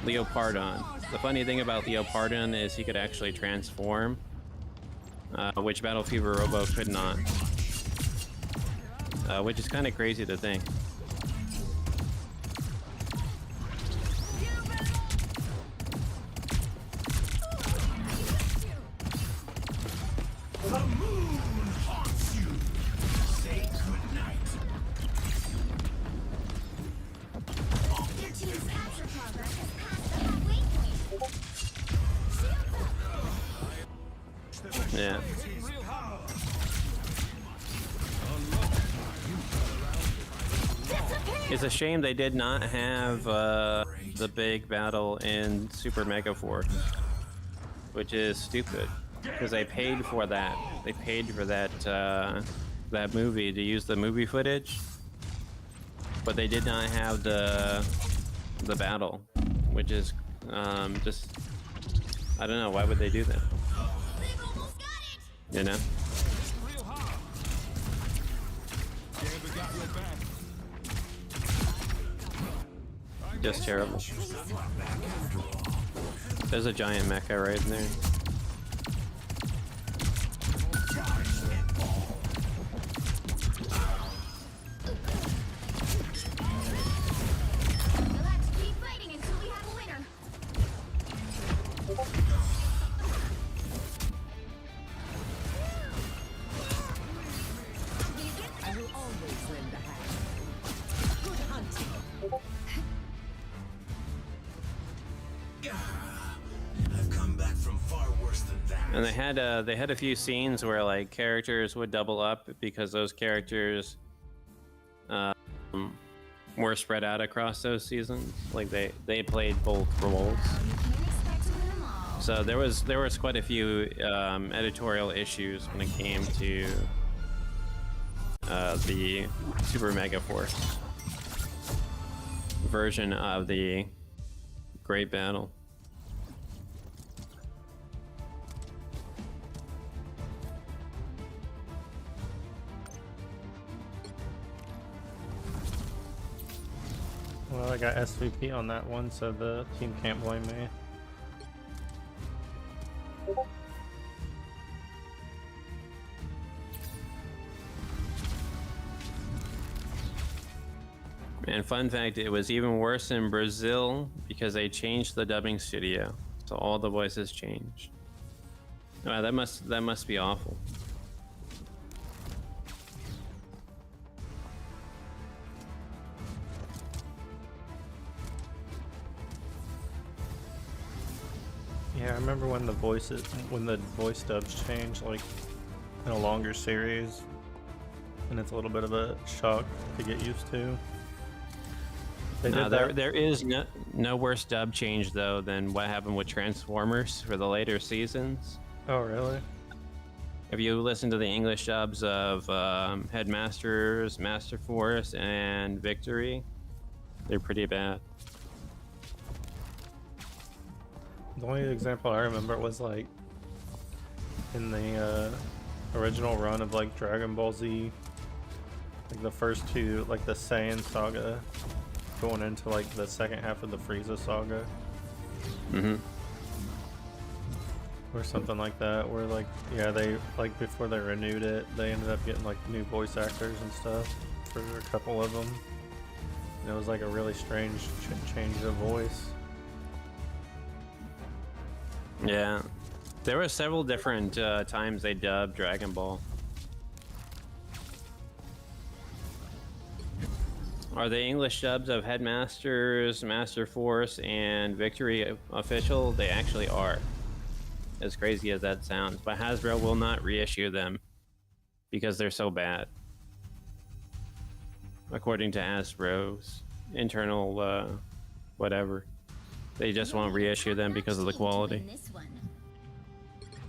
Leopardon. The funny thing about Leopardon is he could actually transform, which Battle Fever Robo could not. Which is kind of crazy to think. The moon haunts you. Say goodnight. Your team's capture progress has passed the halfway point. Yeah. It's a shame they did not have the big battle in Super Mega Force, which is stupid because they paid for that. They paid for that that movie to use the movie footage, but they did not have the battle, which is just I don't know, why would they do that? They've almost got it. You know? Just terrible. There's a giant mecha right in there. We'll have to keep fighting until we have a winner. I will always lend a hand. Good hunting. I've come back from far worse than that. And they had a few scenes where like characters would double up because those characters were spread out across those seasons. Like they played both roles. You can't expect to win them all. So there was quite a few editorial issues when it came to the Super Mega Force version of the Great Battle. Well, I got SVP on that one, so the team can't blame me. And fun fact, it was even worse in Brazil because they changed the dubbing studio, so all the voices changed. Wow, that must be awful. Yeah, I remember when the voice dubs change, like in a longer series, and it's a little bit of a shock to get used to. They No, did that. there is no worse dub change though than what happened with Transformers for the later seasons. Oh, really? If you listen to the English dubs of Headmasters, Master Force, and Victory, they're pretty bad. The only example I remember was like in the original run of like Dragon Ball Z, like the first two, like the Saiyan saga, going into like the second half of the Frieza saga, or something like that. Where like, yeah, they like before they renewed it, they ended up getting like new voice actors and stuff for a couple of them. And it was like a really strange change of voice. Yeah, there were several different times they dubbed Dragon Ball. Are the English dubs of Headmasters, Master Force, and Victory official? They actually are. As crazy as that sounds, but Hasbro will not reissue them because they're so bad, according to Hasbro's internal whatever. They just won't reissue them because of the quality.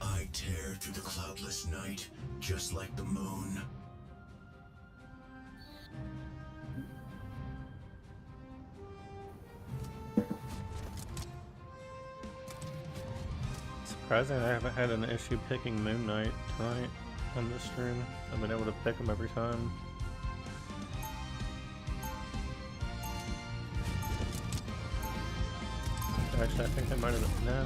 I tear through the cloudless night, just like the moon. Surprising I haven't had an issue picking Moon Knight tonight on this stream. I've been able to pick him every time. Actually, I think I might have. No.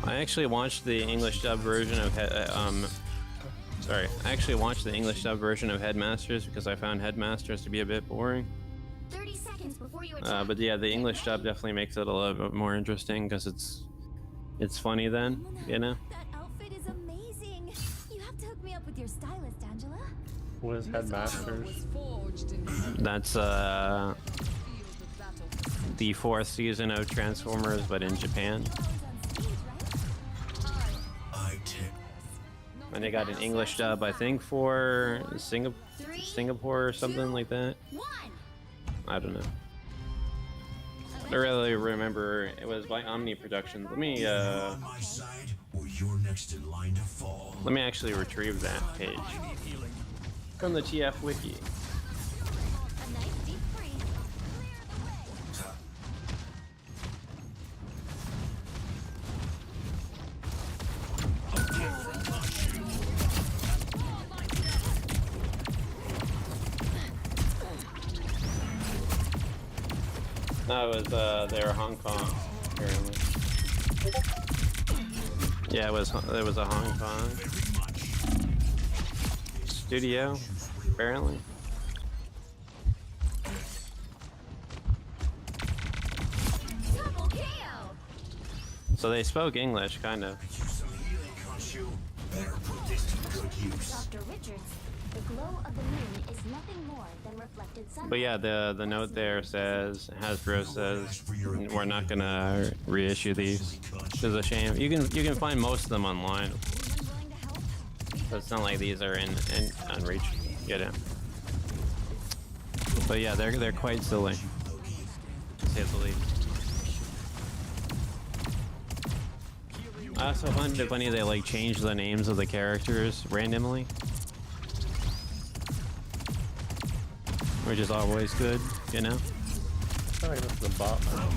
I actually watched the English dub version of sorry, I actually watched the English dub version of Headmasters because I found Headmasters to be a bit boring. 30 seconds before you attack. But yeah, the English dub definitely makes it a little bit more interesting because it's funny then, you know. That outfit is amazing. You have to hook me up with your stylist, Angela. What is Headmasters? That's the 4th season of Transformers, but in Japan. And they got an English dub, I think, for Singapore or something like that. I don't know. I don't really remember. It was by Omni Productions. Let me actually retrieve that page from the TF Wiki. No, it was they were Hong Kong, apparently. Yeah, it was a Hong Kong studio, apparently. So they spoke English, kind of. Dr. Richards, the glow of the moon is nothing more than reflected sunlight. But yeah, the note there says, Hasbro says, we're not gonna reissue these. Which is a shame. You can find most of them online. So it's not like these are in reach. Get it. But yeah, they're quite silly, to say the least. I also find it funny they like change the names of the characters randomly, which is always good, you know. Sorry, this is the bot now.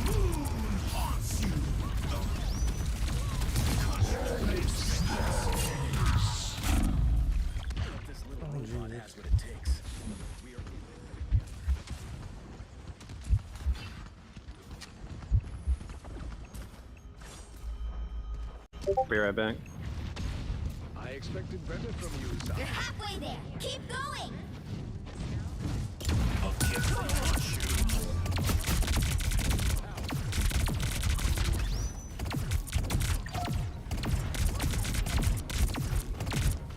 Be right back. I expected better from you, Zach. You're halfway there. Keep going.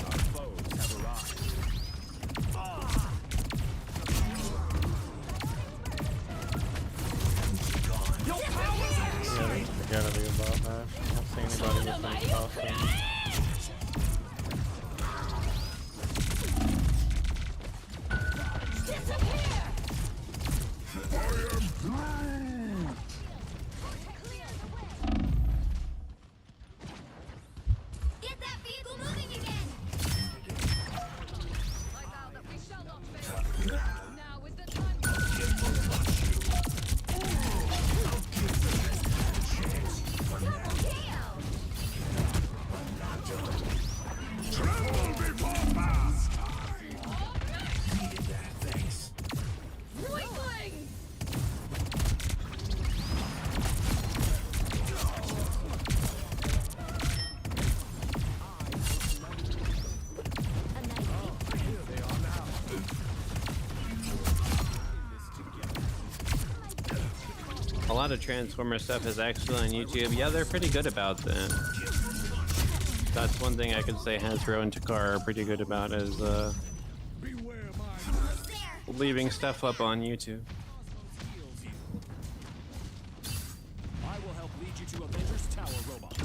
Our foes have arrived. Yeah, there's gotta be a bot match. I don't see anybody with any costumes. Get that vehicle moving again. I vow that we shall not fail. Now is the time. A lot of Transformer stuff is actually on YouTube. Yeah, they're pretty good about that. That's one thing I could say Hasbro and Takara are pretty good about, is leaving stuff up on YouTube. I will help lead you to Avengers Tower, robot.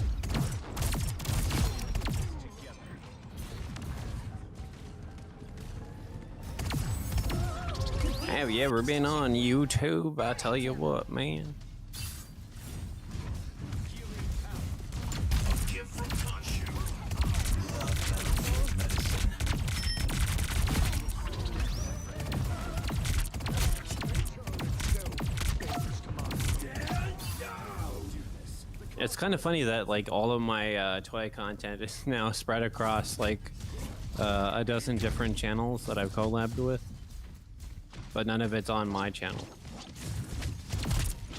Have you ever been on YouTube? I tell you what, man. It's kind of funny that like all of my toy content is now spread across like a dozen different channels that I've collabed with, but none of it's on my channel.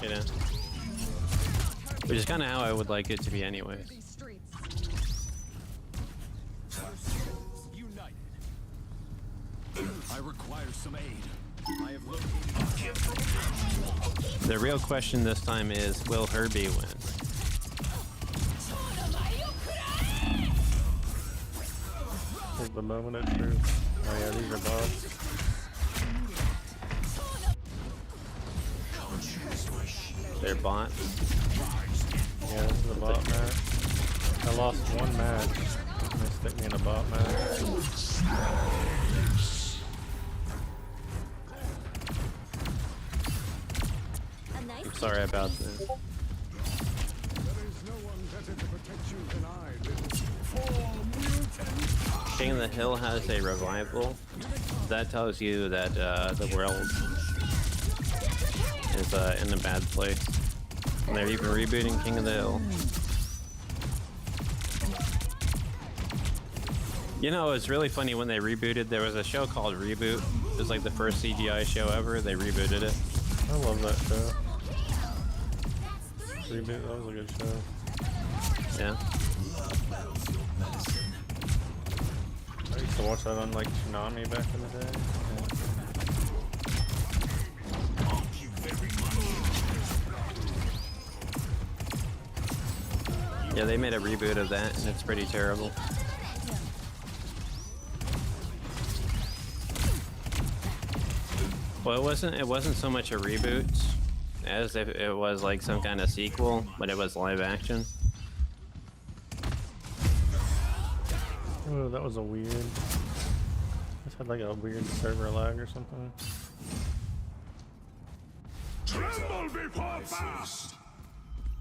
You know, which is kind of how I would like it to be, anyways. I require some aid. I have located. The real question this time is, will Herbie win? Is the moment of truth. Oh yeah, these are bots. They're bots. Yeah, this is a bot match. I lost one match. And they stick me in a bot match. I'm sorry about this. King of the Hill has a revival. That tells you that the world is in a bad place. And they're even rebooting King of the Hill. You know, it's really funny when they rebooted. There was a show called Reboot. It was like the first CGI show ever. They rebooted it. I love that show. Reboot, that was a good show. Yeah. I used to watch that on like Tsunami back in the day. Yeah, they made a reboot of that, and it's pretty terrible. Well, it wasn't so much a reboot as if it was like some kind of sequel, but it was live action. Oh, that was a weird. This had like a weird server lag or something. Tremble before fast.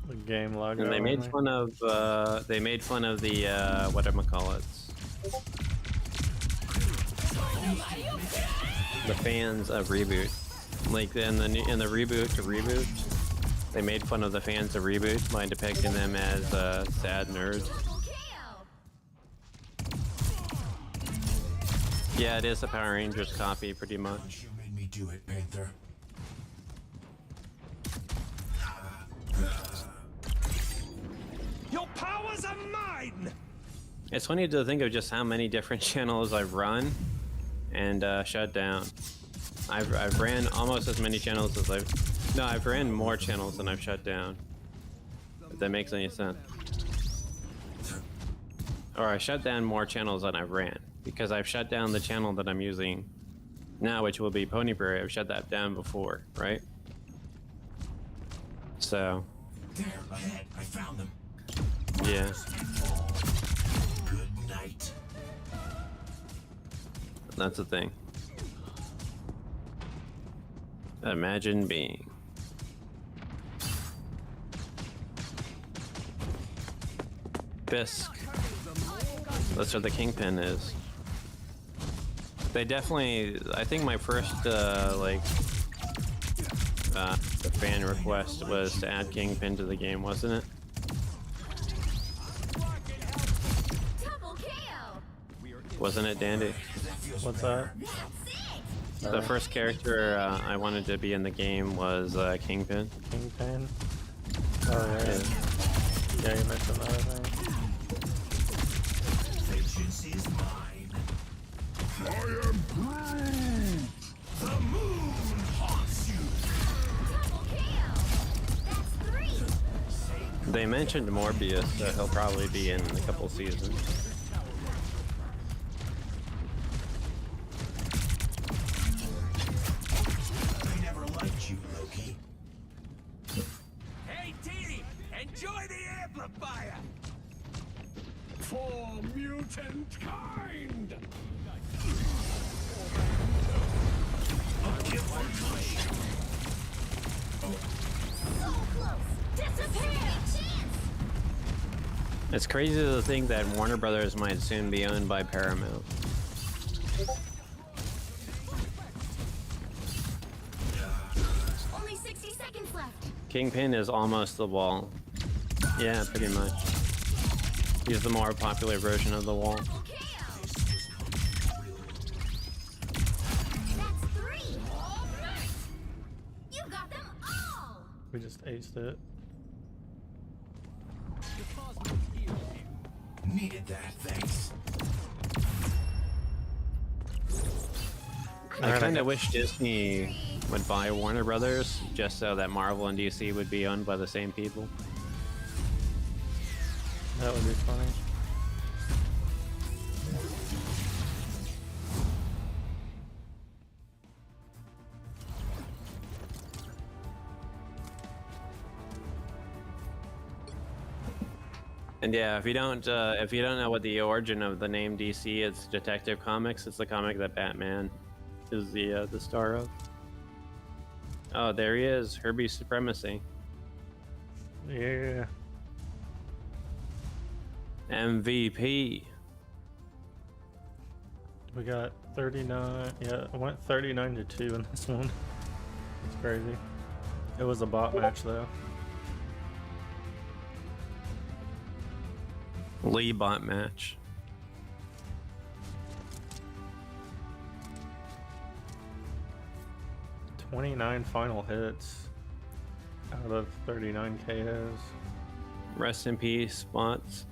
The game lag. And they made fun of the whatchamacallits. The fans of Reboot. Like in the reboot to Reboot, they made fun of the fans of Reboot by depicting them as sad nerds. Yeah, it is a Power Rangers copy, pretty much. You made me do it, Panther. Your powers are mine. It's funny to think of just how many different channels I've run and shut down. I've ran almost as many channels as I've ran more channels than I've shut down. If that makes any sense. Or I shut down more channels than I've ran, because I've shut down the channel that I'm using now, which will be Ponybrary. I've shut that down before, right? So. There, ahead. I found them. Yeah. Good night. That's the thing. Imagine being. Fisk. That's what the Kingpin is. They definitely, I think my first fan request was to add Kingpin to the game, wasn't it? Wasn't it, Dandy? What's that? The first character I wanted to be in the game was Kingpin. Kingpin? Oh yeah. Yeah, you mentioned that, I think. Vengeance is mine. I am Groot. The moon haunts you. They mentioned Morbius, so he'll probably be in a couple seasons. For mutant kind. It's crazy to think that Warner Brothers might soon be owned by Paramount. Only 60 seconds left. Kingpin is almost the Wall. Yeah, pretty much. He's the more popular version of the Wall. That's 3. You got them all. We just aced it. Needed that, thanks. I kind of wish Disney would buy Warner Brothers just so that Marvel and DC would be owned by the same people. That would be funny. And yeah, if you don't know what the origin of the name DC is, Detective Comics. It's the comic that Batman is the star of. Oh, there he is, Herbie Supremacy. Yeah. MVP. We got 39. Yeah, I went 39-2 in this one. It's crazy. It was a bot match though. Lee bot match. $29 final hits out of 39 KOs. Rest in peace, bots.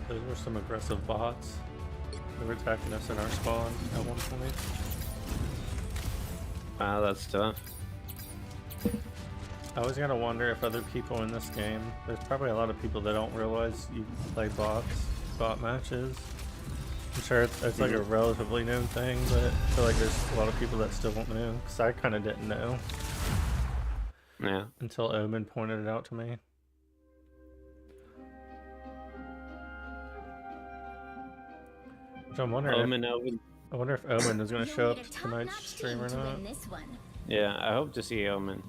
Those were some aggressive bots. They were attacking us in our spawn at one point. Wow, that's tough. I always gotta wonder if other people in this game, there's probably a lot of people that don't realize you play bot matches. I'm sure it's like a relatively known thing, but I feel like there's a lot of people that still don't know, because I kind of didn't know. Yeah. Until Omen pointed it out to me. So I'm wondering I wonder if Omen is going to show up to tonight's stream or not. Yeah, I hope to see Omen.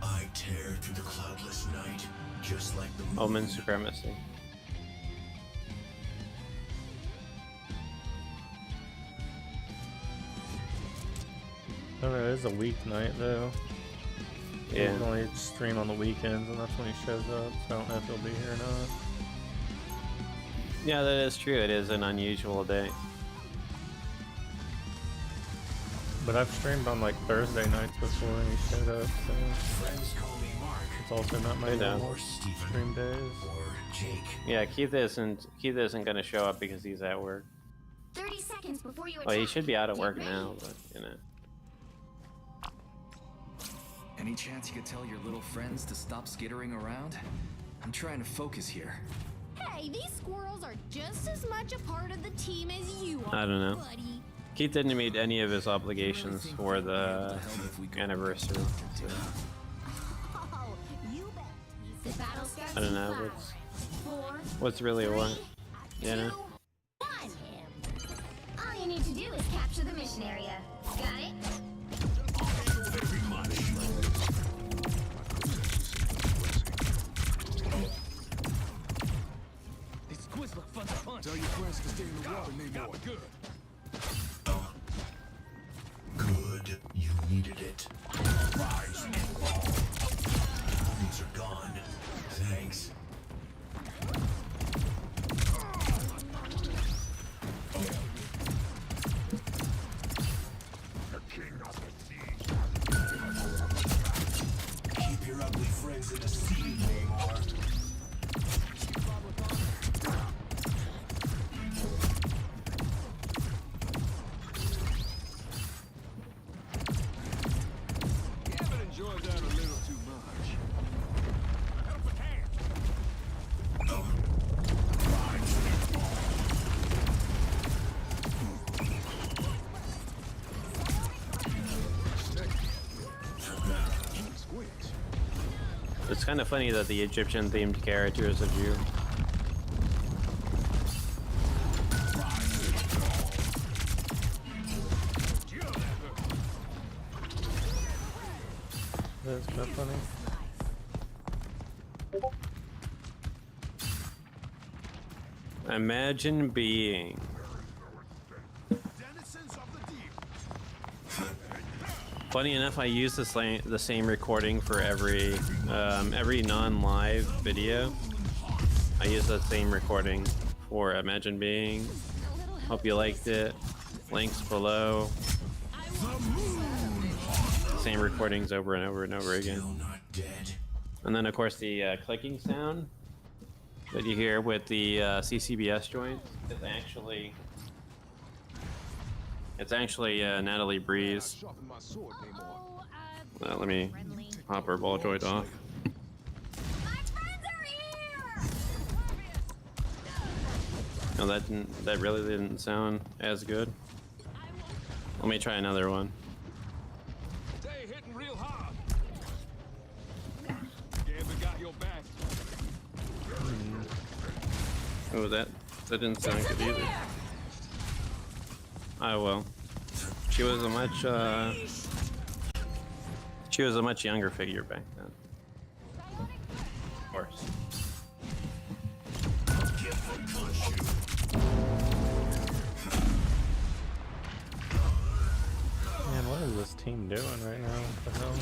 I tear through the cloudless night, just like the moon. Omen Supremacy. I don't know, it is a weeknight though. Yeah. He can only stream on the weekends, and that's when he shows up, so I don't know if he'll be here or not. Yeah, that is true. It is an unusual day. But I've streamed on like Thursday nights before and he showed up, so Friends call me Mark it's also not my normal or Stephen stream days. or Jake. Yeah, Keith isn't gonna show up because he's at work. 30 seconds before you Well, he attack. should be out of Get work ready. now, but you know. Any chance you could tell your little friends to stop skittering around? I'm trying to focus here. Hey, these squirrels are just as much a part of the team as you are. I don't know. Buddy. Keith didn't meet any of his obligations for the anniversary. So Oh, you bet. The battle starts I don't in know 5, 4, what's really what. 3, You know? 2, 1. All you need to do is capture the mission area. Got it? Very much. These squids look fun to punch. Tell your friends to stay in the water, Namor. Good. Good, you needed it. Rise and fall. These are gone. Thanks. Keep your ugly friends in the sea, Namor. Gavin enjoyed that a little too much. Rise and fall. It's kind of funny that the Egyptian themed character is a Jew. That's kind of funny. Imagine being. Funny enough, I use the same recording for every non-live video. I use the same recording for Imagine Being. Hope you liked it. Links below. Same recordings over and over and over again. And then of course the clicking sound that you hear with the CCBS joints it's actually Natalie Breeze. Let me pop her ball joint off. No, that really didn't sound as good. Let me try another one. Stay hitting real hard. Gambit got your back. Oh, that didn't sound good either. Oh well. She was a much younger figure back then. Of course. Man, what is this team doing right now? What the hell?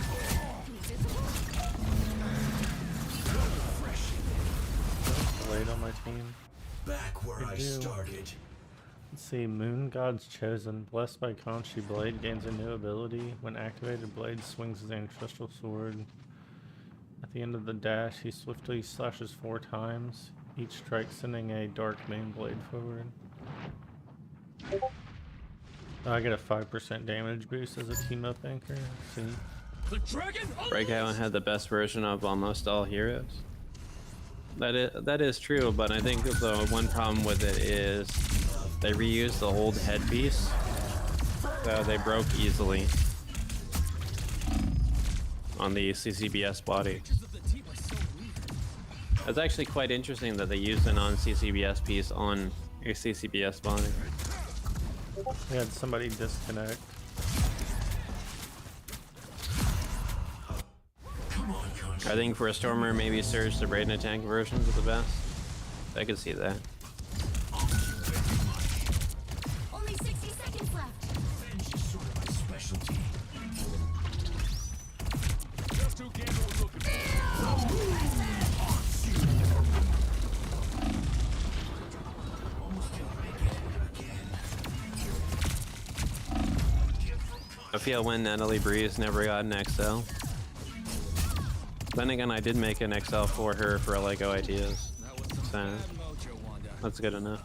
Late on my team. Back where I started. Let's see, Moon God's Chosen. Blessed by Conchi, Blade gains a new ability. When activated, Blade swings his ancestral sword. At the end of the dash, he swiftly slashes 4 times, each strike sending a dark main blade forward. I get a 5% damage boost as a team-up anchor. See? Breakout had the best version of almost all heroes. That is true, but I think the one problem with it is they reused the old headpiece, so they broke easily on the CCBS body. It's actually quite interesting that they used a non-CCBS piece on a CCBS body. We had somebody disconnect. I think for a Stormer, maybe Surge to Braden attack versions are the best. I could see that. Only 60 seconds left. Revenge is sort of my specialty. Just who Gambit looking for. I feel when Natalie Breeze never got an XL. Then again, I did make an XL for her for Lego Ideas. So that's good enough.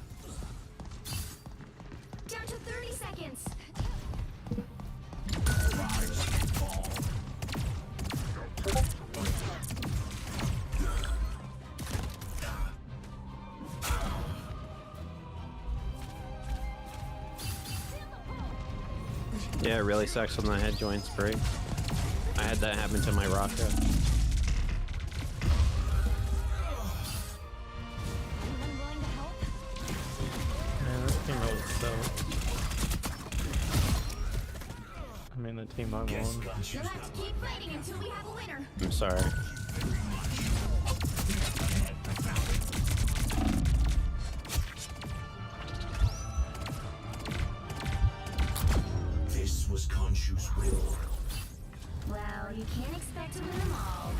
Down to 30 seconds. Yeah, it really sucks when the head joints break. I had that happen to my rocket. I mean, the team I'm on. You'll have to keep fighting until we have a winner. I'm sorry. This was Khonshu's will. Well, you can't expect to win them all.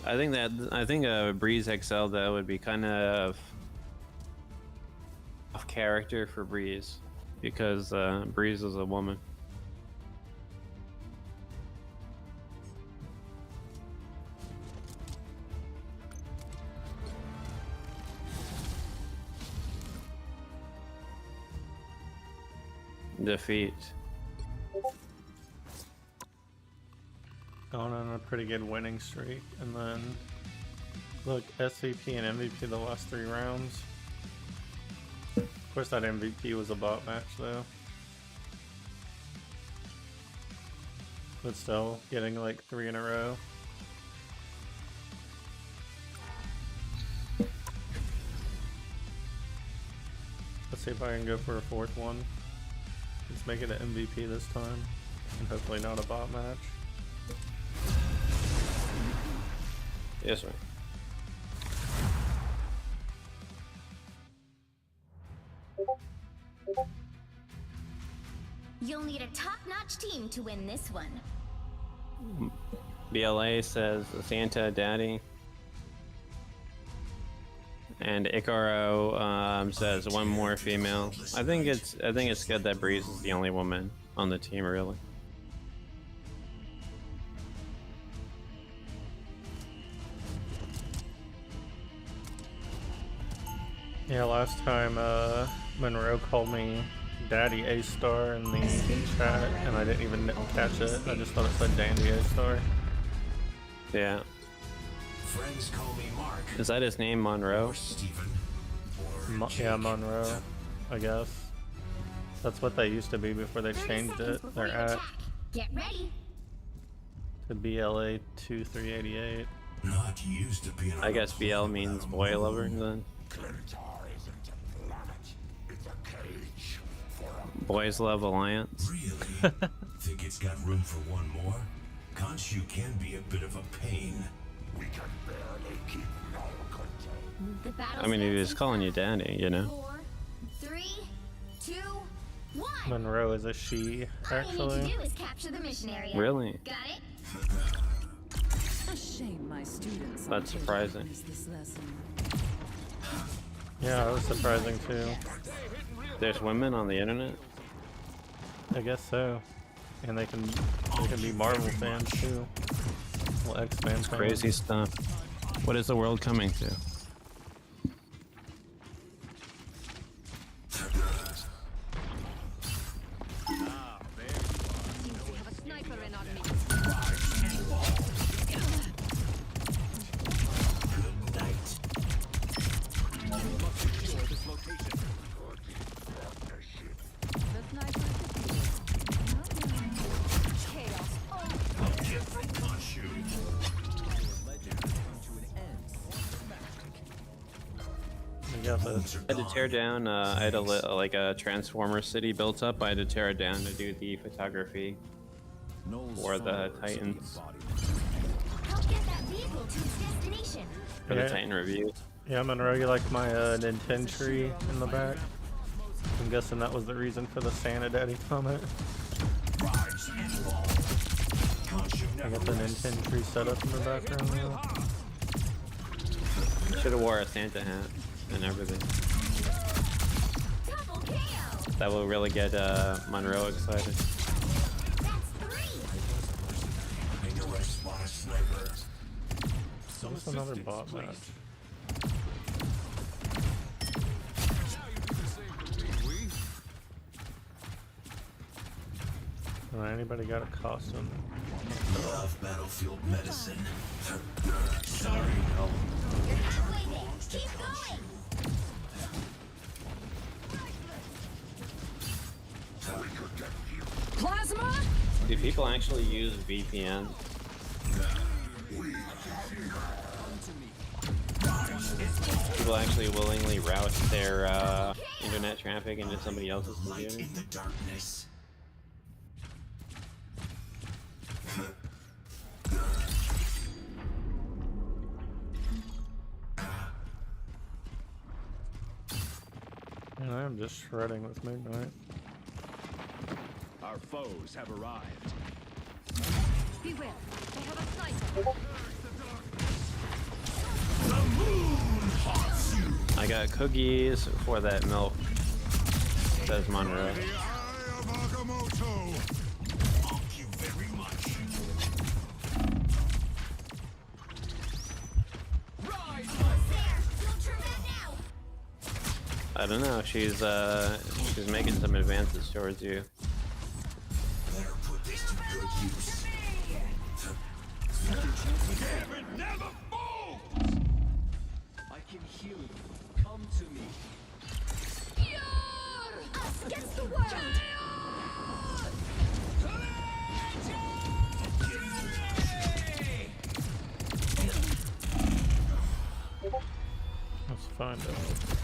I think a Breeze XL though would be kind of off character for Breeze because Breeze is a woman. Defeat. Gone on a pretty good winning streak, and then look, SVP and MVP the last 3 rounds. course, that MVP was a bot match, though. But still, getting like 3 in a row. Let's see if I can go for a 4th one. Let's make it an MVP this time. And hopefully not a bot match. Yes, sir. You'll need a top-notch team to win this one. BLA says Santa Daddy. And Icaro says one more female. I think it's good that Breeze is the only woman on the team, really. Yeah, last time Monroe called me Daddy A-Star in the chat, and I didn't even catch it. I just thought it said Dandy A-Star. Yeah. Friends call me Mark. Is that his name, Monroe? Or Stephen. Or Yeah, Monroe, I guess. That's what they used to be before they 30 changed seconds it. before They're you at attack. Get ready. to BLA 2388. not used to being. I guess BL means boy lover then. Cleritar isn't a planet. It's a cage for a. Boys Love Alliance. Really? Think it's got room for one more? Khonshu can be a bit of a pain. We can barely keep no control. The battle I mean, he starts was in calling you 5, daddy, you know? 4, 3, 2, 1. Monroe is a she, All you need actually. to do is capture the mission area. Really? Got it? A shame my students That's surprising. this lesson. Yeah, that was surprising too. There's women on the internet? I guess so. And they can be Marvel fans too. Well, X-Men fans. Crazy stuff. What is the world coming to? Seems we have a sniper in on me. Good night. The sniper is defeated. Chaos. I'll get from Khonshu. We got this. I had to tear down, I had like a Transformer city built up. I had to tear it down to do the photography for the Titans, Help get that vehicle to its destination. for the Yeah. Titan review. Yeah, Monroe, you like my Nintendo tree in the back? I'm guessing that was the reason for the Santa Daddy comment. Rise and fall. Khonshu I never got the rests. Nintendo tree set up in the background now. Should have wore a Santa hat and everything. Double KO. That will really get Monroe excited. That's 3. I know I spot a sniper. What's another bot match? Anybody got a costume? Love battlefield medicine. Sorry, no. You're halfway there. Keep going. Plasma? Do people actually use VPN? People actually willingly route their internet traffic into somebody else's Light computer? in the darkness. And I'm just shredding with Midnight. Our foes have arrived. Beware. They have a sniper. I got cookies for that milk, says Monroe. Thank you very much. There. Don't turn back now. I don't know, she's making some advances towards you. Better put this to good use. I can heal you. Come to me.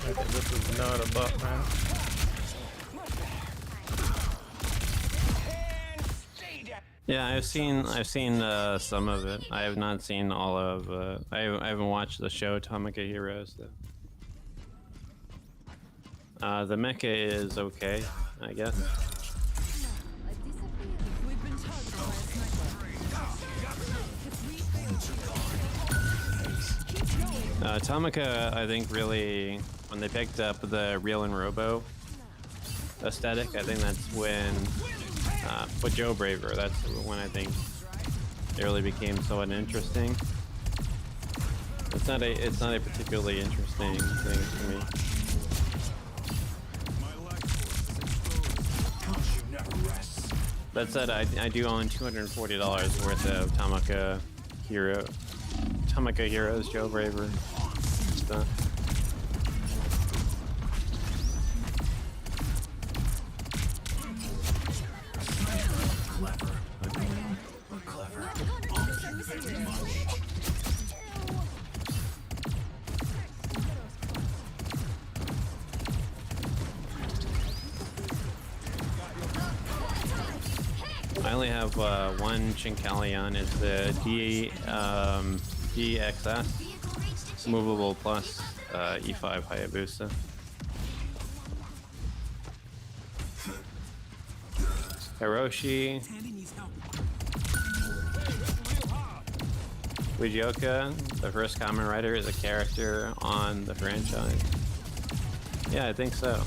Okay, this is not a butt, man. Yeah, I've seen some of it. I have not seen all of. I haven't watched the show Tamaka Heroes though. The mecha is okay, I guess. Tamaka, I think really, when they picked up the Real and Robo aesthetic, I think that's when, with Joe Braver, that's when I think it really became somewhat interesting. It's not a particularly interesting thing to me. That said, I do own $240 worth of Tamaka Heroes Joe Braver stuff. I only have one Chinkalion. It's the DXS Movable Plus E5 Hayabusa. Hiroshi, Fujioka, the first Kamen Rider, is a character on the franchise. Yeah, I think so.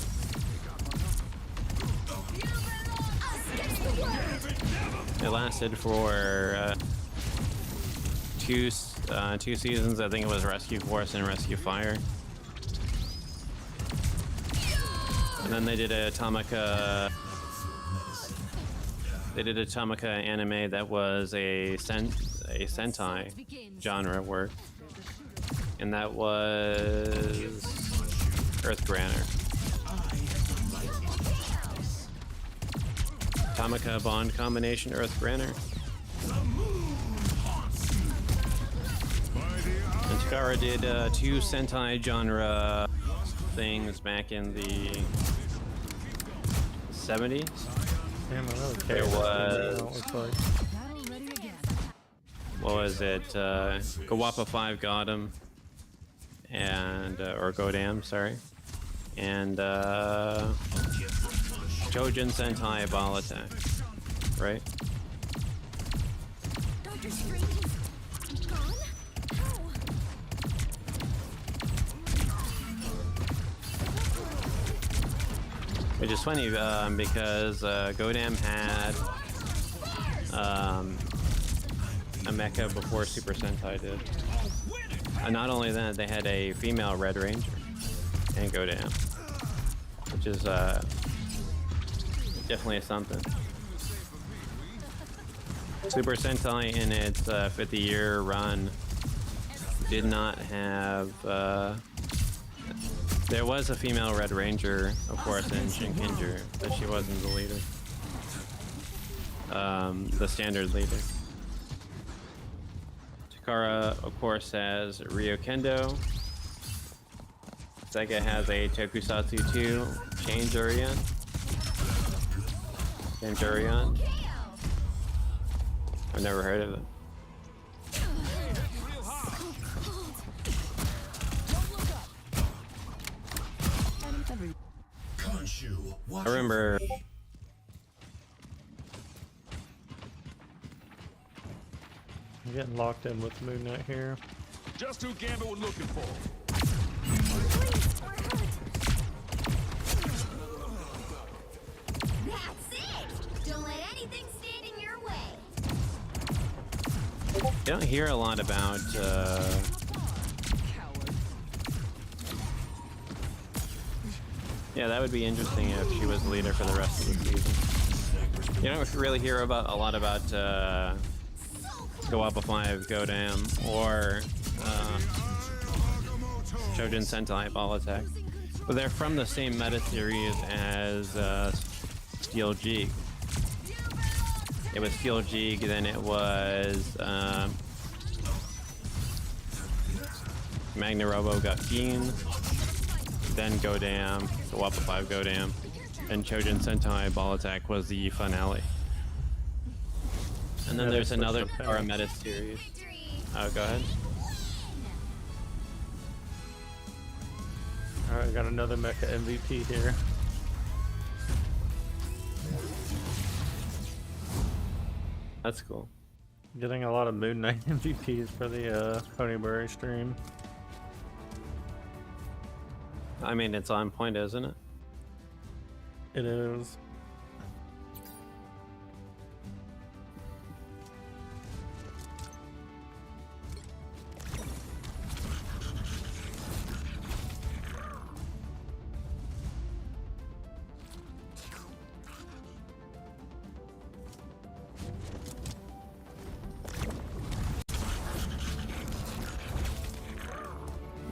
It lasted for two seasons. I think it was Rescue Force and Rescue Fire. And then they did a Tamaka anime that was a Sentai genre work. And that was Earth Granner. Tamaka Bond combination Earth Granner. And Takara did two Sentai genre things back in the 70s. Damn, I really care. There was... What was it? Gawappa 5 Gotham. And... or Godam, sorry. And Chojin Sentai Ball Attack, right? Dr. Strange is gone? How? Which is funny because Godam had a mecha before Super Sentai did. And not only that, they had a female Red Ranger and Godam, which is definitely something. Super Sentai in its 50-year run did not have... there was a female Red Ranger, of course, in Shinkenger, but she wasn't the leader. The standard leader. Takara, of course, has Ryokendo. Sega has a Tokusatsu 2 Change-Urian. I've never heard of it. I remember... I'm getting locked in with Moon Knight here. Just who Gambit was looking for. That's it! Don't let anything stand in your way. You don't hear a lot about yeah, that would be interesting if she was the leader for the rest of the season. You don't really hear a lot about Gawappa 5 Godam or Chojin Sentai Ball Attack. But they're from the same meta series as Steel Jeeg. It was Steel Jeeg, then it was Magna Robo got Keen, then Godam, the Wappa 5 Godam, and Chojin Sentai Ball Attack was the finale. And then there's another Kara Meta series. Oh, go ahead. Alright, got another Mecha MVP here. That's cool. Getting a lot of Moon Knight MVPs for the Ponybrary stream. I mean, it's on point, isn't it? It is.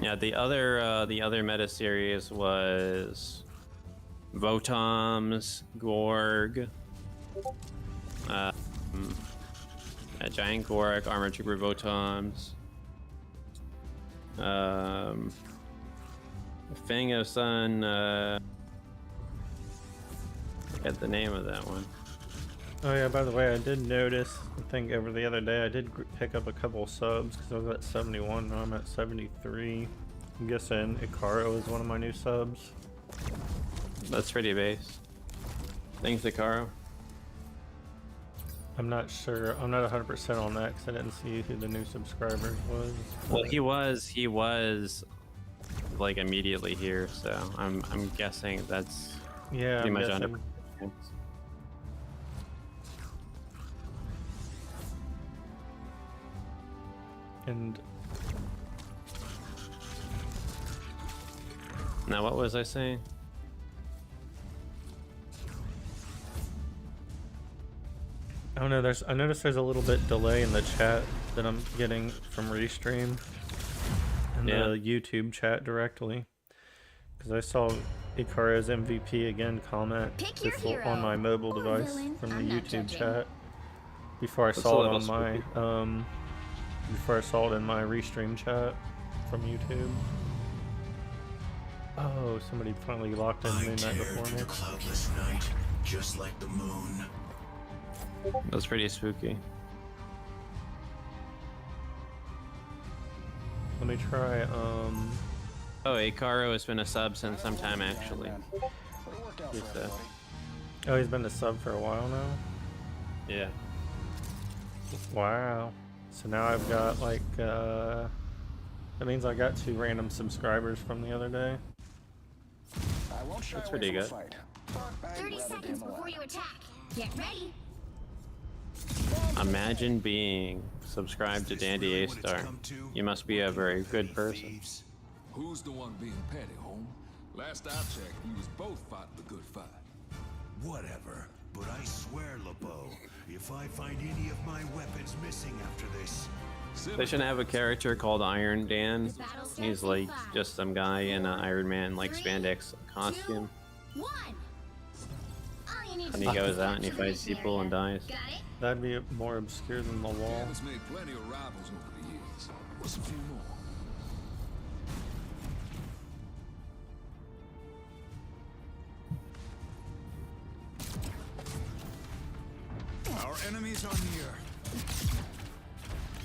Yeah, the other meta series was Votoms, Gorg, a Giant Gorg, Armor Trooper Votoms, Fang of Sun, forget the name of that one. Oh yeah, by the way, I did notice, I think over the other day, I did pick up a couple subs because I was at 71, now I'm at 73. I'm guessing Ikaro is one of my new subs. That's pretty base. Thanks, Ikaro. I'm not sure, I'm not 100% on that because I didn't see who the new subscriber was. Well, he was like immediately here, so I'm guessing that's yeah, pretty much guessing. 100%. And now, what was I saying? I don't know, I noticed there's a little bit delay in the chat that I'm getting from Restream and the YouTube chat directly. Because I saw Ikaru's MVP again comment on my mobile device from the YouTube chat before I saw it on my before I saw it in my Restream chat from YouTube. Oh, somebody finally locked in Moon Knight before me. Cloudless night, just like the moon. That's pretty spooky. Let me try, Oh, Ikaro has been a sub since some time, actually. Oh, he's been a sub for a while now? Yeah. Wow. So now I've got like, that means I got 2 random subscribers from the other day. That's pretty good. 30 seconds before you attack. Get ready. Imagine being subscribed to Dandy A-Star. You must be a very good person. Who's the one being petty, home? Last I checked, we was both fighting the good fight. Whatever, but I swear, LeBeau, if I find any of my weapons missing after this... They should have a character called Iron Dan. He's like just some guy in an Iron Man like spandex costume. And he goes out and he fights people and dies. That'd be more obscure than the wall. Gavin's made plenty of rivals over the years. What's a few more? Our enemies are near.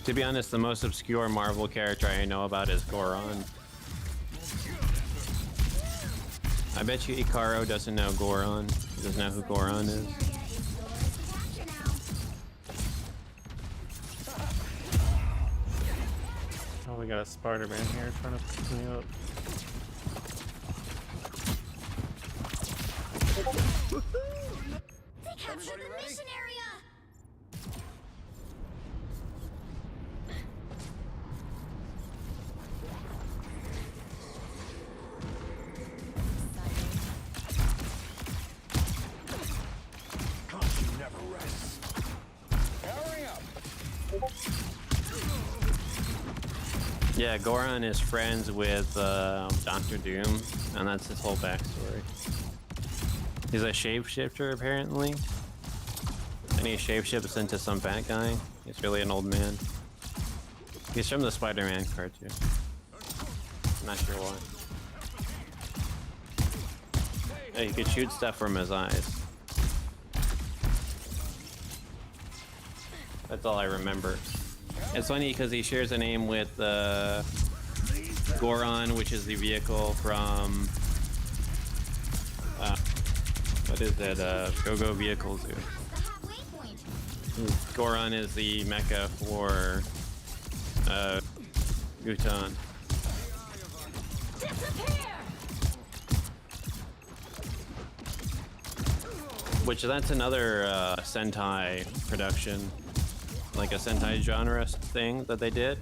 To be honest, the most obscure Marvel character I know about is Goron. I bet you Ikaro doesn't know Goron. He doesn't know who Goron is. Oh, we got a Spider-Man here trying to pick me up. They captured the mission area. Yeah, Goron is friends with Dr. Doom, and that's his whole backstory. He's a shapeshifter, apparently. And he shapeshifts into some fat guy. He's really an old man. He's from the Spider-Man cartoon. I'm not sure why. Yeah, you could shoot stuff from his eyes. That's all I remember. It's funny because he shares a name with Goron, which is the vehicle from what is it? Go-Go Vehicle Zoo. Goron is the mecha for Gutan. Which that's another Sentai production, like a Sentai genre thing that they did,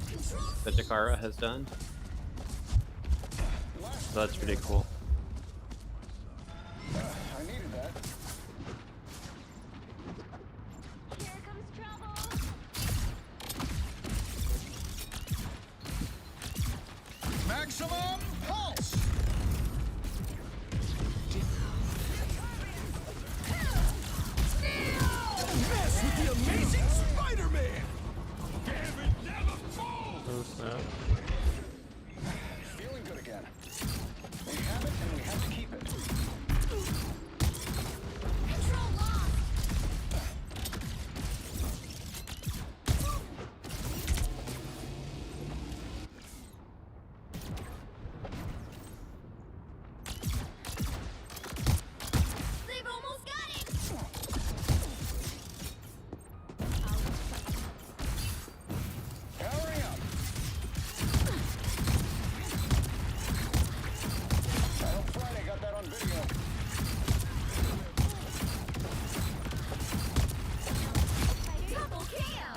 that Takara has done. So that's pretty cool. I needed that. Here comes trouble. Maximum pulse. Mess with the amazing Spider-Man. Damn it, never fall. Oh snap. Feeling good again. We have it and we have to keep it. Control lost. They've almost got it. Powering up. I hope Friday got that on video. Double KO.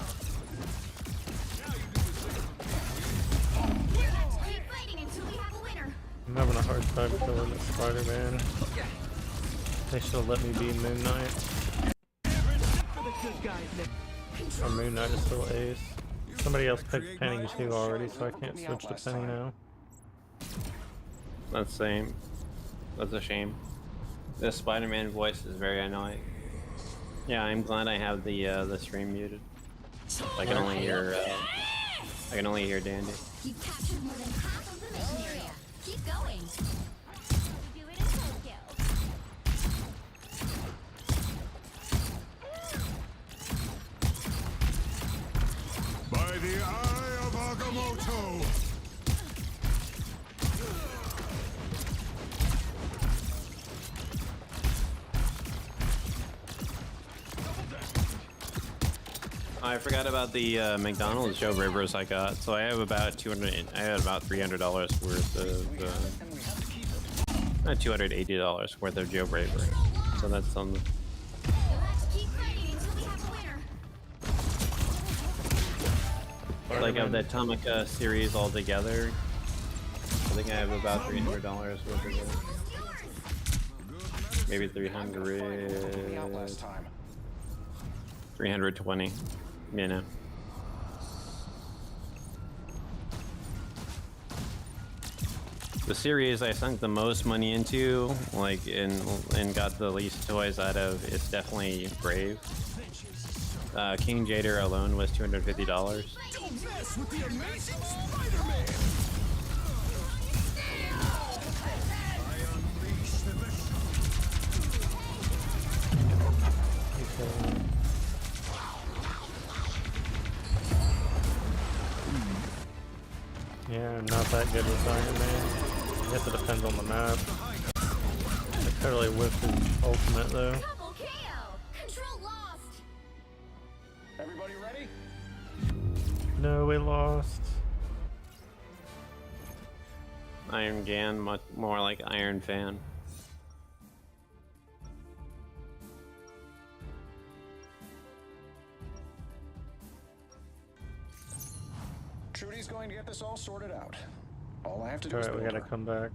Keep fighting until we have a winner. I'm having a hard time killing the Spider-Man. They should have let me be Moon Knight. Or Moon Knight is still Ace. Somebody else picked Penny too already, so I can't switch to Penny now. That's same. That's a shame. The Spider-Man voice is very annoying. Yeah, I'm glad I have the stream muted. I can only hear Dandy. You've captured more than half of the mission area. Keep going. Do it in Tokyo. By the eye of Agamotto! I forgot about the McDonald's Joe Rivers I got, so I have about $300 worth of not $280 worth of Joe Bravery. So that's on the Keep fighting until we have a winner. like of the Tomica series altogether. I think I have about $300 worth of it. Maybe 320, you know. The series I sunk the most money into, like, and got the least toys out of, is definitely Brave. King Jader alone was $250. Don't mess with the amazing Spider-Man. Yeah, I'm not that good with Iron Man. I guess it depends on the map. I totally whiffed his ultimate though. Double KO. Control lost. Everybody ready? No, we lost. Iron Gan, much more like Iron Fan. Trudy's going to get this all sorted out. All I have to do is Alright, we build gotta her. come back.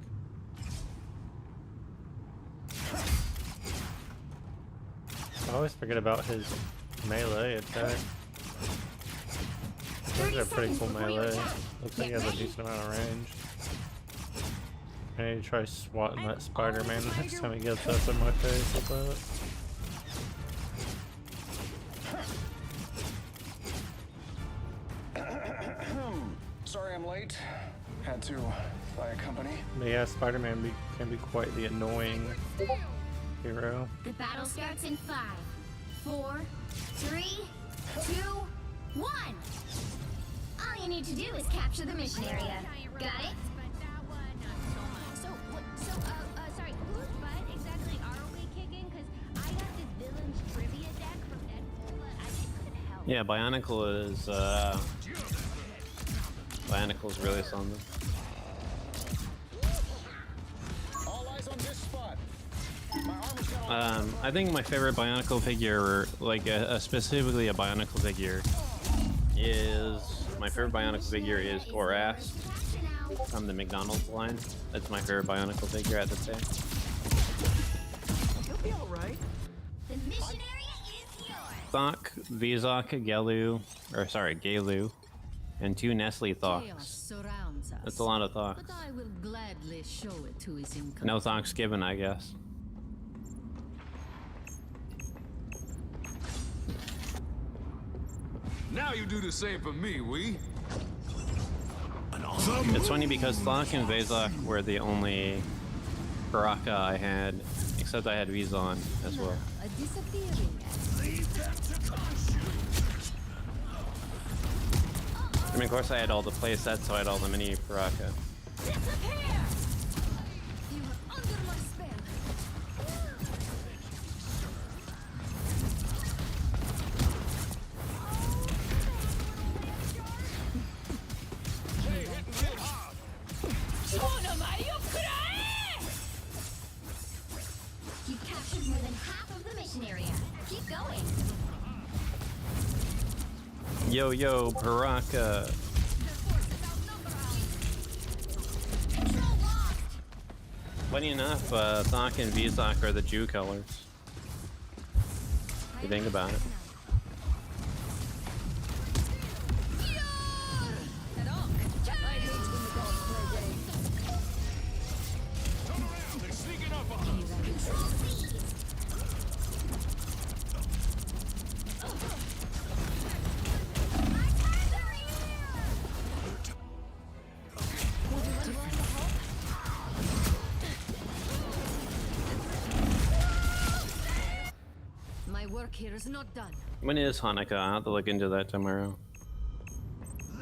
I always forget about his melee attack. Those are pretty cool melee. Looks like he has a decent amount of range. I need to try swatting that Spider-Man next time he gets up in my face with that. Sorry I'm late. Had to fly a company. But yeah, Spider-Man can be quite the annoying hero. The battle starts in 5, 4, 3, 2, 1. All you need to do is capture the mission area. Got it? Sorry, whose butt exactly are we kicking? Because I got this villain's trivia deck from Deadpool, but I just couldn't help. Yeah, Bionicle's really something. All eyes on this spot. My armor's got all I think my favorite Bionicle figure, like specifically a Bionicle figure, is Horace from the McDonald's line. That's my favorite Bionicle figure at the time. You'll be all right. The mission area is yours. Thok, Vizok, Galu, and 2 Nestle Thoks. Surrounds us. That's a lot of Thoks. But I will gladly show it to his income. No Thoks given, I guess. Now you do the same for me, Wee. It's funny because Thok and Vizok were the only Baraka I had, except I had Vizon as well. A disappearing I mean, of course I had all the play sets, so I had all the mini Baraka. Disappear! You are under my spell. You've captured more than half of the mission area. Keep going. Yo, Baraka. Funny enough, Thok and Vizok are the Jew colors. If you think about it. They're sneaking up on us. My work here is not done. When is Hanukkah? I'll have to look into that tomorrow.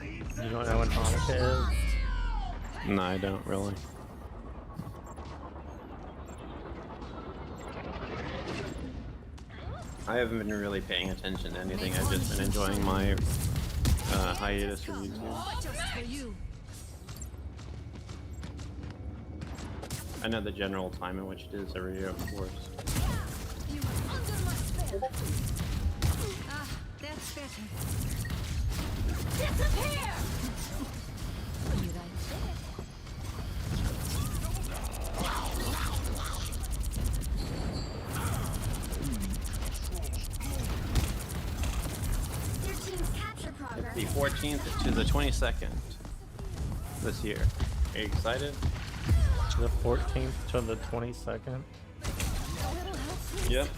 You don't know when Hanukkah is? No, I don't really. I haven't been really paying attention to anything. I've just been enjoying my hiatus from YouTube. Just for you. I know the general time in which it is every year, of course. You are under my spell. Ah, that's better. Disappear! Be right there. Your team's capture progress. The 14th to the 22nd this year. Are you excited? The 14th to the 22nd. Yep.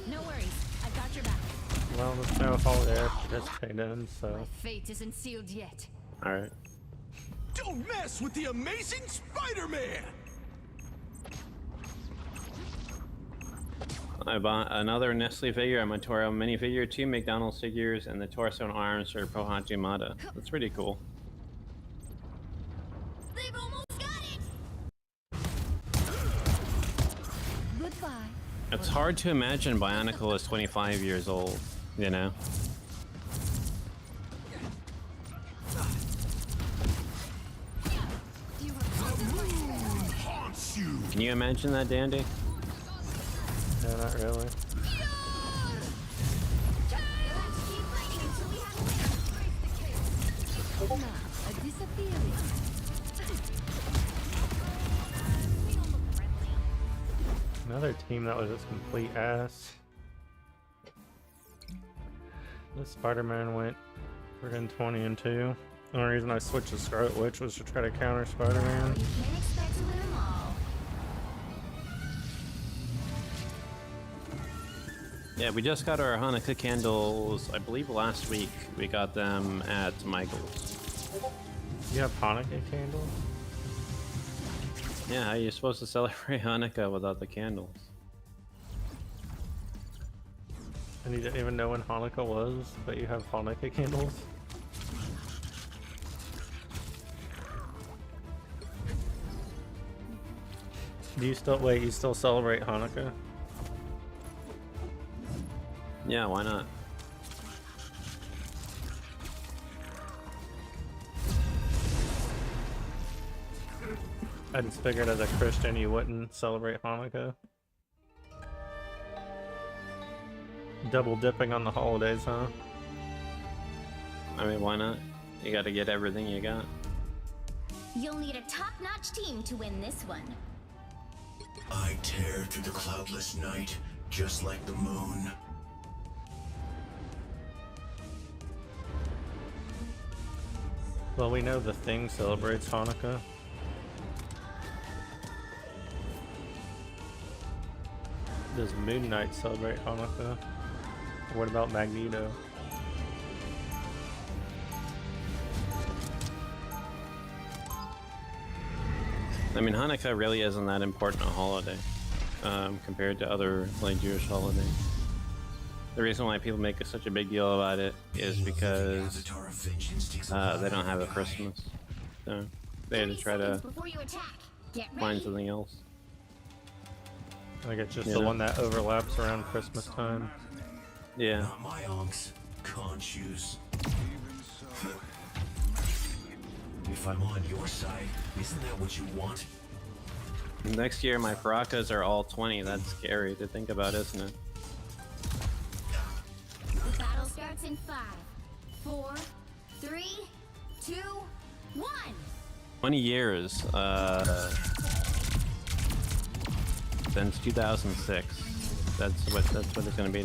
No worries, I've got your back. Well, there's no holiday I participate in, so. My fate isn't sealed yet. Alright. Don't mess with the amazing Spider-Man! I bought another Nestle figure, a Matoro minifigure, 2 McDonald's figures, and the torso and arms for Pohajimata. That's pretty cool. They've almost got it! Goodbye. It's hard to imagine Bionicle is 25 years old, you know? Can you imagine that, Dandy? No, not really. Now, a disappearing. Another team that was just complete ass. The Spider-Man went friggin' 20-2. The only reason I switched to Scarlet Witch was to try to counter Spider-Man. You can't expect to win them all. Yeah, we just got our Hanukkah candles, I believe last week. We got them at Michael's. You have Hanukkah candles? Yeah, how are you supposed to celebrate Hanukkah without the candles? And you didn't even know when Hanukkah was, but you have Hanukkah candles? Do you still wait? You still celebrate Hanukkah? Yeah, why not? I just figured as a Christian you wouldn't celebrate Hanukkah. Double dipping on the holidays, huh? I mean, why not? You gotta get everything you got. You'll need a top-notch team to win this one. I tear through the cloudless night, just like the moon. Well, we know the Thing celebrates Hanukkah. Does Moon Knight celebrate Hanukkah? What about Magneto? I mean, Hanukkah really isn't that important a holiday compared to other like Jewish holidays. The reason why people make such a big deal about it is because they don't have a Christmas, so they had to try to find something else. I guess just the one that overlaps around Christmas time. Yeah. Not my onks. Can't choose. If I'm on your side, isn't that what you want? Next year, my Baracas are all 20. That's scary to think about, isn't it? The battle starts in 5, 4, 3, 2, 1. 20 years since 2006. That's what it's going to be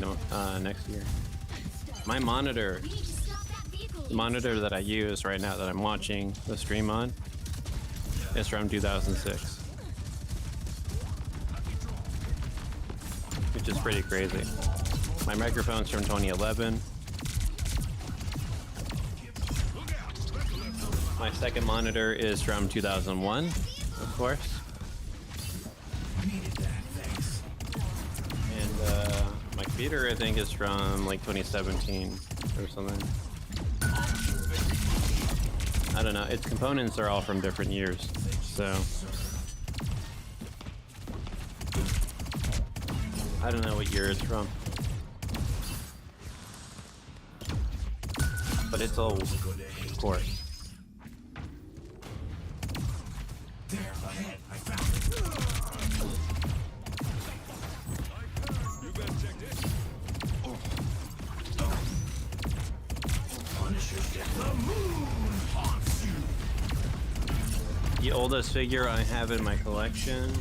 next year. My monitor, the monitor that I use right now that I'm watching the stream on, is from 2006, which is pretty crazy. My microphone's from 2011. My second monitor is from 2001, of course. And my computer, I think, is from like 2017 or something. I don't know. Its components are all from different years, so I don't know what year it's from. But it's old, of course. There, ahead. I found it. You better check this. Punisher's dead. The moon haunts you. The oldest figure I have in my collection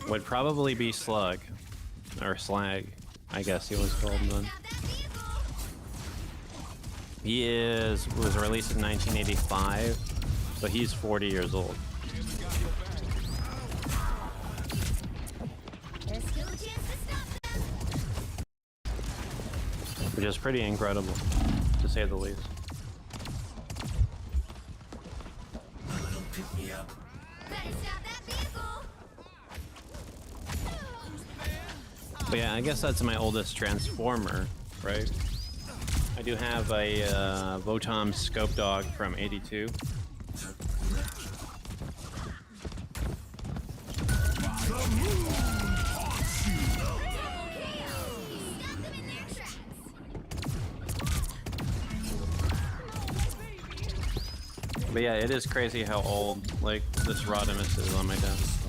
would probably be Slug, or Slag, I guess he was called then. He was released in 1985, so he's 40 years old. There's still a chance to stop them. Which is pretty incredible, to say the least. Pick me up. Better stop that vehicle. But yeah, I guess that's my oldest Transformer, right? I do have a Votom Scope Dog from '82. But yeah, it is crazy how old like this Rodimus is on my desk.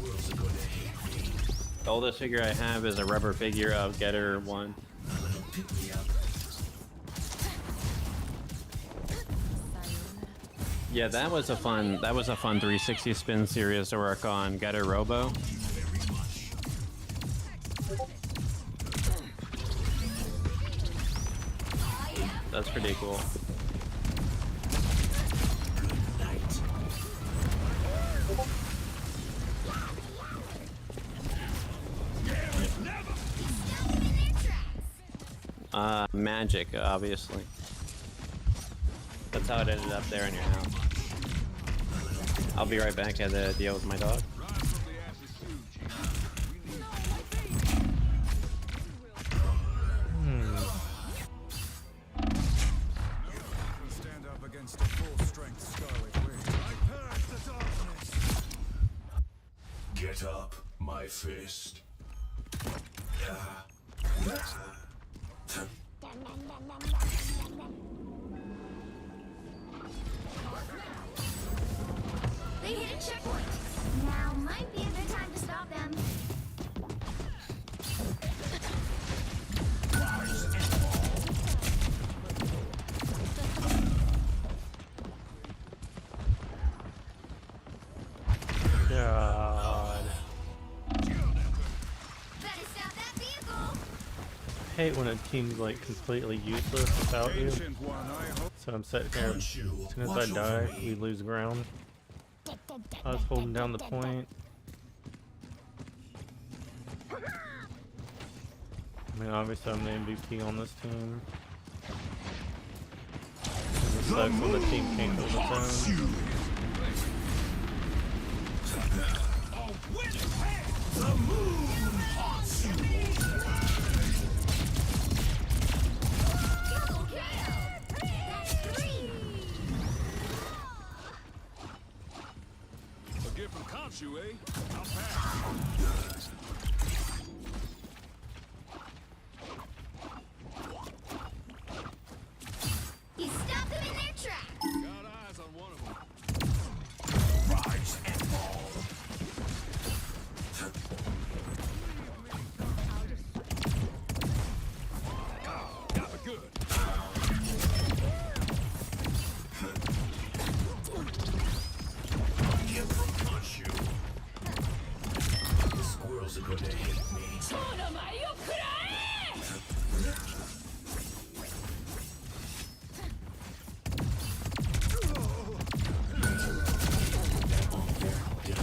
The oldest figure I have is a rubber figure of Getter 1. Yeah, that was a fun 360 spin series to work on Getter Robo. That's pretty cool. Magic, obviously. That's how it ended up there in your house. I'll be right back. I had to deal with my dog. Stand up against a full-strength Scarlet Witch. I purge the darkness. Get up, my fist. They hit a checkpoint. Now might be a good time to stop them. God. Better stop that vehicle. I hate when a team's like completely useless without you. Ancient one, I hope. So I'm sitting here. As soon as I die, we lose ground. I was holding down the point. I mean, obviously I'm the MVP on this team. It sucks when the team can't hold its own. The moon haunts you. Double kill. That's 3. A gift from Khonshu, eh? Not bad. He stopped them in their tracks. Got eyes on one of them. Rise and fall. Got me good. Give from Khonshu. The squirrels are going to hit me. Did I?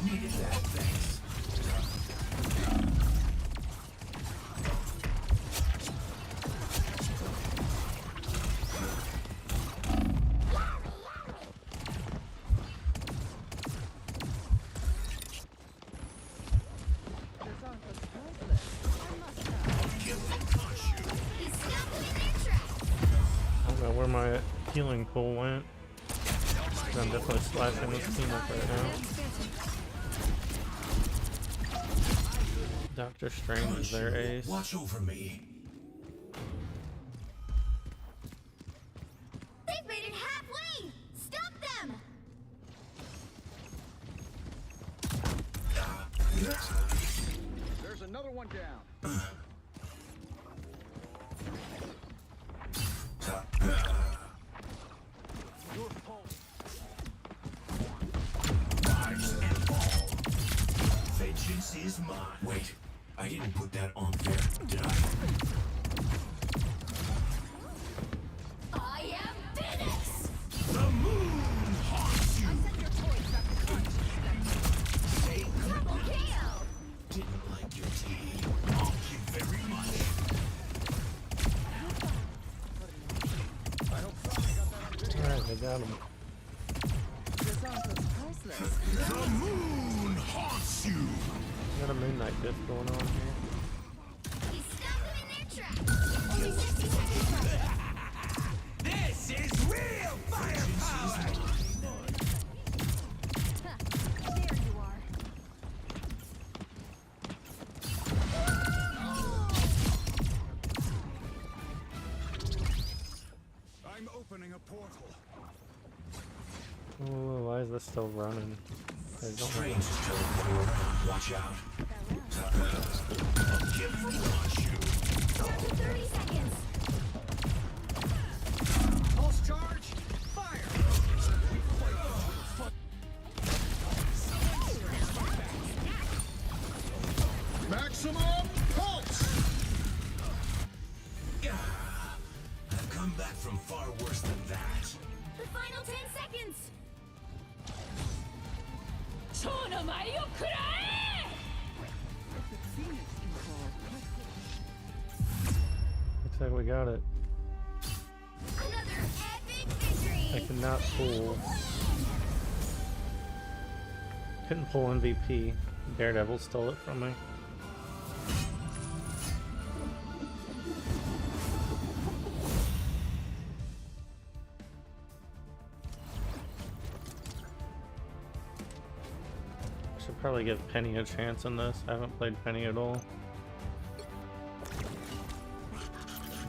Needed that, thanks. Give from Khonshu. He stopped them in their tracks. I don't know where my healing pool went. I'm definitely slashing this team up right now. Doctor Strange is their ace. Watch over me. They've made it halfway. Stop them. There's another one down. Your pulse. Rise and fall. Vengeance is mine. Wait, I didn't put that on there, did I? I am Phoenix. The moon haunts you. Double kill. Didn't like your tea. Thank you very much. Alright, I got him. The moon haunts you. Got a Moon Knight diff going on here. He stopped them in their tracks. Only 60 seconds left. This is real firepower. There you are. I'm opening a portal. Oh, why is this still running? I don't know. Strange is teleporting around. Watch out. Give from Khonshu. 30 seconds. Pulse charge. Fire. Maximum pulse. I've come back from far worse than that. The final 10 seconds. Looks like we got it. Another epic victory! I could not pull. Couldn't pull MVP. Daredevil stole it from me. Should probably give Penny a chance in this. I haven't played Penny at all.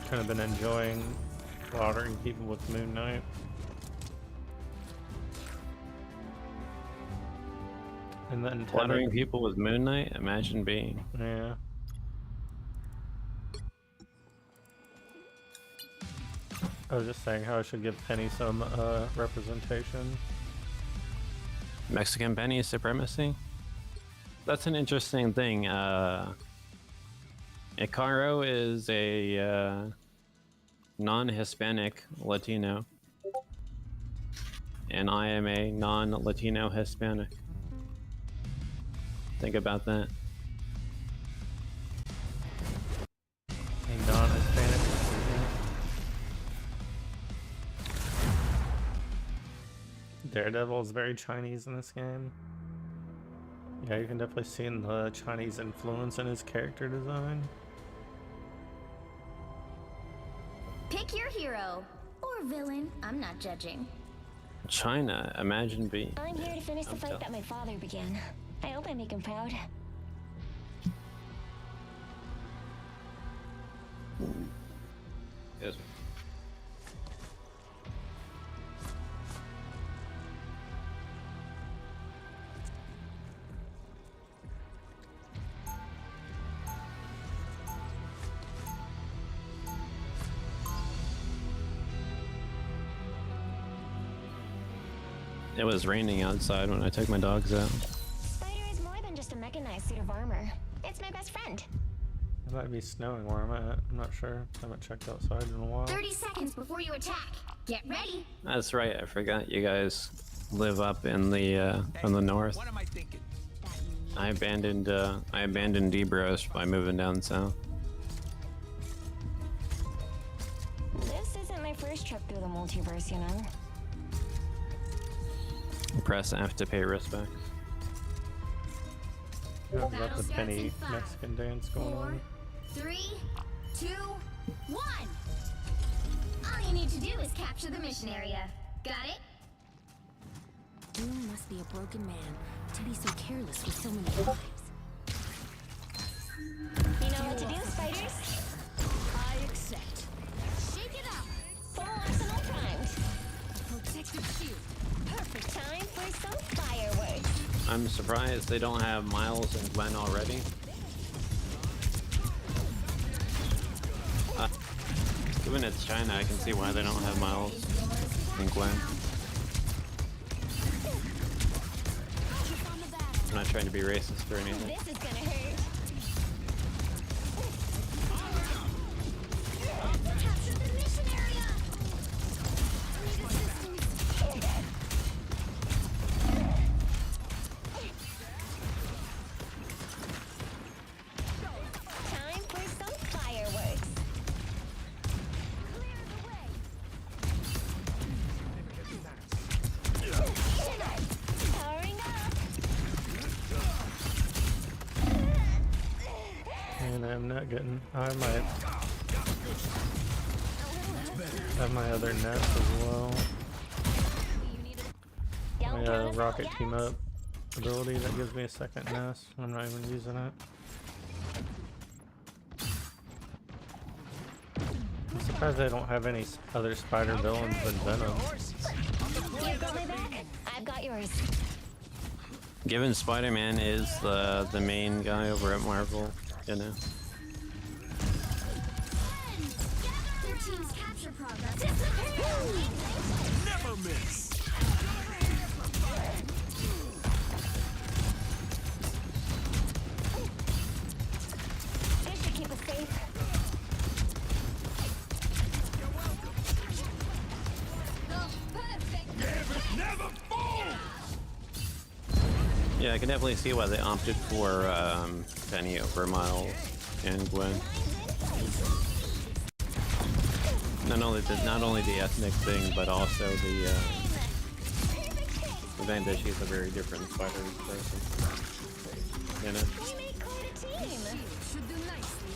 I've kind of been enjoying slaughtering people with Moon Knight. And then Slaughtering people with Moon Knight? Imagine being. Yeah. I was just saying how I should give Penny some representation. Mexican Penny supremacy? That's an interesting thing. Icaro is a non-Hispanic Latino. And I am a non-Latino Hispanic. Think about that. A non-Hispanic. Daredevil is very Chinese in this game. Yeah, you can definitely see the Chinese influence in his character design. Pick your hero or villain. I'm not judging. China, imagine being. I'm here to finish the fight that my father began. I hope I make him proud. Yes. It was raining outside when I took my dogs out. Spider is more than just a mechanized suit of armor. It's my best friend. It might be snowing where I'm at. I'm not sure. I haven't checked outside in a while. 30 seconds before you attack. Get ready. That's right, I forgot you guys live up in the north. What am I thinking? I abandoned Debros by moving down south. This isn't my first trip through the multiverse, you know. Press F to pay respects. Yeah, we got the Penny Mexican dance going on. 3, 2, 1. All you need to do is capture the mission area. Got it? Doom must be a broken man to be so careless with so many lives. You know what to do, spiders? I accept. Shake it up. Full arsenal primed. Protective shield. Perfect time for some fireworks. I'm surprised they don't have Miles and Gwen already. Given it's China, I can see why they don't have Miles and Gwen. I'm not trying to be racist or anything. This is gonna hurt. Capture the mission area. Need assistance. Time for some fireworks. Powering up. And I'm not getting. I have my other nest as well. My rocket team up ability that gives me a second nest. I'm not even using it. I'm surprised I don't have any other spider villains than Venom. You've got my back. I've got yours. Given Spider-Man is the main guy over at Marvel, you know. Their team's capture progress. Never miss. This should keep us safe. Never fall. Yeah, I can definitely see why they opted for Penny over Miles and Gwen. not only the ethnic thing, but also the fact that she's a very different spider person. You know? We make quite a team. Should do nicely.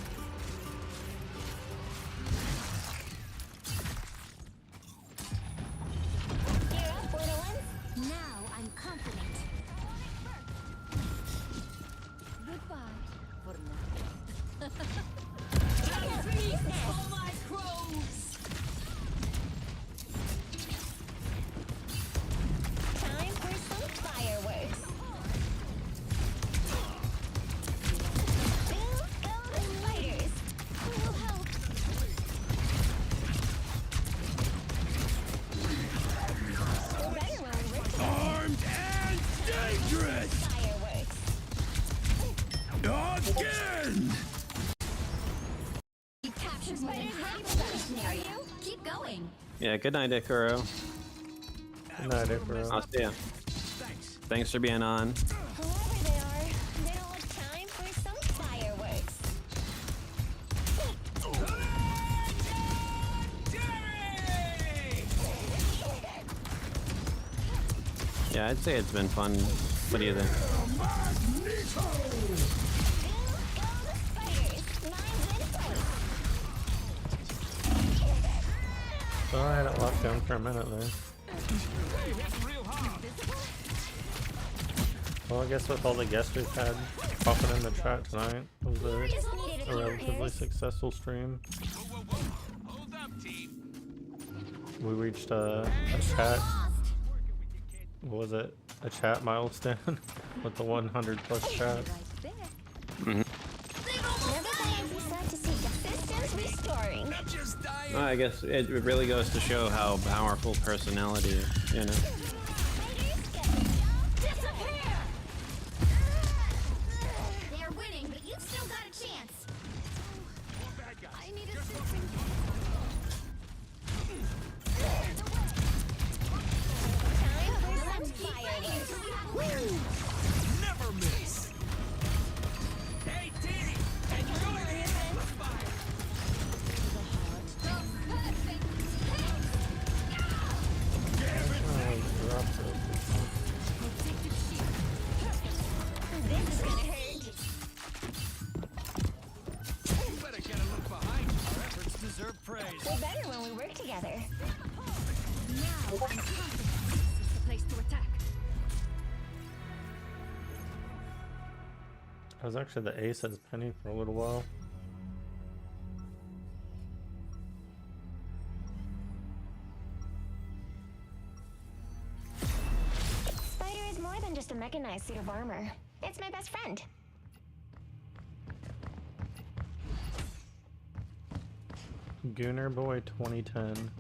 You're up, little ones. Now I'm confident. Goodbye for now. All my crows! Time for some fireworks. Build golden spiders. Who will help? We're better when we work together. Armed and dangerous! Fireworks. Again! You captured more than half the missionary. Keep going. Yeah, good night, Ikaro. Good night, Ikaro. I'll see ya. Thanks for being on. Whoever they are, they don't have time for some fireworks. Yeah, I'd say it's been fun. What do you think? Build golden spiders. Lines in place. So I had it locked down for a minute there. Well, I guess with all the guests we've had popping in the chat tonight, it was a relatively successful stream. Hold up, team. We reached a chat, what was it? A chat milestone with the 100 plus chats. Never thought I'd be sad to see systems restoring. Well, I guess it really goes to show how powerful personality is, you know? Disappear! They're winning, but you've still got a chance. I need assistance. Time for some fireworks. Never miss! Hey, Diddy! Enjoy the end of the fire! Oh, dropped it. This is gonna hurt. You better get a look behind you. Our efforts deserve praise. We're better when we work together. Now I'm confident. This is the place to attack. I was actually the ace as Penny for a little while. Spider is more than just a mechanized suit of armor. It's my best friend. Gooner Boy 2010.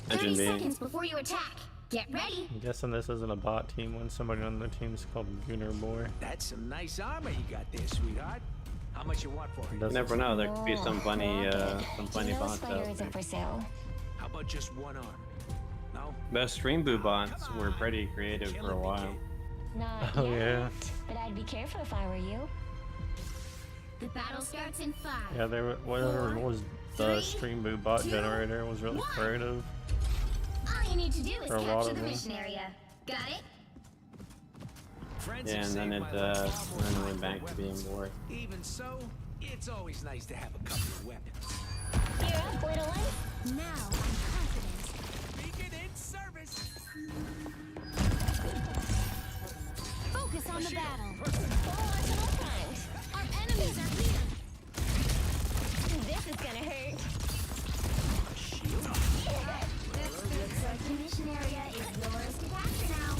30 seconds before you attack. Get ready. I'm guessing this isn't a bot team when somebody on the team's called Gooner Boy. That's some nice armor you got there, sweetheart. How much you want for it? You never know, there could be some funny No bots spider out isn't there. for sale. How about just one arm? No? The stream boo bots were pretty creative for a while. Not Oh, yet, yeah. but I'd be careful if I were you. The battle starts in 5. Yeah, they were, whatever was the stream boo bot generator was really creative. All you need to do is For a lot capture of the them. mission area. Got it? Friends Yeah, have and then saved it my life far more then times went back than to being weapons. war. Even so, it's always nice to have a couple of weapons. You're up, little one. Now I'm confident. Beacon in service! Focus on the battle. Full arsenal primed. Our enemies are here. This is gonna hurt. Looks like the mission area is yours to capture now.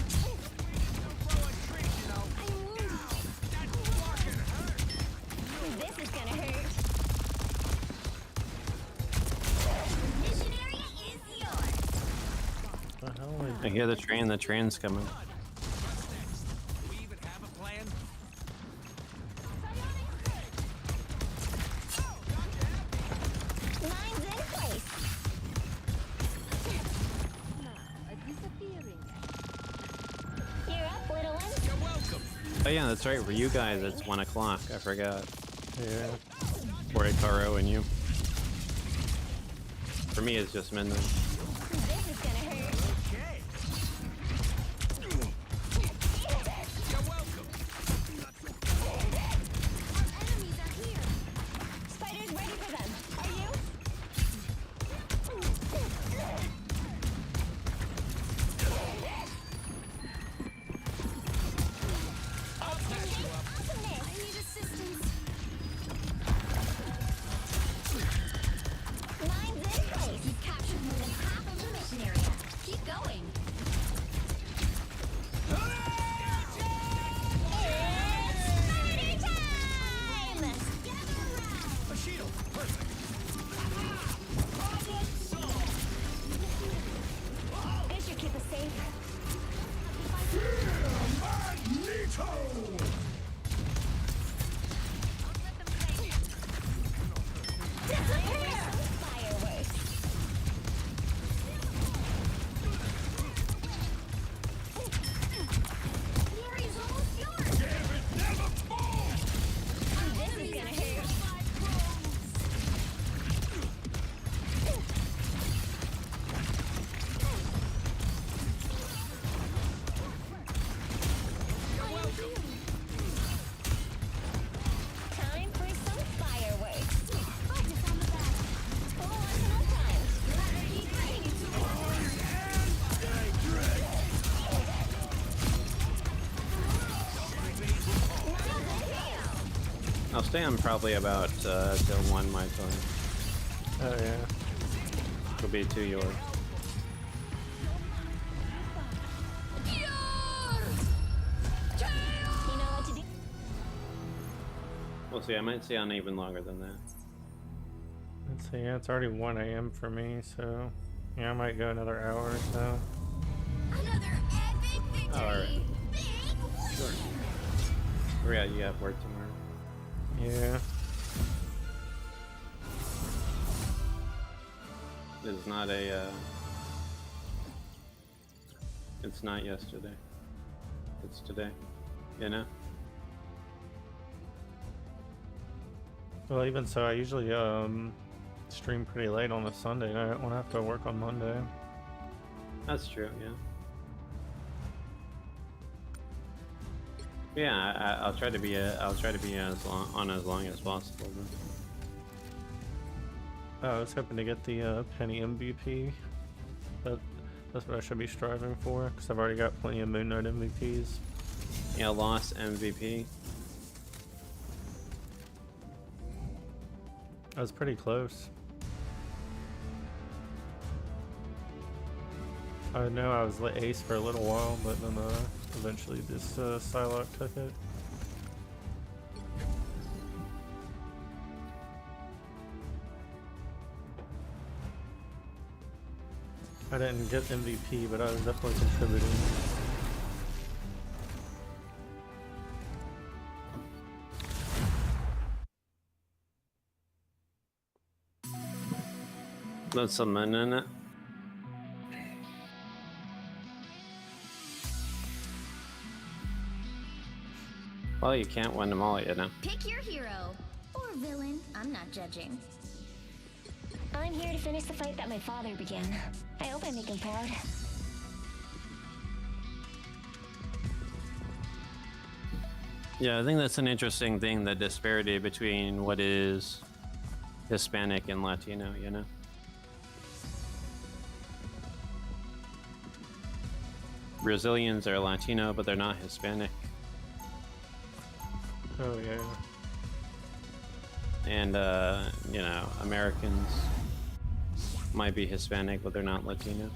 This is gonna hurt. Mission area is yours. What the hell is I hear the train's coming. Do we even have a plan? Lines in place. A disappearing. You're up, little one. You're welcome. Oh yeah, that's right, for you guys it's 1 o'clock, I forgot. Yeah. For Ikaro and you. For me, it's just Minden. This is gonna hurt. Okay. You're welcome. Our enemies are here. Spiders ready for them. Are you? Awesomeness. I need assistance. Lines in place. You've captured more than half of the mission area. Keep going. It's party time! A shield. Perfect. Problem solved. This should keep us safe. Magneto! Fireworks. Glory is almost yours. Never fall. This is gonna hurt. Time for some fireworks. Focus on the back. One more time. Keep fighting into I'll stay on probably about till 1 my time. Oh yeah. It'll be 2 yours. You know what to do. We'll see. I might stay on even longer than that. Let's see. Yeah, it's already 1 a.m. for me, so yeah, I might go another hour or so. another epic victory. All right. Big whoop. Sure. Yeah, you have work tomorrow. Yeah. It's not a. It's not yesterday. It's today. You know. Well, even so, I usually stream pretty late on a Sunday night when I have to work on Monday. That's true. Yeah. Yeah, I'll try to be as long as possible. Then. I was hoping to get the Penny MVP. That's what I should be striving for, because I've already got plenty of Moon Knight MVPs. Yeah, lost MVP. I was pretty close. I know I was ace for a little while, but then eventually this Psylocke took it. I didn't get MVP, but I was definitely contributing. There's something in it. Well, you can't win them all, you know. Pick your hero or villain. I'm not judging. I'm here to finish the fight that my father began. I hope I make him proud. Yeah, I think that's an interesting thing, the disparity between what is Hispanic and Latino, you know? Brazilians are Latino, but they're not Hispanic. Oh yeah. And, you know, Americans might be Hispanic, but they're not Latino.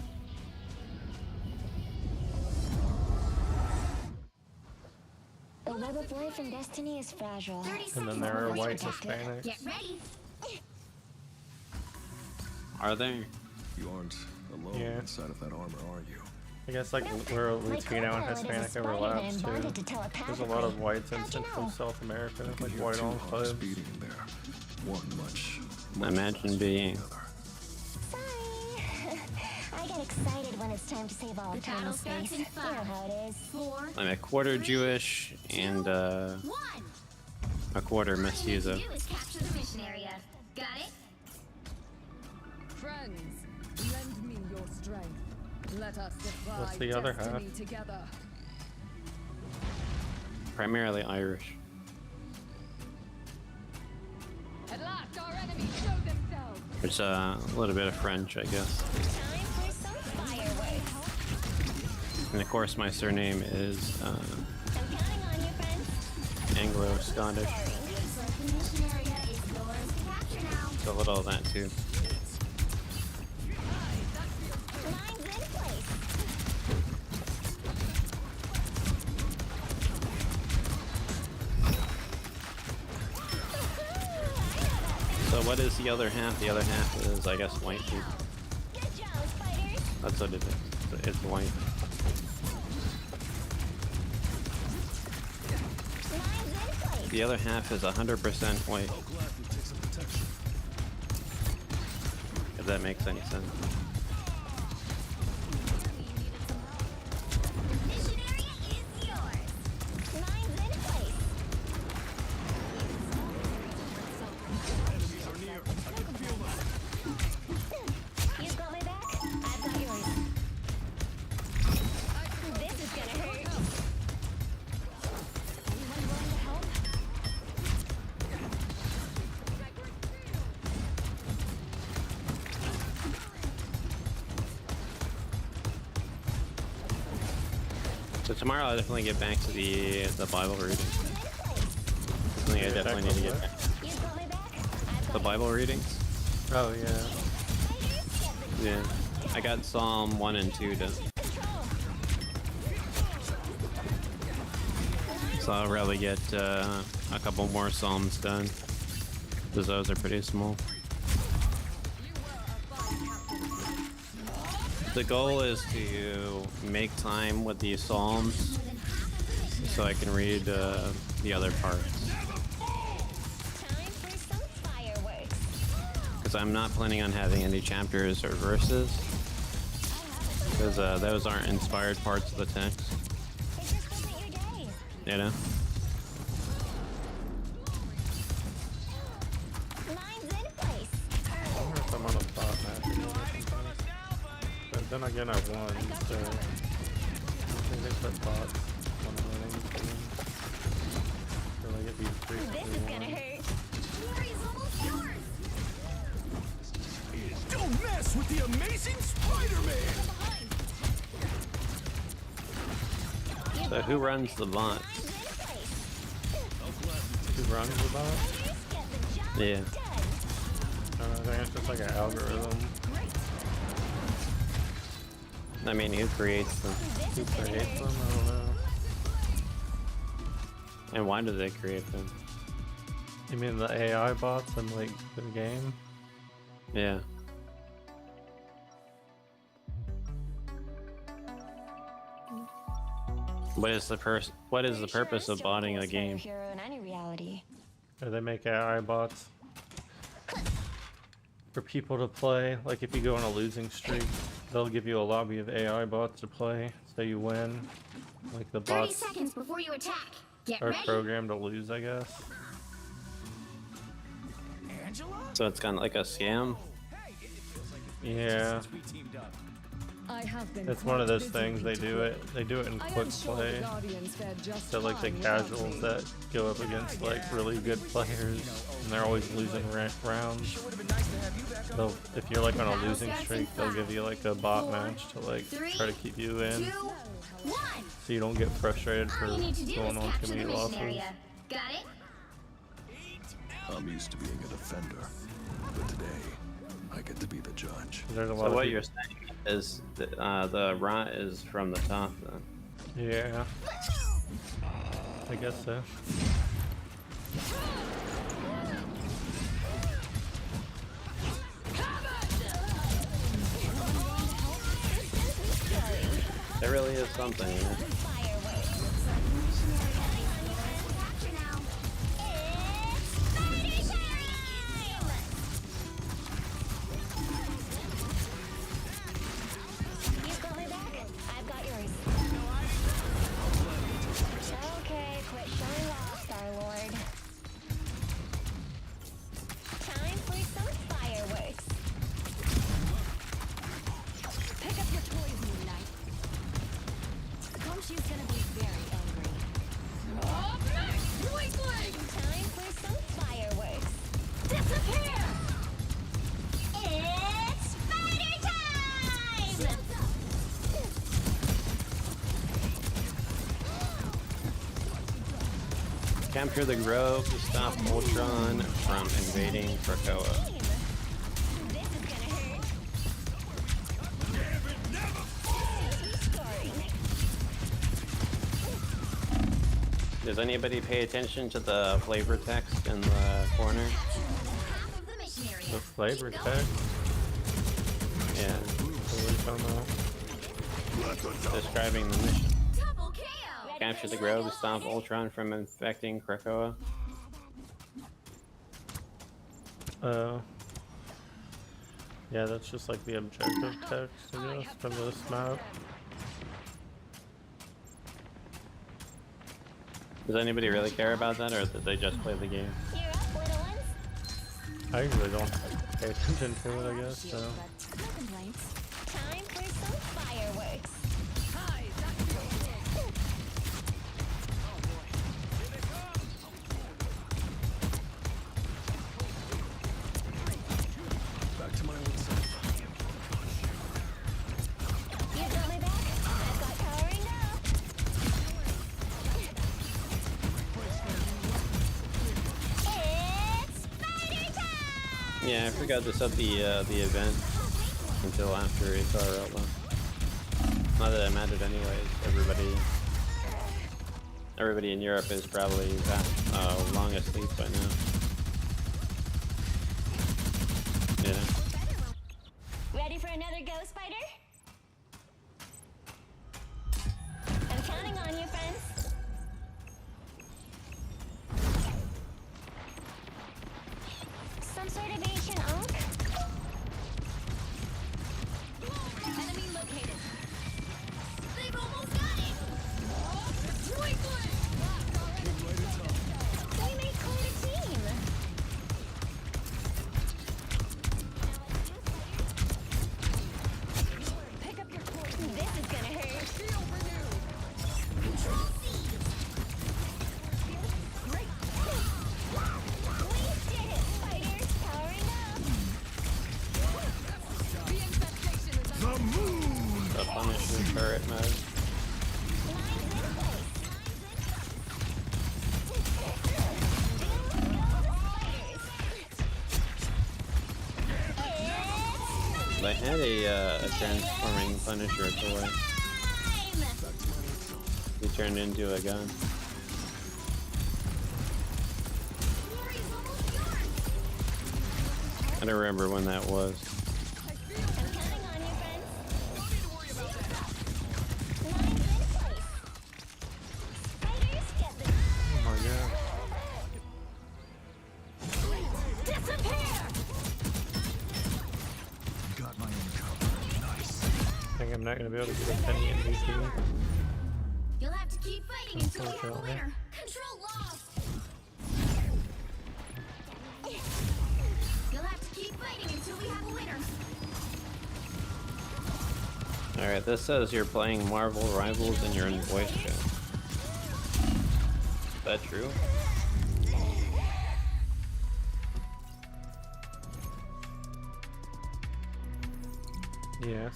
The web of life and destiny is fragile. 30 And seconds then there are before white you Hispanics. get ready. Are they? You aren't alone Yeah. inside of that armor, are you? I guess like where Latino and Hispanic overlaps too. There's a lot of whites in Central South America, You can like hear white two hearts enclaves. beating in there. One much Imagine being. the other. Sorry. I get excited when it's time to save all The time battle and starts space. in You know 5, how it is. 4, I'm a quarter Jewish and 1. a quarter All you need to mestizo. do is capture the mission area. Got it? Friends, lend me your strength. Let us defy What's the other destiny half? together. Primarily Irish. At last, our enemies show themselves. There's a little bit of French, I guess. Time for some fireworks. And of course, my surname is I'm counting on you, friends. Anglo-Scottish. The mission area is yours to capture now. So a little of that too. Lines in place. So what is the other half? The other half is, I guess, white people. Good job, spiders. That's what it is. It's white. Lines in place. The other half is 100% white. If that makes any sense. Mission area is yours. Lines in place. You got my back? I've got yours. This is gonna hurt. Anyone willing to help? So tomorrow I'll definitely get back to the Bible reading. Something I definitely need to get back. You got my back? The Bible readings? Oh yeah. Yeah. I got Psalm 1 and 2 done. So I'll probably get a couple more Psalms done. Because those are pretty small. The goal is to make time with these Psalms so I can read the other parts. Time for some fireworks. Because I'm not planning on having any chapters or verses. Because those aren't inspired parts of the text. It just wasn't your day. You know? Lines in place. I wonder if I'm on a bot match. But then again, I won, so I think they put bots on the winning team. So like it'd be 3 This is gonna hurt. Glory's almost yours. Don't mess with the amazing Spider-Man! So who runs the bots? Lines in place. Who runs the bot? Fighters get the job Yeah. done. I think it's just like an algorithm. I mean, who creates them? Who creates them? I don't know. And why do they create them? You mean the AI bots in like the game? Yeah. What is the purpose of botting a game? Hero in any reality. Or they make AI bots for people to play. Like if you go on a losing streak, they'll give you a lobby of AI bots to play, so you win. Like the 30 bots seconds before you attack. Get are ready. programmed to lose, I guess. Angela? So it's kind of like a scam. Hey, it feels like it's been Yeah, since we teamed up. I have been it's one of quite those busy things they do it. They do it in I quick am sure play. the Guardians fared just So like the fine without casuals me. that go up against like really good players, and they're always losing rounds. Sure would have been nice to have you back So on. if you're like on a losing streak, they'll give you like a bot match to like try to keep you in, 2, 1. so you don't get frustrated for All you need to do is going on capture too the many mission losses. area. Got it? I'm used to being a defender, but today I get to be the judge. There's a lot So of what people- you're saying is the rot is from the top then. Yeah, I guess so. There really is something, you know? Okay, quit showing off, Star-Lord. Time for some fireworks. Capture the Grove to stop Ultron from invading Krakoa. Does anybody pay attention to the flavor text in the corner? The flavor text? Yeah. What are you talking about? Describing the mission. Capture the Grove to stop Ultron from infecting Krakoa. Yeah, that's just like the objective text, I guess, from this map. Does anybody really care about that, or did they just play the game? I usually don't pay attention to it, I guess, so. Time for some fireworks. Back to my old self. You got my back. I've got powering up. It's spider time! Yeah, I forgot to set the event until after HR Outlaw. Not that it mattered anyways. Everybody in Europe is probably long asleep by now. Yeah. Ready for another go, Spider? I'm counting on you, friends. Some sort of ancient oak? Enemy located. They've almost got it! Twinkling! They make quite a team. Pick up your course. This is gonna hurt. Control C. Great. We did it, spiders. Powering up. The infestation is The moon! The Punisher turret mode. They had a transforming Punisher toy. He turned into a gun. I don't remember when that was. Oh my god. Got my own cover. Nice. I think I'm not gonna be able to get a penny MVP. You'll have to keep fighting until we have a winner. Control lost. You'll have to keep fighting until we have a winner. Alright, this says you're playing Marvel Rivals and you're in voice chat. Is that true? Yes.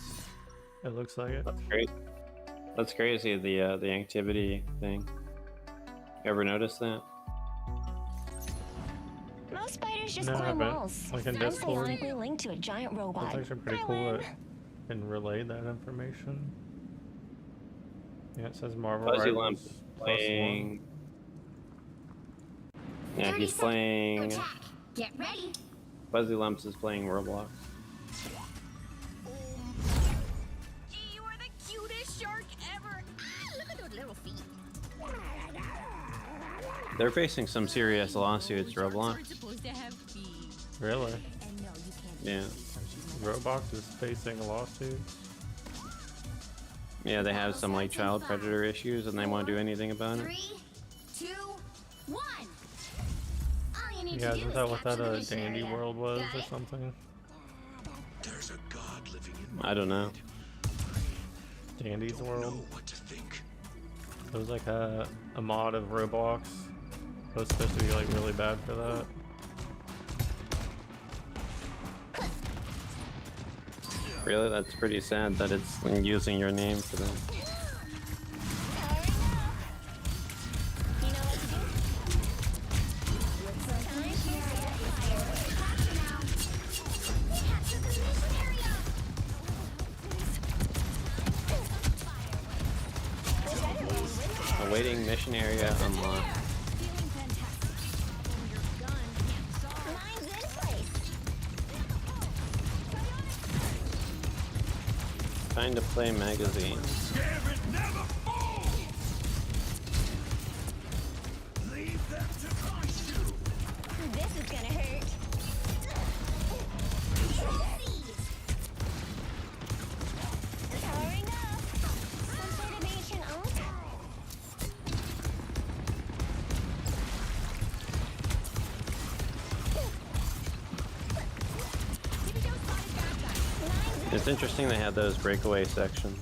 It looks like it. That's great. That's crazy, the activity thing. You ever notice that? Most spiders just No, I climb haven't. walls. Like in I'm Discord. bionically linked to a giant robot. That's actually pretty I cool win. that it can relay that information. Yeah, it says Marvel Fuzzy Rivals Lump is +1. playing. Yeah, 30 he's playing. Attack. Get ready. Fuzzy Lumps is playing Roblox. You are the cutest shark ever. Ah, look at those little feet. They're facing some serious lawsuits, Roblox. Supposed to have feet. Really? And no, you can't. Yeah. Roblox is facing a lawsuit. Yeah, they have some like child predator issues and they won't do anything about it. 3, 2, 1. All you need Yeah, to do isn't is that what capture that the mission Dandy area. World was Got or it? something? There's a god living in my I don't know. Dandy's know World. what to think. It was like a mod of Roblox. It was supposed to be like really bad for that. Really? That's pretty sad that it's using your name for that. You know what to do? awaiting mission area unlocked. Feeling fantastic. When your gun can't solve. Mine's in place. Time to play magazines. Gambit never falls! Leave them to Khonshu! This is gonna hurt. Powering up. Some sort of ancient oath. It's interesting they had those breakaway sections.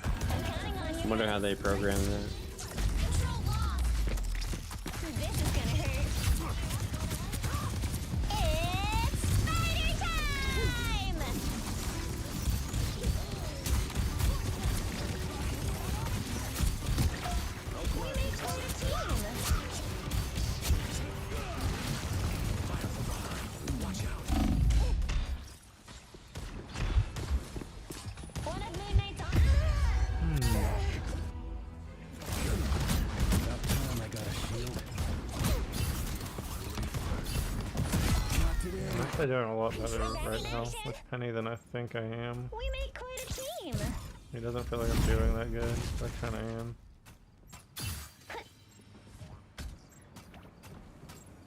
I wonder how they programmed that. Control lost. This is gonna hurt. It's spider time! We made quite a team. One of Midnight's on. I'm actually doing a lot better right now with Penny than I think I am. We made quite a team. He doesn't feel like I'm doing that good, but I kinda am.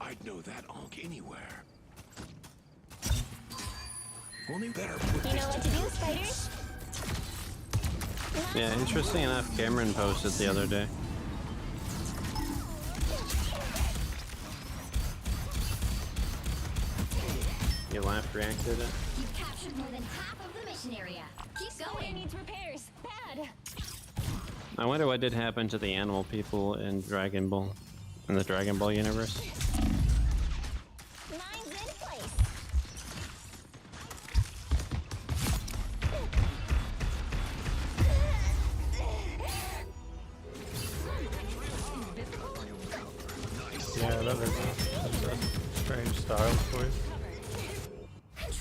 I'd know that onk anywhere. Only better put You know what to do, spiders? Yeah, interesting enough, Cameron posted the other day. You laughed, reacted it. You've captured more than half of the mission area. Keep going. Needs repairs. Bad. I wonder what did happen to the animal people in Dragon Ball, in the Dragon Ball universe. Mine's in place. Yeah, that's a strange style choice.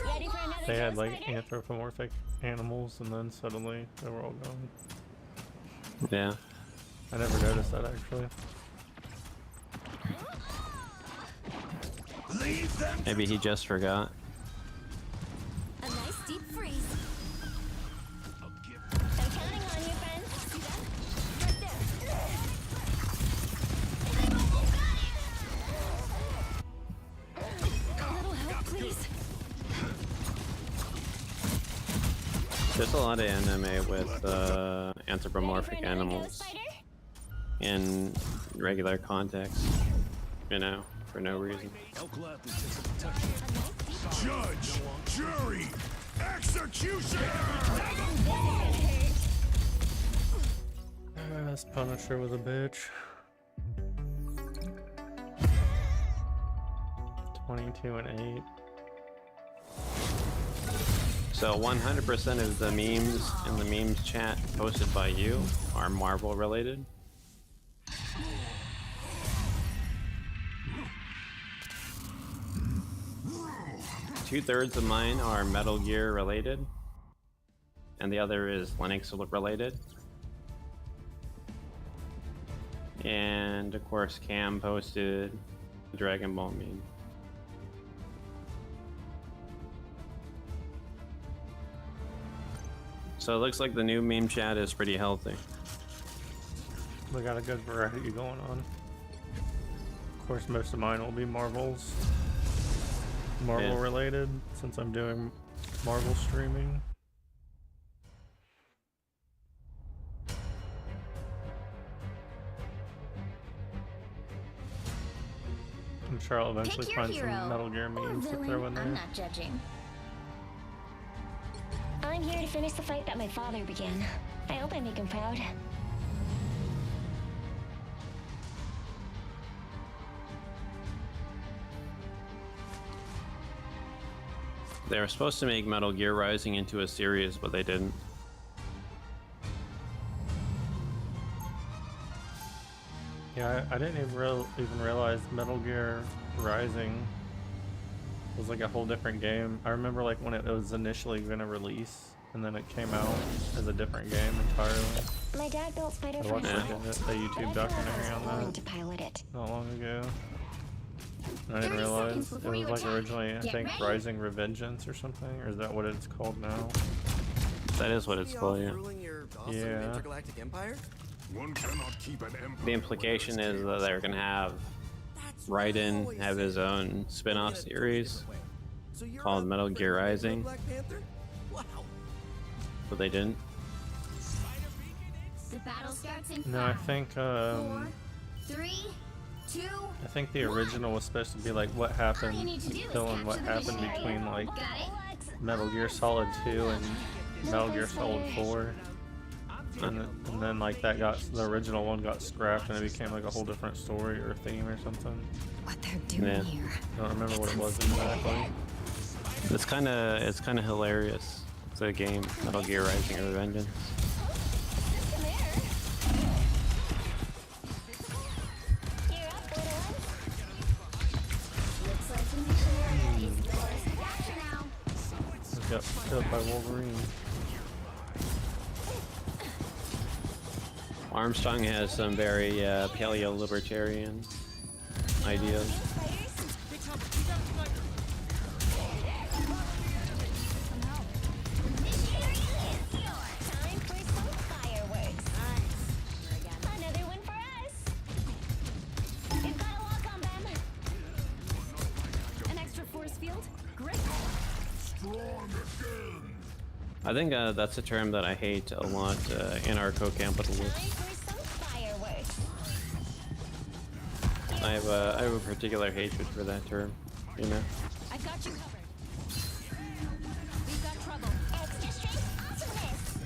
Ready for another They had go, like spider? anthropomorphic animals and then suddenly they were all gone. Yeah. I never noticed that actually. Leave them. Maybe he just forgot. A nice deep freeze. I'm counting on you, friends. See that? Right there. A little help, please. There's a lot of anime with anthropomorphic Ready for another go, animals spider? in regular context, you know, for no reason. I'll gladly take some protection. Judge, jury, executioner! This Punisher was a bitch. 22 and 8. So 100% of the memes in the memes chat posted by you are Marvel related. Two-thirds of mine are Metal Gear related, and the other is Linux related. And of course, Cam posted the Dragon Ball meme. So it looks like the new meme chat is pretty healthy. We got a good variety going on. Of course, most of mine will be Marvel Yeah. related, since I'm doing Marvel streaming. I'm sure I'll eventually Pick your find hero. some Metal Gear Or memes to villain. throw in there. I'm not judging. I'm here to finish the fight that my father began. I hope I make him proud. They were supposed to make Metal Gear Rising into a series, but they didn't. Yeah, I didn't even realize Metal Gear Rising was like a whole different game. I remember like when it was initially gonna release, and then it came out as a different game entirely. My dad built Spider I for watched himself. a YouTube documentary on Willing that to pilot it. not long ago. I didn't 30 realize seconds it before was you like attack. originally, I Get think, ready. Rising Revengeance or something, or is that what it's called now? That is what it's called, yeah. Ruling your awesome Yeah. intergalactic empire? One cannot keep an empire. The implication is that they're gonna have Raiden have his own spin-off series So you're called a Metal Gear regular Rising, Black Panther? Wow. but they didn't. The battle starts in No, I 5, think 4, 3, 2. I think the original was supposed to be like what All happened, you need to do is filling what capture the happened mission area. between like Got it? Metal Gear Solid 2 and Metal Gear Solid 4. And then like that got, the original one got scrapped and it became like a whole different story or theme or something. What they're doing Yeah. here. I don't remember what it was exactly. It's kind of hilarious. It's a game, Metal Gear Rising Revengeance. Looks like the mission area is yours to capture now. It got killed by Wolverine. Armstrong has some very paleo-libertarian ideas. Mission area is yours. Time for some fireworks. Another one for us. We've got a lock on them. An extra force field? Great. I think that's a term that I hate a lot, anarcho-capitalist. Time for some fireworks. I have a particular hatred for that term, you know? I've got you covered. We've got trouble. Extra strength awesomeness.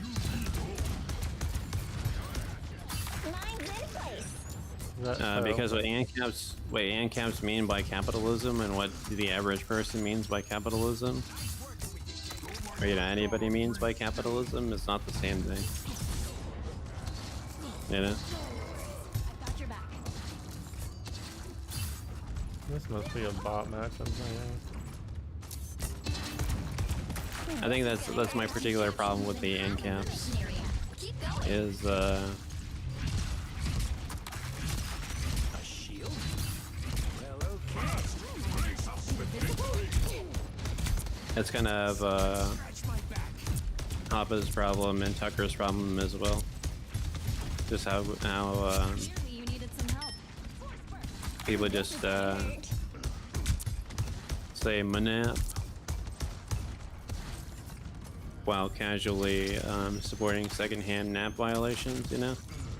Mine's in place. That, Because what ANCAPs mean by capitalism and what the average person means by capitalism, or anybody means by capitalism, is not the same thing. You know? I've got your back. this must be a bot match, I'm thinking. I think that's my particular problem with the ANCAPs, Mission area. Keep going. is A shield? Well, okay. it's kind of Hoppa's problem and Tucker's problem as well. Just how Surely you needed some help. people just say manap while casually supporting secondhand nap violations, you know?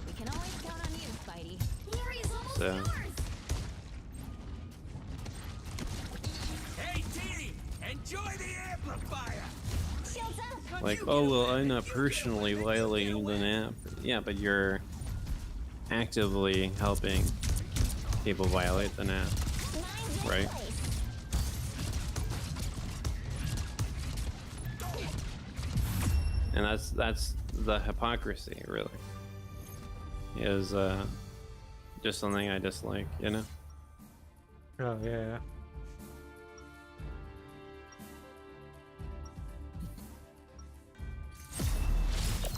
We can always count on you, Spidey. The area's almost So yours. Hey, team! Enjoy the amplifier! Shields up. like, oh well, I'm not personally violating the nap. Yeah, but you're actively helping people violate the nap, Mine's in right? place. And that's the hypocrisy, really. Is just something I dislike, you know? Oh yeah.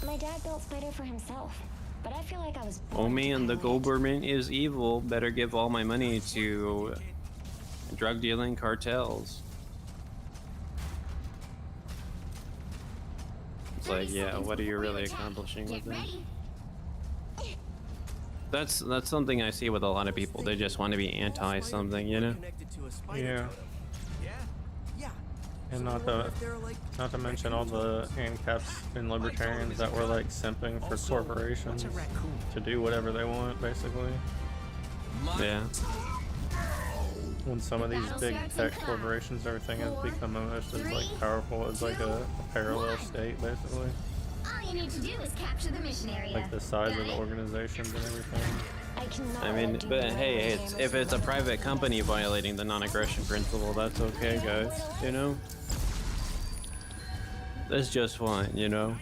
My dad built Spider for himself, but I feel like I was Oh born to man, the pilot it. government is evil. Better give all my money to drug dealing cartels. It's 30 like, yeah, seconds what are you before really attack. accomplishing Get with it? ready. That's something I see with a lot of people. They just want to be anti something, you know? Connected to a spider Yeah. totem. Yeah? Yeah. And So not I wonder to if they're like not to mention all the ANCAPs and libertarians that were like simping for corporations to do whatever they want, basically. Yeah. When some of these big tech corporations, everything has become almost as like powerful as like a parallel state, basically. All you need to do is capture the mission area. Like the size Got of the it? organizations and everything. I cannot I mean, let but you hey, know if it's a private company violating the non-aggression principle, that's okay, guys. You know? That's just fine, you know?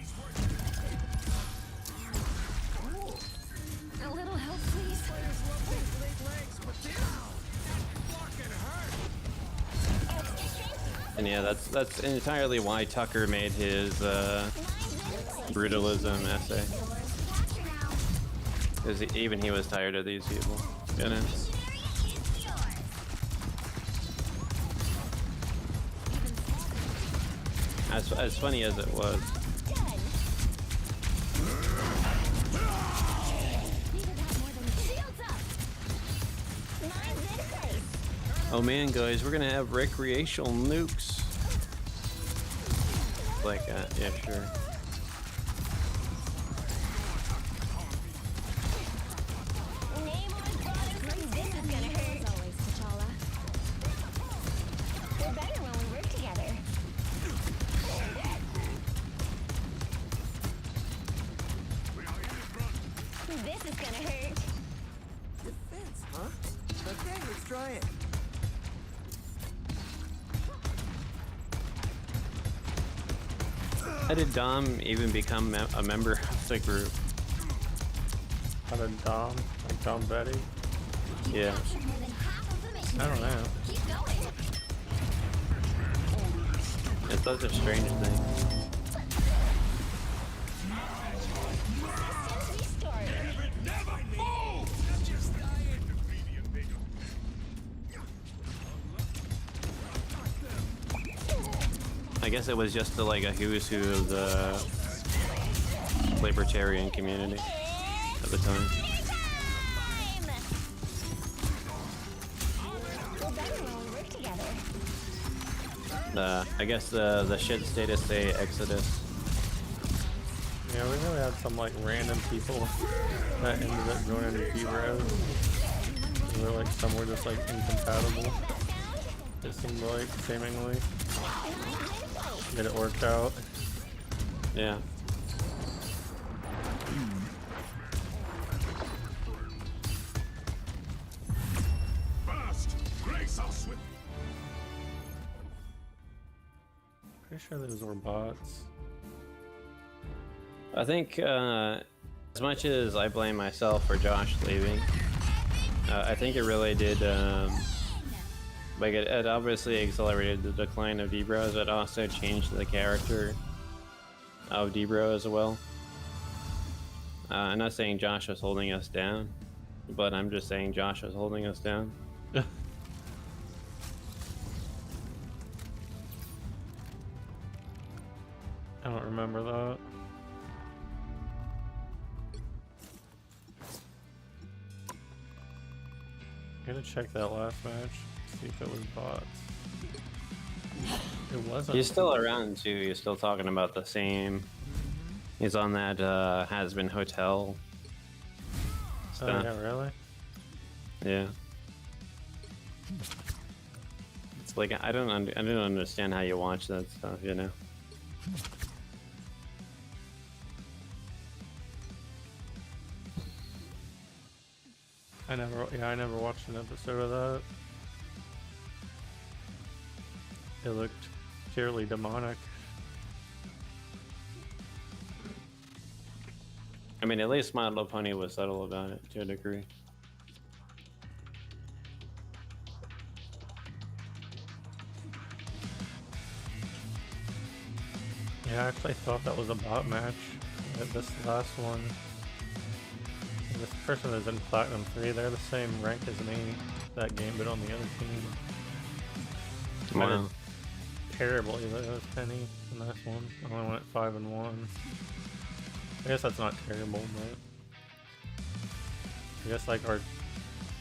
A little help, please. Extra strength And yeah, that's entirely why Tucker made his brutalism essay. Because even he was tired of these people. You know? As funny as it was. Oh man, guys, we're gonna have recreational nukes. Like, yeah, sure. How did Dom even become a member of the group? How did Dom? Like Dom Betty? Yeah. I don't know. It's such a strange thing. I guess it was just like a who's who of the libertarian community at the time. I guess the shit status say Exodus. Yeah, we really had some like random people that ended up joining the Heroes. They're like some were just like incompatible. It seemed like seemingly. Did it work out? Yeah. Pretty sure those were bots. I think as much as I blame myself for Josh leaving, I think it really did. Like it obviously accelerated the decline of D-Bros, but also changed the character of D-Bro as well. I'm not saying Josh was holding us down, but I'm just saying Josh was holding us down. I don't remember that. I'm gonna check that last match, see if it was bots. It wasn't. He's still around too. He's still talking about the same. He's on that has-been hotel stuff. Oh yeah, really? Yeah. It's like I don't understand how you watch that stuff, you know. I never watched an episode of that. It looked purely demonic. I mean, at least My Little Pony was subtle about it to a degree. Yeah, I actually thought that was a bot match. This last one. This person is in Platinum 3, they're the same rank as me that game, but on the other team. Wow. Terribly, that was Penny in this one. I only went 5-1. I guess that's not terrible, but I guess like our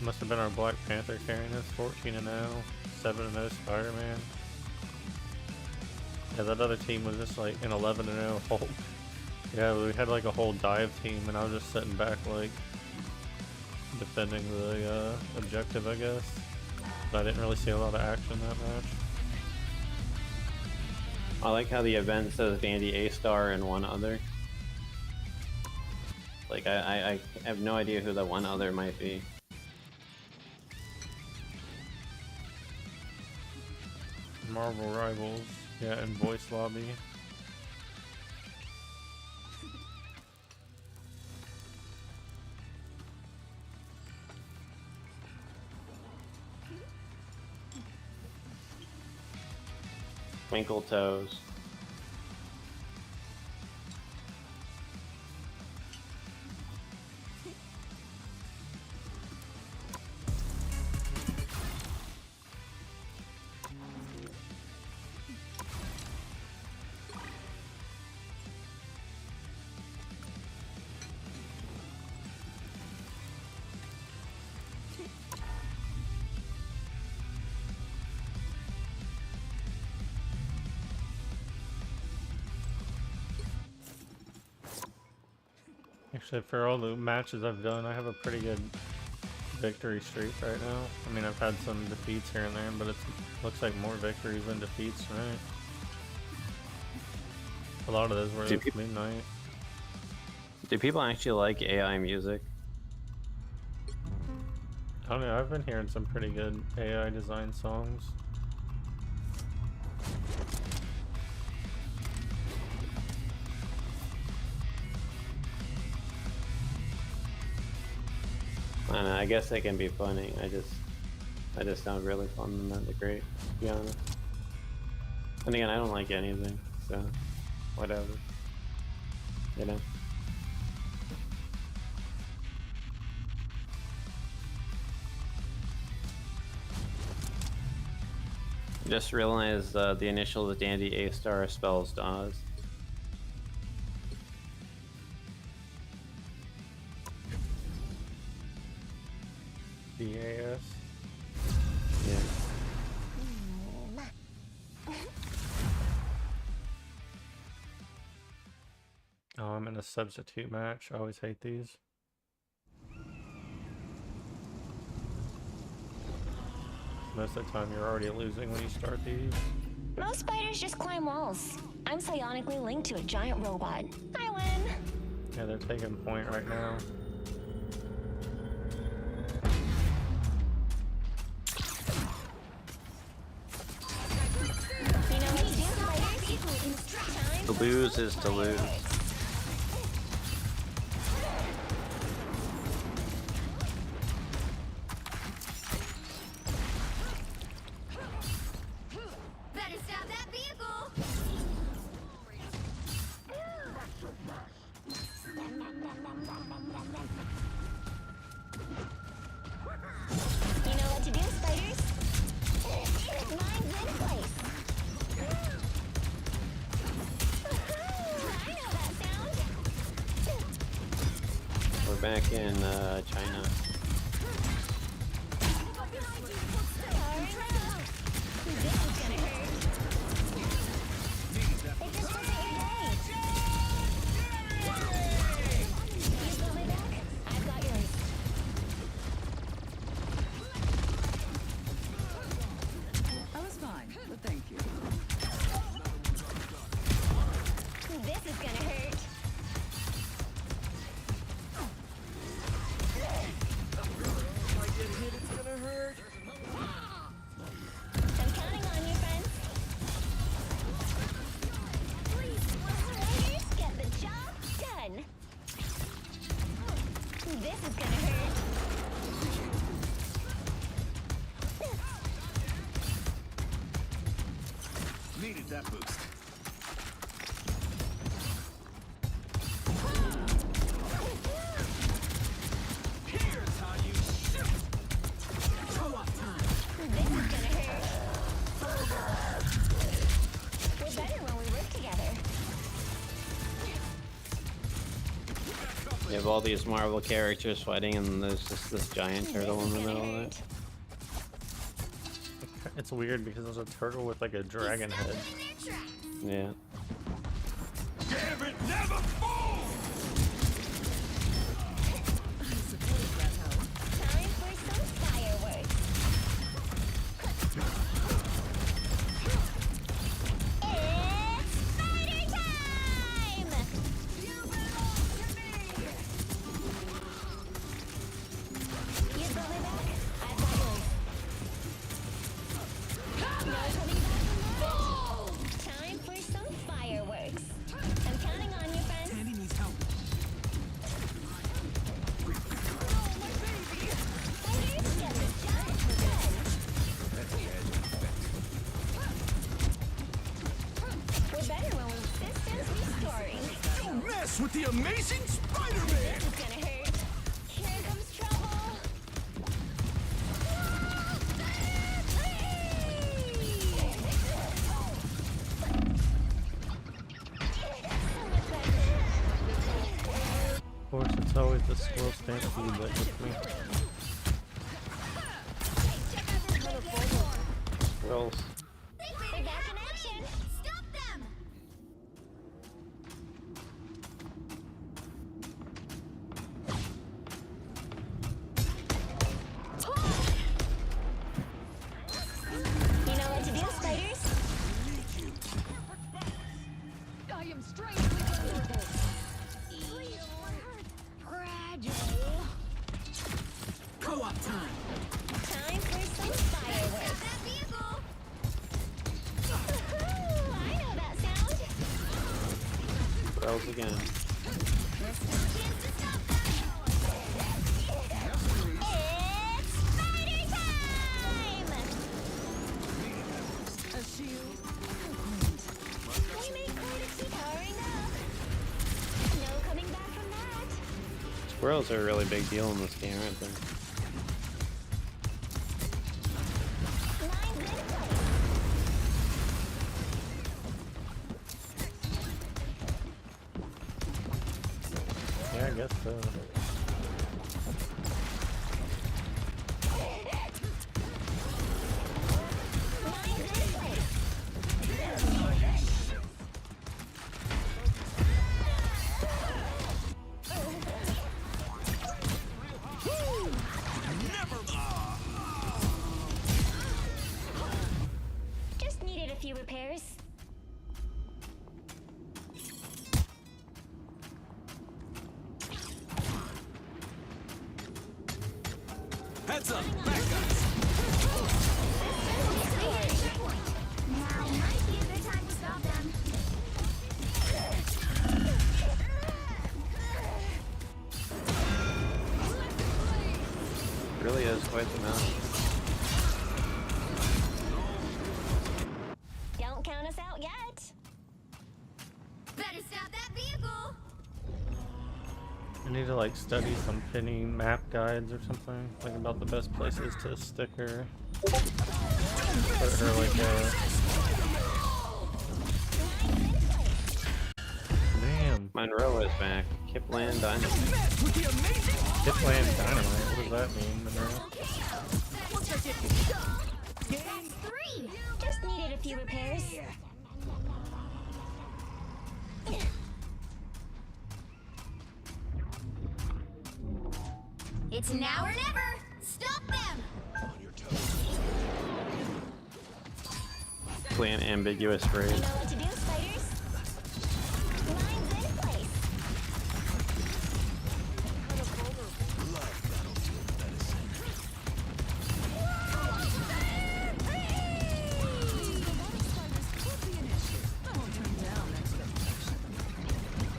must have been our Black Panther carrying us 14-0, 7-0 Spider-Man. Yeah, that other team was just like an 11-0 Hulk. Yeah, we had like a whole dive team, and I was just sitting back like defending the objective, I guess. But I didn't really see a lot of action that match. I like how the event says Dandy A-Star and one other. Like, I have no idea who the one other might be. Marvel Rivals, yeah, and Voice Lobby. Twinkle toes. Actually, for all the matches I've done, I have a pretty good victory streak right now. I mean, I've had some defeats here and there, but it looks like more victories than defeats, right? A lot of those were at midnight. Do people actually like AI music? I don't know, I've been hearing some pretty good AI design songs. I don't know, I guess they can be funny. I just don't really find them that great, to be honest. And again, I don't like anything, so whatever. You know? Just realized the initial of Dandy A-star spells Dawes. DAS. Yeah. Oh, I'm in a substitute match. I always hate these. Most of the time you're already losing when you start these. Most spiders just climb walls. I'm psionically linked to a giant robot. I win. Yeah, they're taking point right now. You know what to do, spiders? To lose is to lose. Better stop that vehicle! You know what to do, spiders? Mine's in place. I know that sound. We're back in China. This is gonna hurt. It just wasn't your day. You got my back? I've got yours. I was fine, but thank you. This is gonna hurt. I get hit, it's gonna hurt. I'm counting on you, friends. Spiders get the job done. This is gonna hurt. Needed that boost. Here's how you shoot. This is gonna hurt. We're better when we work together. You have all these Marvel characters fighting, and there's just this giant turtle in the middle of it. It's weird because there's a turtle with like a dragon head. Yeah. Damn it, never fall! Time for some fireworks. It's spider time! You belong to me! You got my back? I've got yours. No coming back from that. Time for some fireworks. I'm counting on you, friends. mess with the amazing Spider-Man! This is gonna hurt. Here comes trouble. Of course, it's always the squirrel stampede that gets me. Squirrels. They're back in action. Stop them! You know what to do, spiders? I am strangely vulnerable. Fragile. Co-op time! Time for some fireworks. That vehicle! Woohoo! I know that sound. Squirrels again. There's no chance to stop them! It's spider time! A shield. We make courtesy powering up. No coming back from that. Squirrels are a really big deal in this game, aren't they? Lines in place. Yeah, I guess so. Lines in place. Just needed a few repairs. Heads up! Back guys! Now might be a good time to stop them. Really is quite the mount. Don't count us out yet. Better stop that vehicle! I need to like study some penny map guides or something, like about the best places to stick her. Put her like a. Damn. Monroe is back. Kipland Dynamite. Mess with the amazing Kipland Dynamite. What does that mean, Monroe? That's 3! Just needed a few repairs. It's now or never! Stop them! Plant ambiguous You phrase. know what to do, spiders? Lines in place.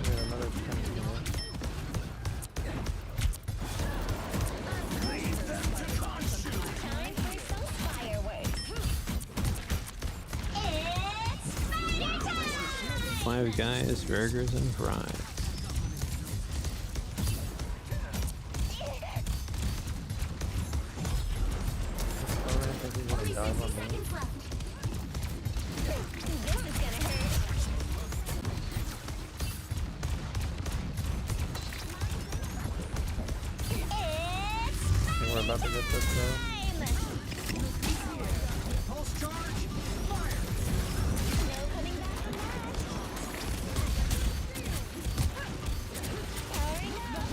Yeah, another penny. Time for some fireworks. It's spider time! Five Guys, Burgers, and Fries. Only 60 seconds left. This is gonna hurt. It's I think we're about to get this though. time! Pulse charge! Fire! No coming back from that. Powering up.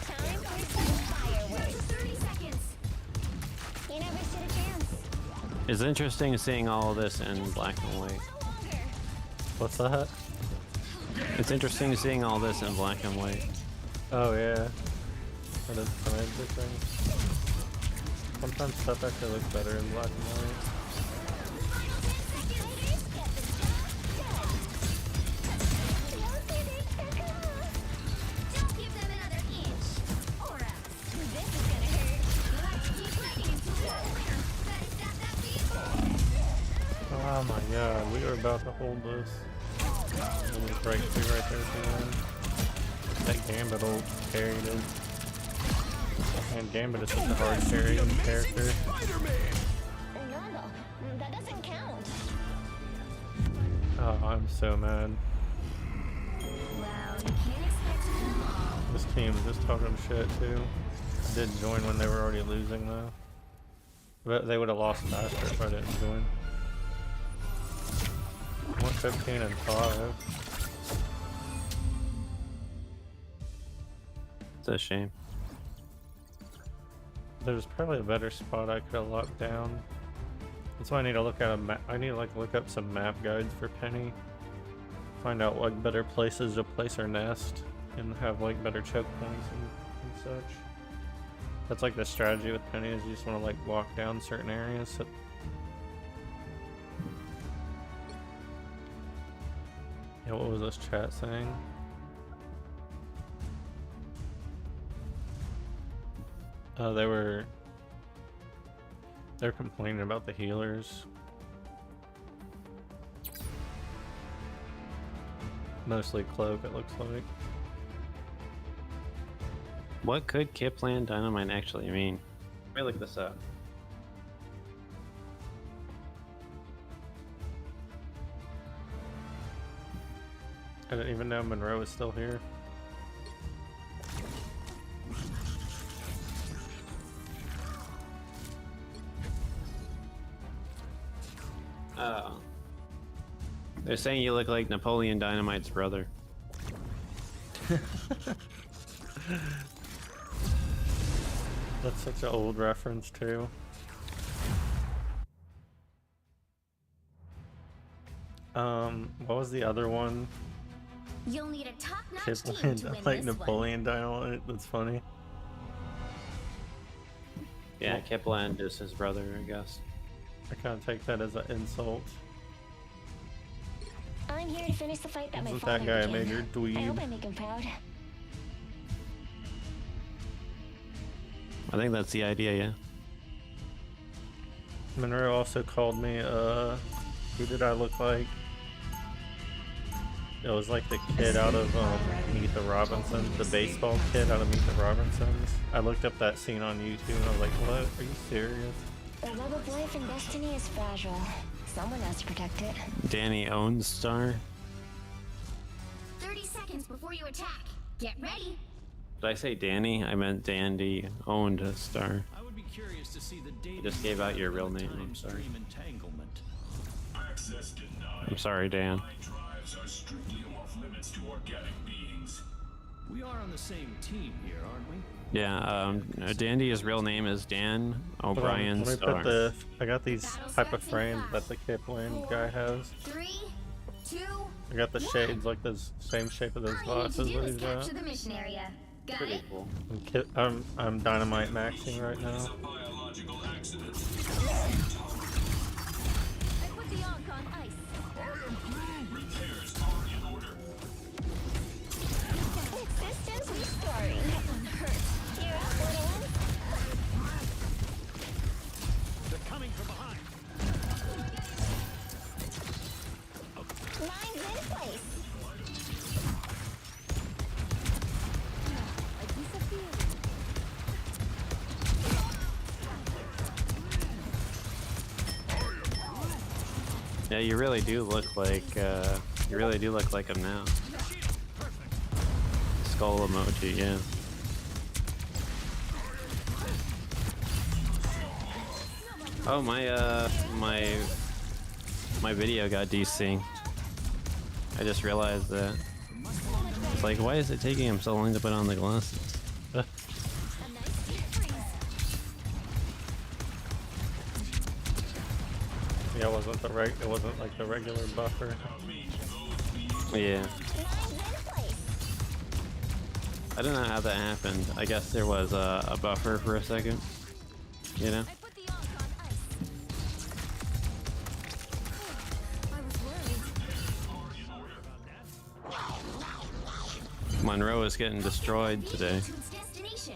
Time for some fireworks. 30 seconds! You never stood a chance. It's interesting seeing all of this in black and white. No longer. What's that? It's interesting seeing all this in black and white. Oh yeah. That is kind of interesting. Sometimes stuff actually looks better in black and white. Don't give them another inch! Or else! This is gonna hurt. Let's keep fighting until we win! Better stop that vehicle! Oh my god, we were about to hold this. And we break through right there at the end. That Gambit will carry it. And Gambit is such a hard carrying character. No, that doesn't count. Oh, I'm so mad. Well, you can't expect to win them all. This team is just talking shit too. I did join when they were already losing though. But they would have lost faster if I didn't join. 115 and 5. It's a shame. There's probably a better spot I could have locked down. That's why I need to look at a map. I need to like look up some map guides for Penny. Find out like better places to place her nest and have like better choke points and such. That's like the strategy with Penny is you just want to like walk down certain areas. So yeah, what was this chat saying? They're complaining about the healers. Mostly Cloak, it looks like. What could Kipland Dynamite actually mean? Let me look this up. I didn't even know Monroe was still here. Oh. They're saying you look like Napoleon Dynamite's brother. That's such an old reference too. What was the other one? You'll need a top-notch team Kipland, to win like this Napoleon Dynamite. That's funny. Yeah, Kipland is his brother, I guess. I kind of take that as an insult. I'm here to finish the fight that my Isn't father that guy a began. major dweeb? I hope I make him proud. I think that's the idea, yeah. Monroe also called me, who did I look like? It was like the kid out of Meet the Robinsons, the baseball kid out of Meet the Robinsons. I looked up that scene on YouTube and I was like, what? Are you serious? The love of life and destiny is fragile. Someone has to protect it. Danny owns Star. 30 seconds before you attack. Get ready. Did I say Danny? I meant Dandy owned a Star. I would be curious to see the data. Just gave out your real name, I'm sorry. Entanglement. Access denied. I'm sorry, Dan. My drives are strictly off limits to organic beings. We are on the same team here, aren't we? Yeah, Dandy's real name is Dan O'Brien Let me Star. put the. I got these type of frames that the Kipland guy has. 3, 2, I got the shades like the same shape of those glasses that he's got. capture the mission area. Got Pretty it? cool. I'm dynamite maxing right now. Biological accident. I put the Ark on ice. Repairs are in order. Systems restoring. That one hurts. You're up, little one. They're coming from behind. Lines in place. A piece of feeling. Yeah, you really do look like him now. Skull emoji, yeah. Oh, my video got desynced. I just realized that. It's like, why is it taking him so long to put on the glasses? Yeah, it wasn't like the regular buffer. Yeah. I don't know how that happened. I guess there was a buffer for a second. You know? I put the Ark on ice. I was worried. Monroe is getting destroyed today. To its destination.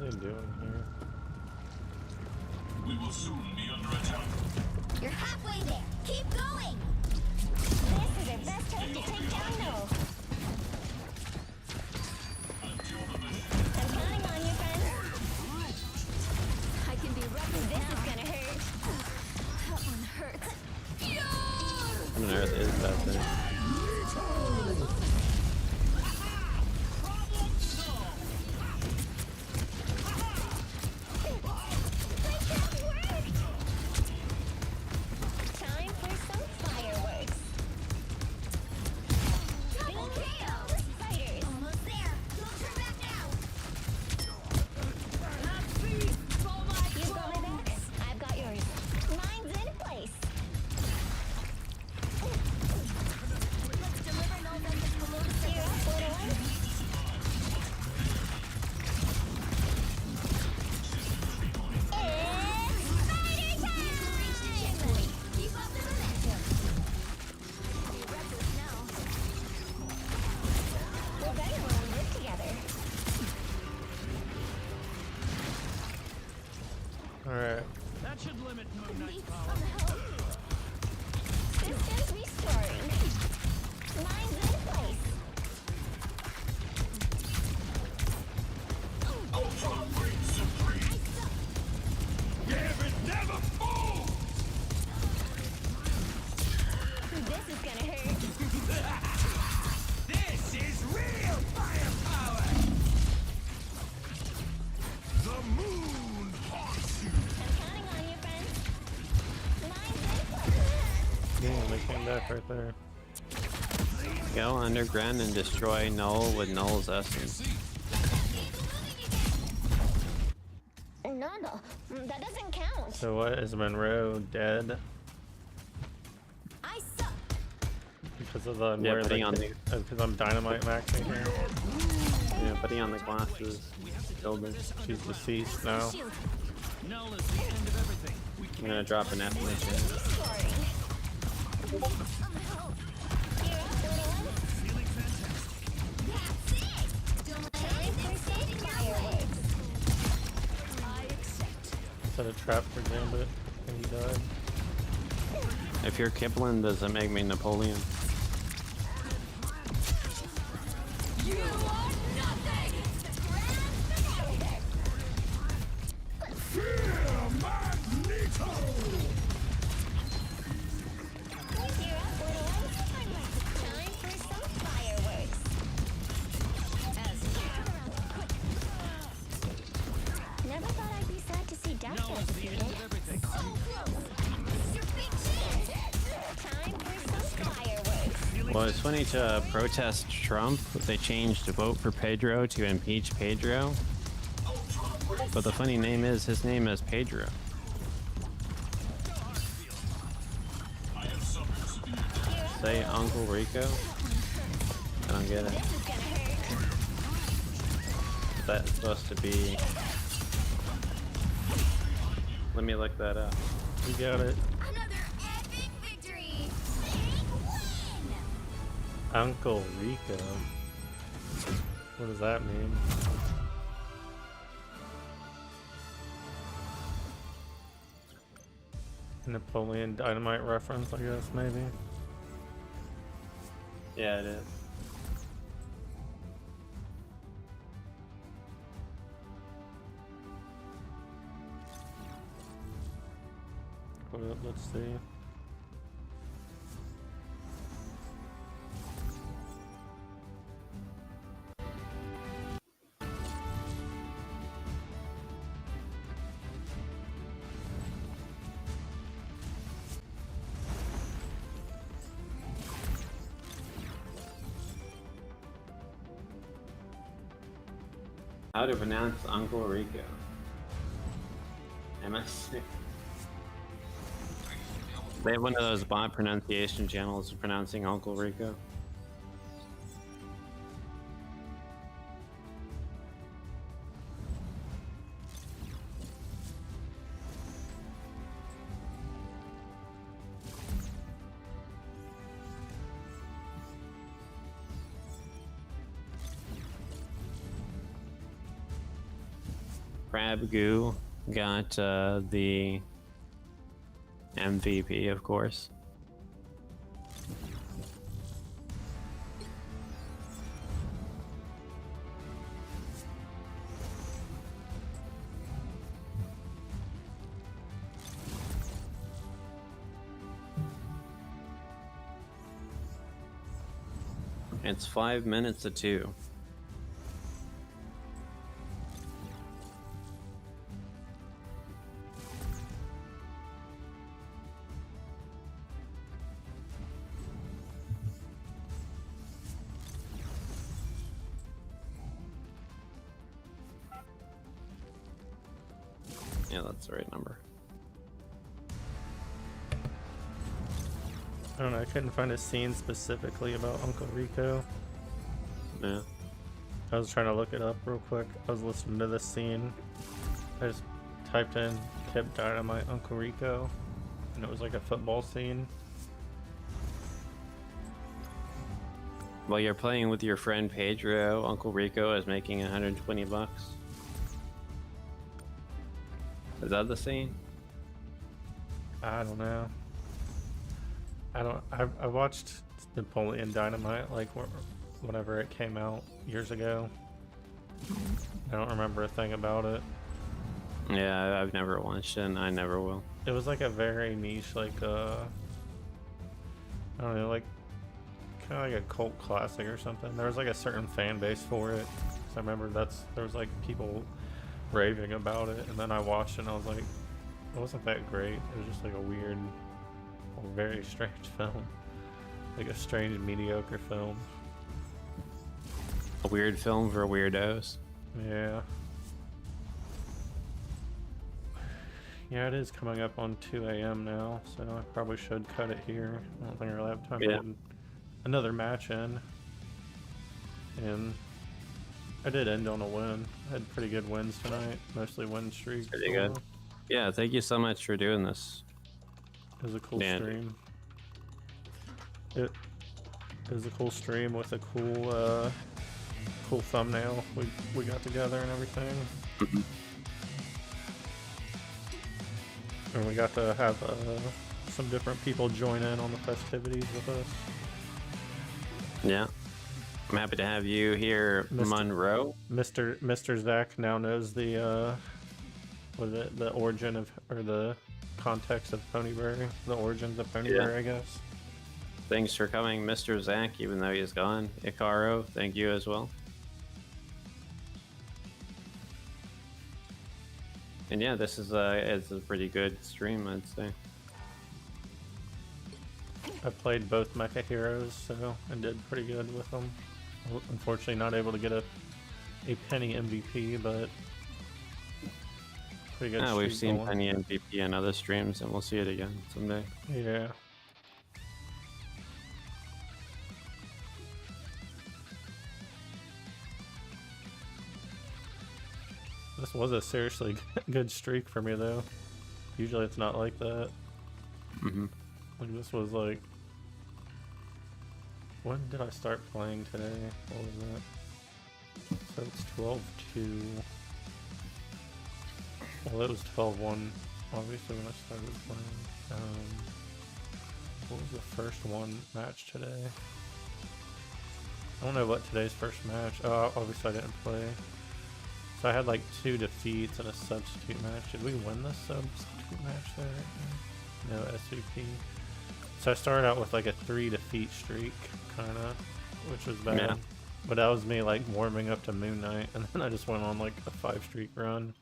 are they doing here? We will soon be under attack. You're halfway there. Keep going. This is our best hope to take down No. I'm counting on you, friends. I can be reckless. This is gonna hurt. That one hurts. What on earth is that thing? Time for some fireworks. Double KO. Spiders. Almost there. Don't turn back now. You've got my backs. I've got yours. Mine's in place. Let's deliver no message below the You're up, little one. It's spider time! Keep up the momentum. Be reckless now. We're better when we work together. Alright. That should limit Moon Knight's Need power. some help. Systems restoring. Mine's in place. This is gonna hurt. This is real firepower! The moon haunts you! I'm counting on you, friends. Mine's in place. Damn, they came back right there. Go underground and destroy Null with Null's essence. No, that doesn't count. So what, is Monroe dead? I suck. Because of the Yeah, where putting the, on the because I'm dynamite maxing here. yeah, putting on the glasses. Killed her. She's deceased now. Null is the end of everything. We I'm gonna drop an F in the chat. Restoring. You're up, little one. feeling fantastic. That's it. Don't let Time anything for stand in some your way. fireworks. I accept. Set a trap for Gambit, and he died. If you're Kipling, does it make me Napoleon? You are nothing. You're up, little one. Time for some fireworks. Never thought I'd be sad to see death Null is as the end defeated. of everything. So close. It's your big chance. Time for some fireworks. Well, it's funny to protest Trump. They changed vote for Pedro to impeach Pedro. But the funny name is, his name is Pedro. Say Uncle Rico? I don't get it. This is gonna hurt. That's supposed to be... Let me look that up. You got it. Another epic victory. Big win. Uncle Rico. What does that mean? Napoleon Dynamite reference, I guess, maybe. Yeah, it is. Well, let's see. How to pronounce Uncle Rico? MS6. They have one of those bot pronunciation channels for pronouncing Uncle Rico. Crab Goo got the MVP, of course. It's 5 minutes to 2. Yeah, that's the right number. I don't know, I couldn't find a scene specifically about Uncle Rico. Yeah. I was trying to look it up real quick. I was listening to this scene. I just typed in Tip Dynamite Uncle Rico, and it was like a football scene. While you're playing with your friend Pedro, Uncle Rico is making 120 bucks. Is that the scene? I don't know. I watched Napoleon Dynamite like whenever it came out years ago. I don't remember a thing about it. Yeah, I've never watched it, and I never will. It was like a very niche, like I don't know, like kind of like a cult classic or something. There was like a certain fan base for it. So I remember there was like people raving about it, and then I watched it and I was like, it wasn't that great. It was just like a weird, very strange film. Like a strange, mediocre film. A weird film for weirdos. Yeah. Yeah, it is coming up on 2 a.m. now, so I probably should cut it here. I don't think I'll have time to get another match in. And I did end on a win. I had pretty good wins tonight, mostly win streaks. Pretty good. Yeah, thank you so much for doing this. It was a cool stream. It was a cool stream with a cool cool thumbnail we got together and everything. And we got to have some different people join in on the festivities with us. Yeah. I'm happy to have you here, Monroe. Mr. Zach now knows the the origin of, or the context of Ponybrary, the origins of Ponybrary, I guess. Thanks for coming, Mr. Zach, even though he's gone. Icaro, thank you as well. And yeah, this is it's a pretty good stream, I'd say. I played both Mecha heroes, so and did pretty good with them. Unfortunately, not able to get a penny MVP, but pretty good. We've seen penny MVP in other streams, and we'll see it again someday. Yeah. This was a seriously good streak for me, though. Usually it's not like that. Like this was like... When did I start playing today? What was that? So it's 12-2. Well, it was 12-1, obviously, when I started playing. What was the first one match today? I don't know what today's first match... Oh, obviously I didn't play. So I had like 2 defeats and a substitute match. Did we win the substitute match there? No, SVP. So I started out with like a 3 defeat streak, kinda, which was bad. Yeah. But that was me like warming up to Moon Knight, and then I just went on like a 5 streak run.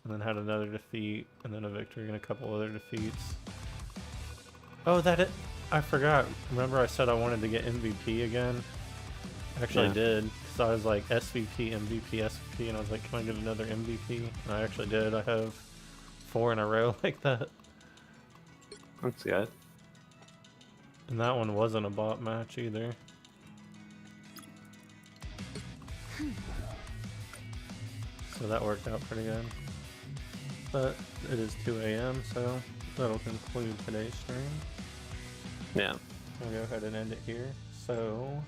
And then had another defeat, and then a victory and a couple other defeats. Oh, I forgot. Remember I said I wanted to get MVP again? Actually did. So I was like SVP, MVP, SVP, and I was like, can I get another MVP? And I actually did. I have 4 in a row like that. That's good. And that one wasn't a bot match either. So that worked out pretty good. But it is 2 a.m., so that'll conclude today's stream. Yeah. I'll go ahead and end it here. So...